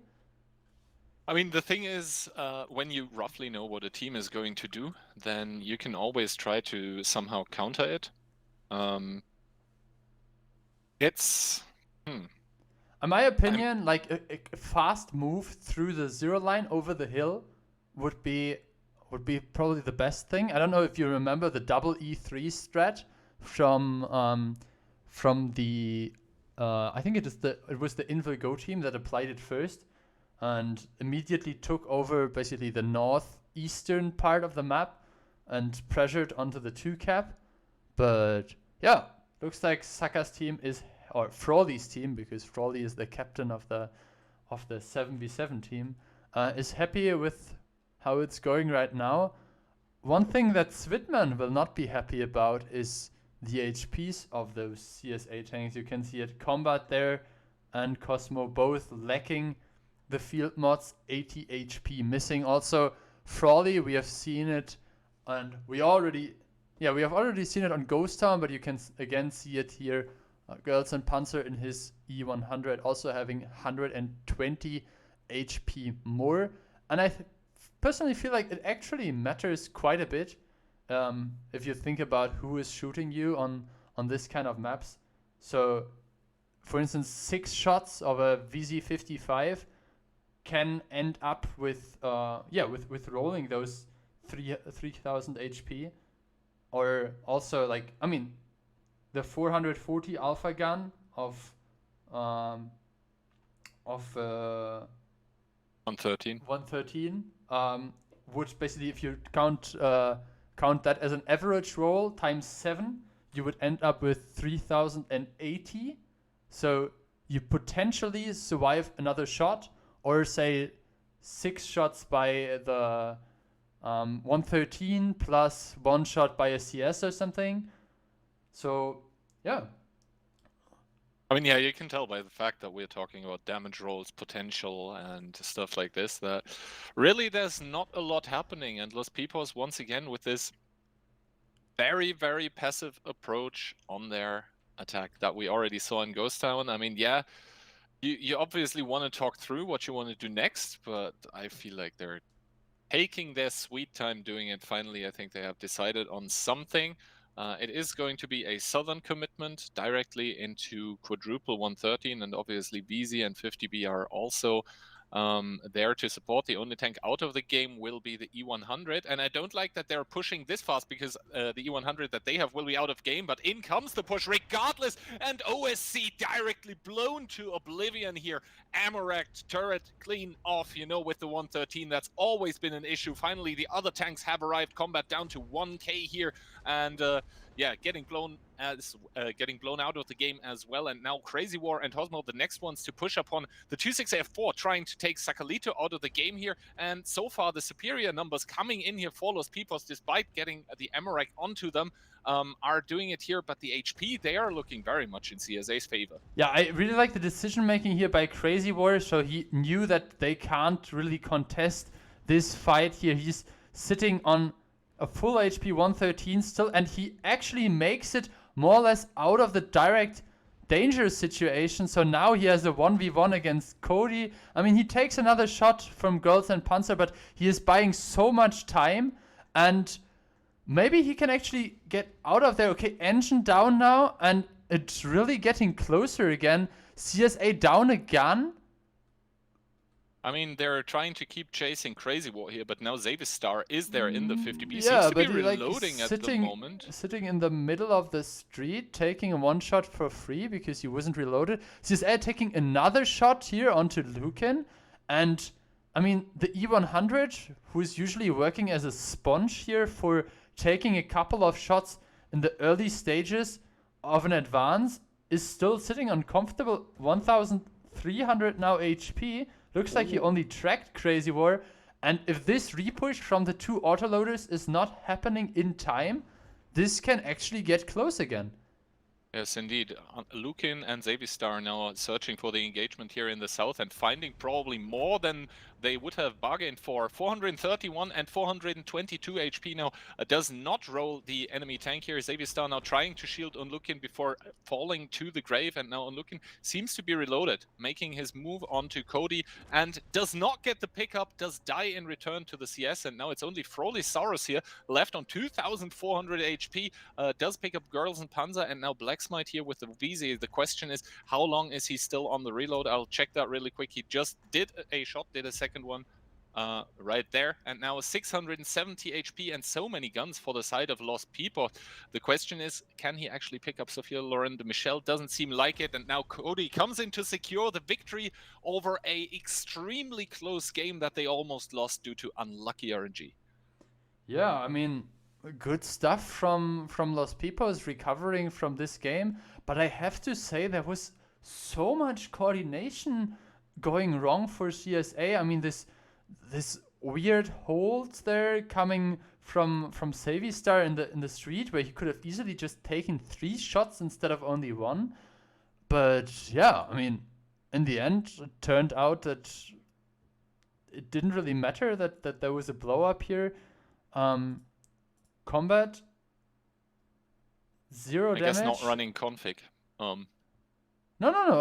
I mean, the thing is, when you roughly know what a team is going to do, then you can always try to somehow counter it. In my opinion, like a fast move through the 0 line over the hill would be would be probably the best thing. I don't know if you remember the double E3 strat from the I think it was the Invigo team that applied it first and immediately took over basically the northeastern part of the map and pressured onto the 2 cap. But yeah, looks like Csa's team is, or Frawley's team, because Frawley is the captain of the 7v7 team, is happy with how it's going right now. One thing that Svitman will not be happy about is the HPs of those CSA tanks. You can see it, Combat there and Cosmo both lacking the field mods, 80 HP missing. Also, Frawley, we have seen it, and we have already seen it on Ghost Town, but you can again see it here. Girls and Panzer in his E100 also having 120 HP more. And I personally feel like it actually matters quite a bit if you think about who is shooting you on this kind of maps. So, for instance, 6 shots of a VZ55 can end up with rolling those 3000 HP. Or also, like, I mean, the 440 alpha gun of 113 would basically, if you count that as an average roll times 7, you would end up with 3080. So you potentially survive another shot, or say 6 shots by the 113 plus 1 shot by a CS or something. So, yeah. I mean, yeah, you can tell by the fact that we're talking about damage rolls, potential, and stuff like this, that really there's not a lot happening. And Los Pipos, once again, with this very, very passive approach on their attack that we already saw in Ghost Town. I mean, yeah, you obviously want to talk through what you want to do next, but I feel like they're taking their sweet time doing it. Finally, I think they have decided on something. It is going to be a southern commitment directly into quadruple 113, and obviously VZ and 50B are also there to support. The only tank out of the game will be the E100, and I don't like that they're pushing this fast, because the E100 that they have will be out of game, but in comes the push regardless, and OSC directly blown to oblivion here. Amorak turret clean off, you know, with the 113. That's always been an issue. Finally, the other tanks have arrived. Combat down to 1k here, and yeah, getting blown out of the game as well. And now Crazy War and Hosmo, the next ones to push upon the 26F4, trying to take Sakalito out of the game here. And so far, the superior numbers coming in here for Los Pipos, despite getting the Amorak onto them, are doing it here. But the HP, they are looking very much in CSA's favor. Yeah, I really like the decision making here by Crazy War. So he knew that they can't really contest this fight here. He's sitting on a full HP 113 still, and he actually makes it more or less out of the direct danger situation. So now he has a 1v1 against Cody. I mean, he takes another shot from Girls and Panzer, but he is buying so much time, and maybe he can actually get out of there. Okay, engine down now, and it's really getting closer again. CSA down a gun. I mean, they're trying to keep chasing Crazy War here, but now Zavistar is there in the 50B. Yeah, Seems to be but reloading at the moment. Sitting in the middle of the street, taking a 1 shot for free because he wasn't reloaded. CSA taking another shot here onto Lucan. And, I mean, the E100, who is usually working as a sponge here for taking a couple of shots in the early stages of an advance, is still sitting on comfortable 1,300 now HP. Looks like he only tracked Crazy War, and if this repush from the 2 autoloaders is not happening in time, this can actually get close again. Yes, indeed. Lukin and Zavistar now searching for the engagement here in the south and finding probably more than they would have bargained for. 431 and 422 HP now does not roll the enemy tank here. Zavistar now trying to shield Unlukin before falling to the grave, and now Unlukin seems to be reloaded, making his move onto Cody, and does not get the pickup, does die in return to the CS, and now it's only Frolisaurus here left on 2,400 HP, does pick up Girls and Panzer, and now Blacksmite here with the VZ. The question is, how long is he still on the reload? I'll check that really quick. He just did a shot, did a second one. right there. And now 670 HP and so many guns for the side of Lost People. The question is, can he actually pick up Sophia Loren de Michel? Doesn't seem like it. And now Cody comes in to secure the victory over a extremely close game that they almost lost due to unlucky RNG. Yeah, I mean, good stuff from Los Pipos recovering from this game, but I have to say there was so much coordination going wrong for CSA. I mean, this weird hold there coming from Savistar in the street where he could have easily just taken 3 shots instead of only 1. But yeah, I mean, in the end, it turned out that it didn't really matter that there was a blow up here. Combat 0 damage. I guess not running config. No.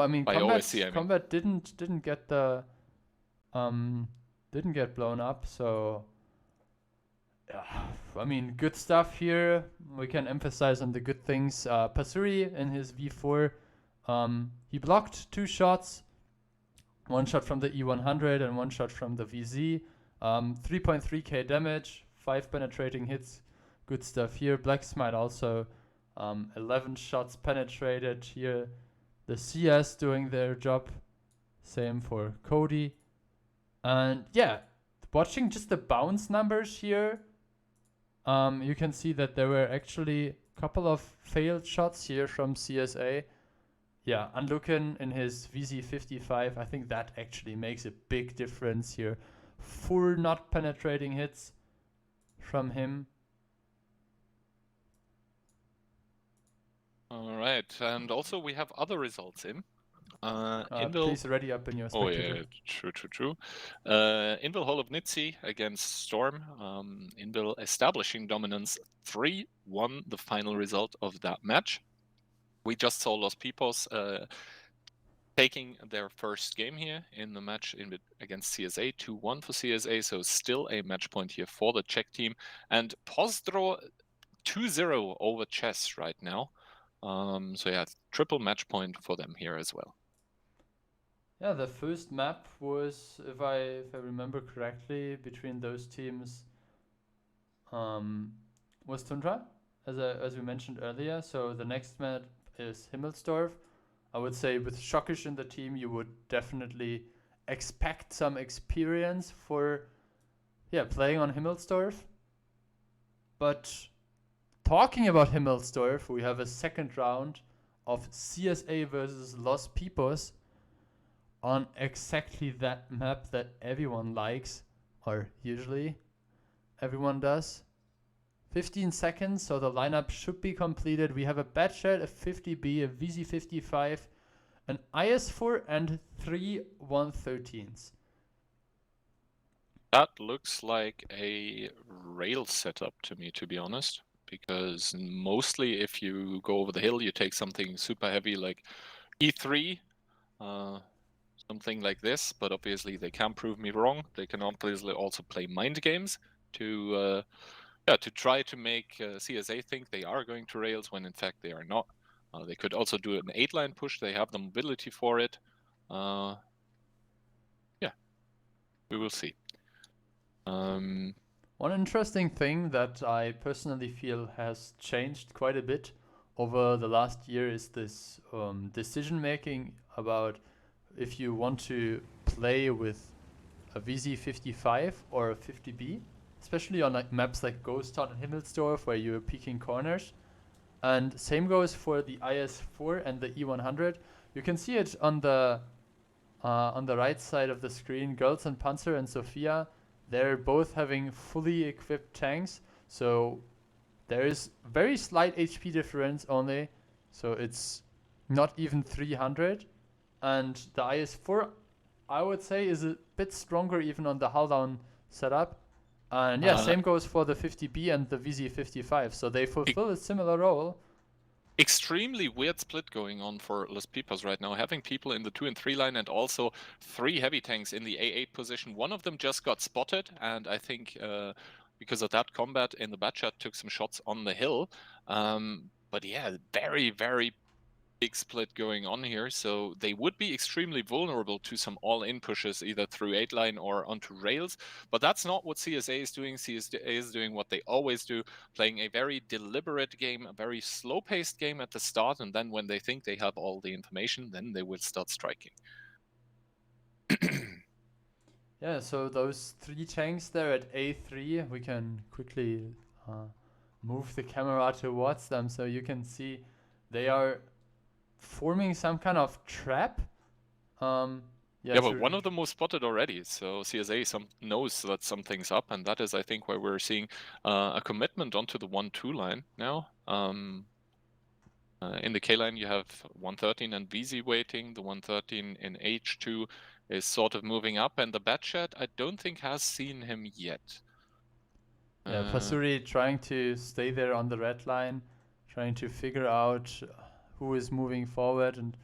I mean, by combat, OSC, I mean. combat didn't get the didn't get blown up. So yeah, I mean, good stuff here. We can emphasize on the good things. Pasuri in his V4, he blocked 2 shots. 1 shot from the E100 and 1 shot from the VZ. 3.3k damage, 5 penetrating hits. Good stuff here. Black Smite also 11 shots penetrated here. The CS doing their job. Same for Cody. And yeah, watching just the bounce numbers here, you can see that there were actually a couple of failed shots here from CSA. Yeah, Unlukin in his VZ55, I think that actually makes a big difference here. 4 not penetrating hits from him. All right, and also we have other results in. Please ready up in your spectator. Oh yeah, true. Invil Hall of Nitsi against Storm. Invil establishing dominance 3-1, the final result of that match. We just saw Los Pipos taking their first game here in the match against CSA, 2-1 for CSA, so still a match point here for the Czech team. And Pozdro 2-0 over Chess right now. So yeah, triple match point for them here as well. Yeah, the first map was, if I remember correctly, between those teams was Tundra, as we mentioned earlier. So the next map is Himmelsdorf. I would say with Schockisch in the team, you would definitely expect some experience for playing on Himmelsdorf. But talking about Himmelsdorf, we have a second round of CSA versus Los Pipos on exactly that map that everyone likes, or usually everyone does. 15 seconds, so the lineup should be completed. We have a Batchet, a 50B, a VZ55, an IS4, and 3 113s. That looks like a rail setup to me, to be honest, because mostly if you go over the hill, you take something super heavy like E3, something like this, but obviously they can prove me wrong. They can obviously also play mind games to try to make CSA think they are going to rails when in fact they are not. They could also do an 8-line push. They have the mobility for it. Yeah, we will see. One interesting thing that I personally feel has changed quite a bit over the last year is this decision making about if you want to play with a VZ55 or a 50B, especially on like maps like Ghost Town and Himmelsdorf where you're peeking corners. And same goes for the IS4 and the E100. You can see it on the right side of the screen. Girls and Panzer and Sophia, they're both having fully equipped tanks. So there is very slight HP difference only. So it's not even 300. And the IS4, I would say, is a bit stronger even on the hull down setup. And yeah, same goes for the 50B and the VZ55. So they fulfill a similar role. Extremely weird split going on for Los Pipos right now, having people in the 2 and 3 line and also 3 heavy tanks in the A8 position. One of them just got spotted, and I think because of that combat in the Batchat took some shots on the hill. But yeah, very, very big split going on here, so they would be extremely vulnerable to some all-in pushes either through 8-line or onto rails, but that's not what CSA is doing. CSA is doing what they always do, playing a very deliberate game, a very slow-paced game at the start, and then when they think they have all the information, then they will start striking. Yeah, so those 3 tanks there at A3, we can quickly move the camera towards them so you can see they are forming some kind of trap. Yeah, but one of them was spotted already, so CSA knows that something's up, and that is, I think, why we're seeing a commitment onto the 1-2 line now. In the K line, you have 113 and VZ waiting. The 113 in H2 is sort of moving up, and the Batchat, I don't think, has seen him yet. Yeah, Pasuri trying to stay there on the red line, trying to figure out who is moving forward and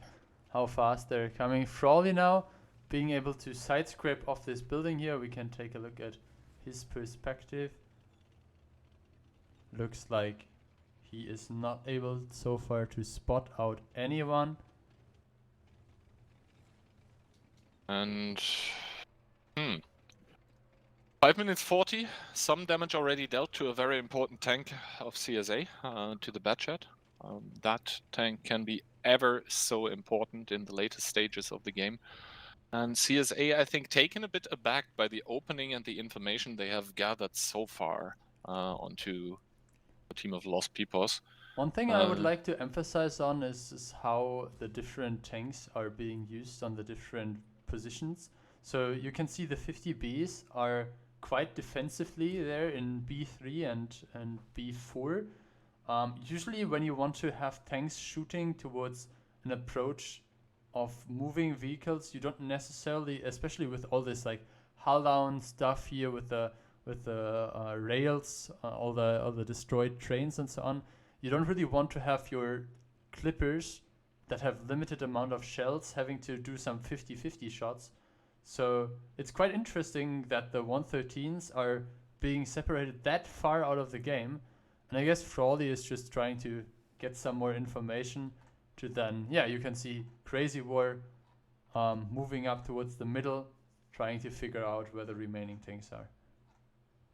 how fast they're coming. Frawley now being able to side scrape off this building here. We can take a look at his perspective. Looks like he is not able so far to spot out anyone. And 5 minutes 40, some damage already dealt to a very important tank of CSA, to the Batchat. That tank can be ever so important in the latest stages of the game. And CSA, I think, taken a bit aback by the opening and the information they have gathered so far onto the team of Lost Peoples. One thing I would like to emphasize on is how the different tanks are being used on the different positions. So you can see the 50Bs are quite defensively there in B3 and B4. Usually when you want to have tanks shooting towards an approach of moving vehicles, you don't necessarily, especially with all this like hull down stuff here with the rails, all the destroyed trains and so on, you don't really want to have your clippers that have limited amount of shells having to do some 50-50 shots. So it's quite interesting that the 113s are being separated that far out of the game. And I guess Frawley is just trying to get some more information to then, yeah, you can see Crazy War moving up towards the middle, trying to figure out where the remaining tanks are.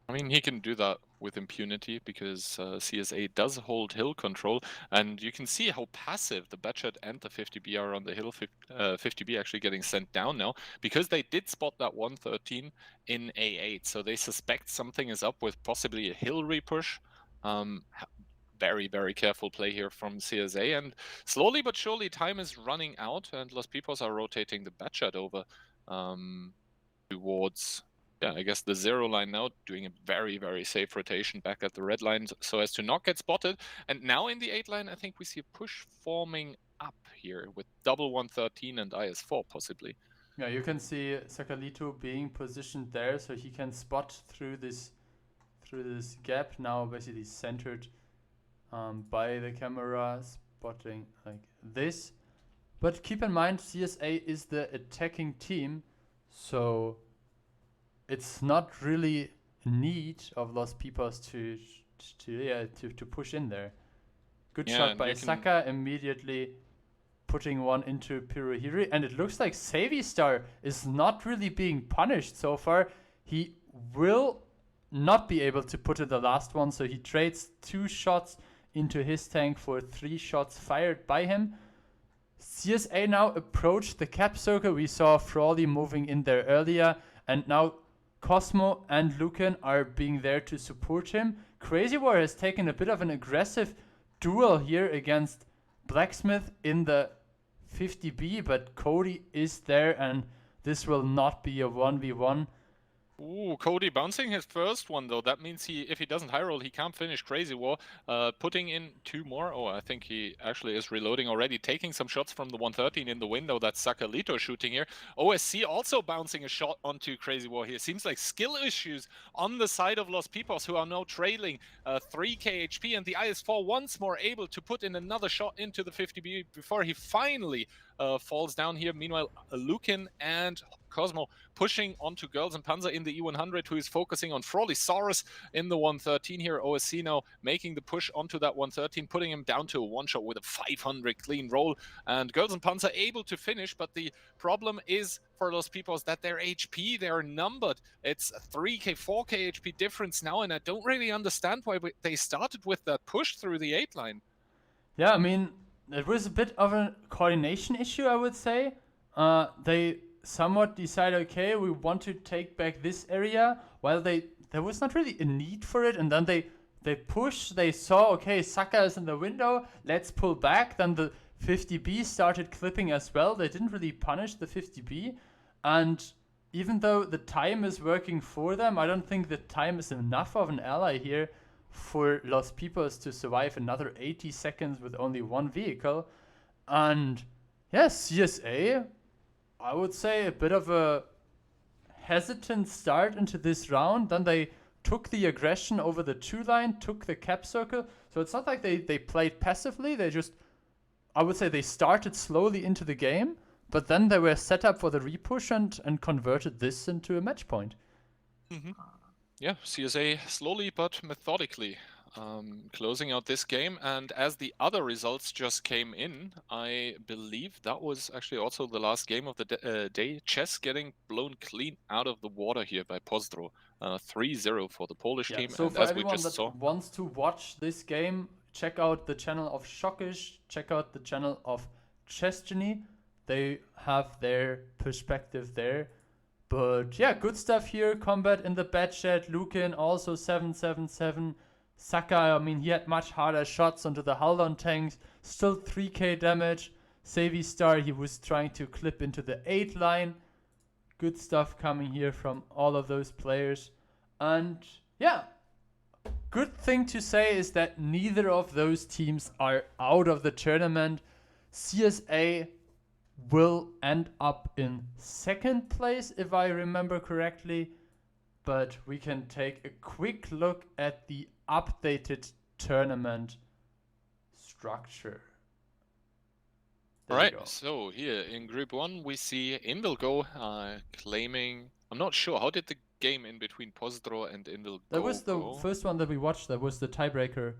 I mean, he can do that with impunity because CSA does hold hill control, and you can see how passive the Batchat and the 50B are on the hill. 50B actually getting sent down now because they did spot that 113 in A8, so they suspect something is up with possibly a hill repush. Very, very careful play here from CSA, and slowly but surely time is running out, and Los Pipos are rotating the Batchat over towards, yeah, I guess the 0 line now, doing a very, very safe rotation back at the red line so as to not get spotted. And now in the 8 line, I think we see a push forming up here with double 113 and IS4 possibly. Yeah, you can see Sakalito being positioned there so he can spot through this gap, now basically centered by the camera, spotting like this. But keep in mind, CSA is the attacking team, so it's not really need of Los Pipos to push in there. Good shot by Saka, immediately putting one into Pirohiri, and it looks like Savistar is not really being punished so far. He will not be able to put in the last one, so he trades 2 shots into his tank for 3 shots fired by him. CSA now approach the cap circle. We saw Frawley moving in there earlier, and now Cosmo and Lucan are being there to support him. Crazy War has taken a bit of an aggressive duel here against Blacksmith in the 50B, but Cody is there, and this will not be a 1v1. Ooh, Cody bouncing his first one though. That means if he doesn't high roll, he can't finish Crazy War. Putting in 2 more. Oh, I think he actually is reloading already, taking some shots from the 113 in the window. That's Sakalito shooting here. OSC also bouncing a shot onto Crazy War here. Seems like skill issues on the side of Los Pipos, who are now trailing 3k HP, and the IS4 once more able to put in another shot into the 50B before he finally falls down here. Meanwhile, Lucan and Cosmo pushing onto Girls and Panzer in the E100, who is focusing on Frolisaurus in the 113 here. OSC now making the push onto that 113, putting him down to a one-shot with a 500 clean roll. And Girls and Panzer able to finish, but the problem is for Los Pipos that their HP, they're numbered. It's a 3k, 4k HP difference now, and I don't really understand why they started with that push through the 8 line. Yeah, I mean, it was a bit of a coordination issue, I would say. They somewhat decided, okay, we want to take back this area, while there was not really a need for it, and then they pushed, they saw, okay, Saka is in the window, let's pull back, then the 50B started clipping as well. They didn't really punish the 50B, and even though the time is working for them, I don't think the time is enough of an ally here for Los Pipos to survive another 80 seconds with only one vehicle. And yes, CSA, I would say a bit of a hesitant start into this round. Then they took the aggression over the 2 line, took the cap circle. So it's not like they played passively. They just, I would say they started slowly into the game, but then they were set up for the repush and converted this into a match point. Mm-hmm. Yeah, CSA slowly but methodically closing out this game. And as the other results just came in, I believe that was actually also the last game of the day. Chess getting blown clean out of the water here by Pozdro. 3-0 for the Polish team. So and for as everyone we just that wants to watch this game, check out the channel of Shockish, check out the channel of Chesgeny. They have their perspective there. But yeah, good stuff here. Combat in the bad chat. Lukin also 777. Saka, I mean, he had much harder shots onto the Haldon tanks. Still 3k damage. Savvy Star, he was trying to clip into the 8 line. Good stuff coming here from all of those players. And yeah, good thing to say is that neither of those teams are out of the tournament. CSA will end up in 2nd place, if I remember correctly. But we can take a quick look at the updated tournament structure. Right, so here in Group 1 we see Invilgo claiming, I'm not sure, how did the game in between Pozdro and Invilgo That was the go? first one that we watched, that was the tiebreaker.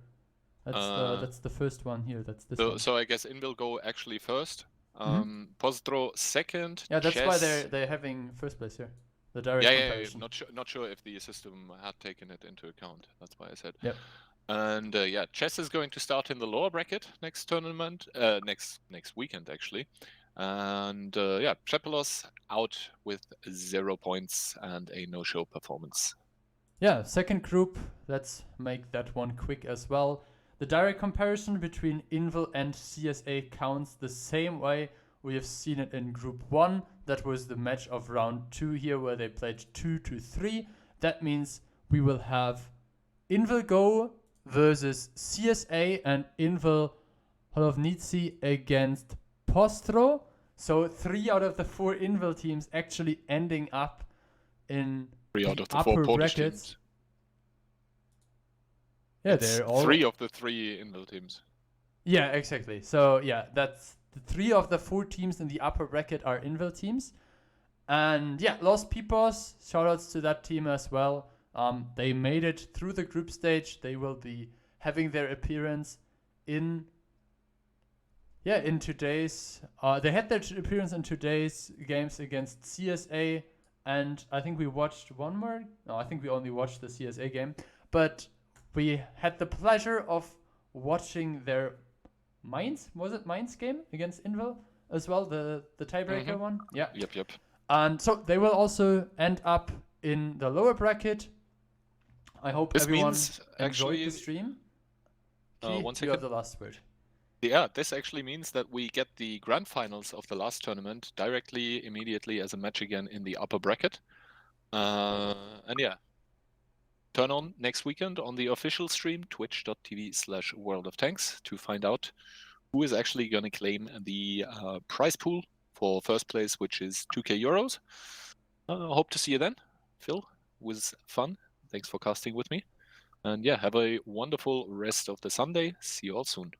That's the first one here, that's this one. So I guess Invilgo actually first. Pozdro second. Yeah, that's why Chess. they're having first place here. The direct comparison. Not sure if the system had taken it into account. That's why I said. Yep. And yeah, Chess is going to start in the lower bracket next tournament, next weekend actually. And yeah, Chepelos out with 0 points and a no-show performance. Yeah, second group. Let's make that one quick as well. The direct comparison between Invil and CSA counts the same way we have seen it in Group 1. That was the match of round 2 here, where they played 2-3. That means we will have Invil Go versus CSA and Invil Holovnici against Postro. So 3 out of the 4 Invil teams actually ending up in 3 out of the upper 4 Polish brackets. teams. Yeah, It's they're all 3 of the 3 Invil teams. Yeah, exactly. So yeah, that's the 3 of the 4 teams in the upper bracket are Invil teams. And yeah, Los Pipos, shoutouts to that team as well. They made it through the group stage. They will be having their appearance in today's they had their appearance in today's games against CSA, and I think we watched one more. No, I think we only watched the CSA game, but we had the pleasure of watching their Mainz game against Invil as well, the tiebreaker one. Yeah. Yep. And so they will also end up in the lower bracket. I hope This everyone means enjoyed actually, the stream. one second. You have the last word. Yeah, this actually means that we get the grand finals of the last tournament directly, immediately as a match again in the upper bracket. And yeah, turn on next weekend on the official stream, twitch.tv/World of Tanks, to find out who is actually going to claim the prize pool for first place, which is 2k euros. Hope to see you then. Phil, it was fun. Thanks for casting with me. And yeah, have a wonderful rest of the Sunday. See you all soon.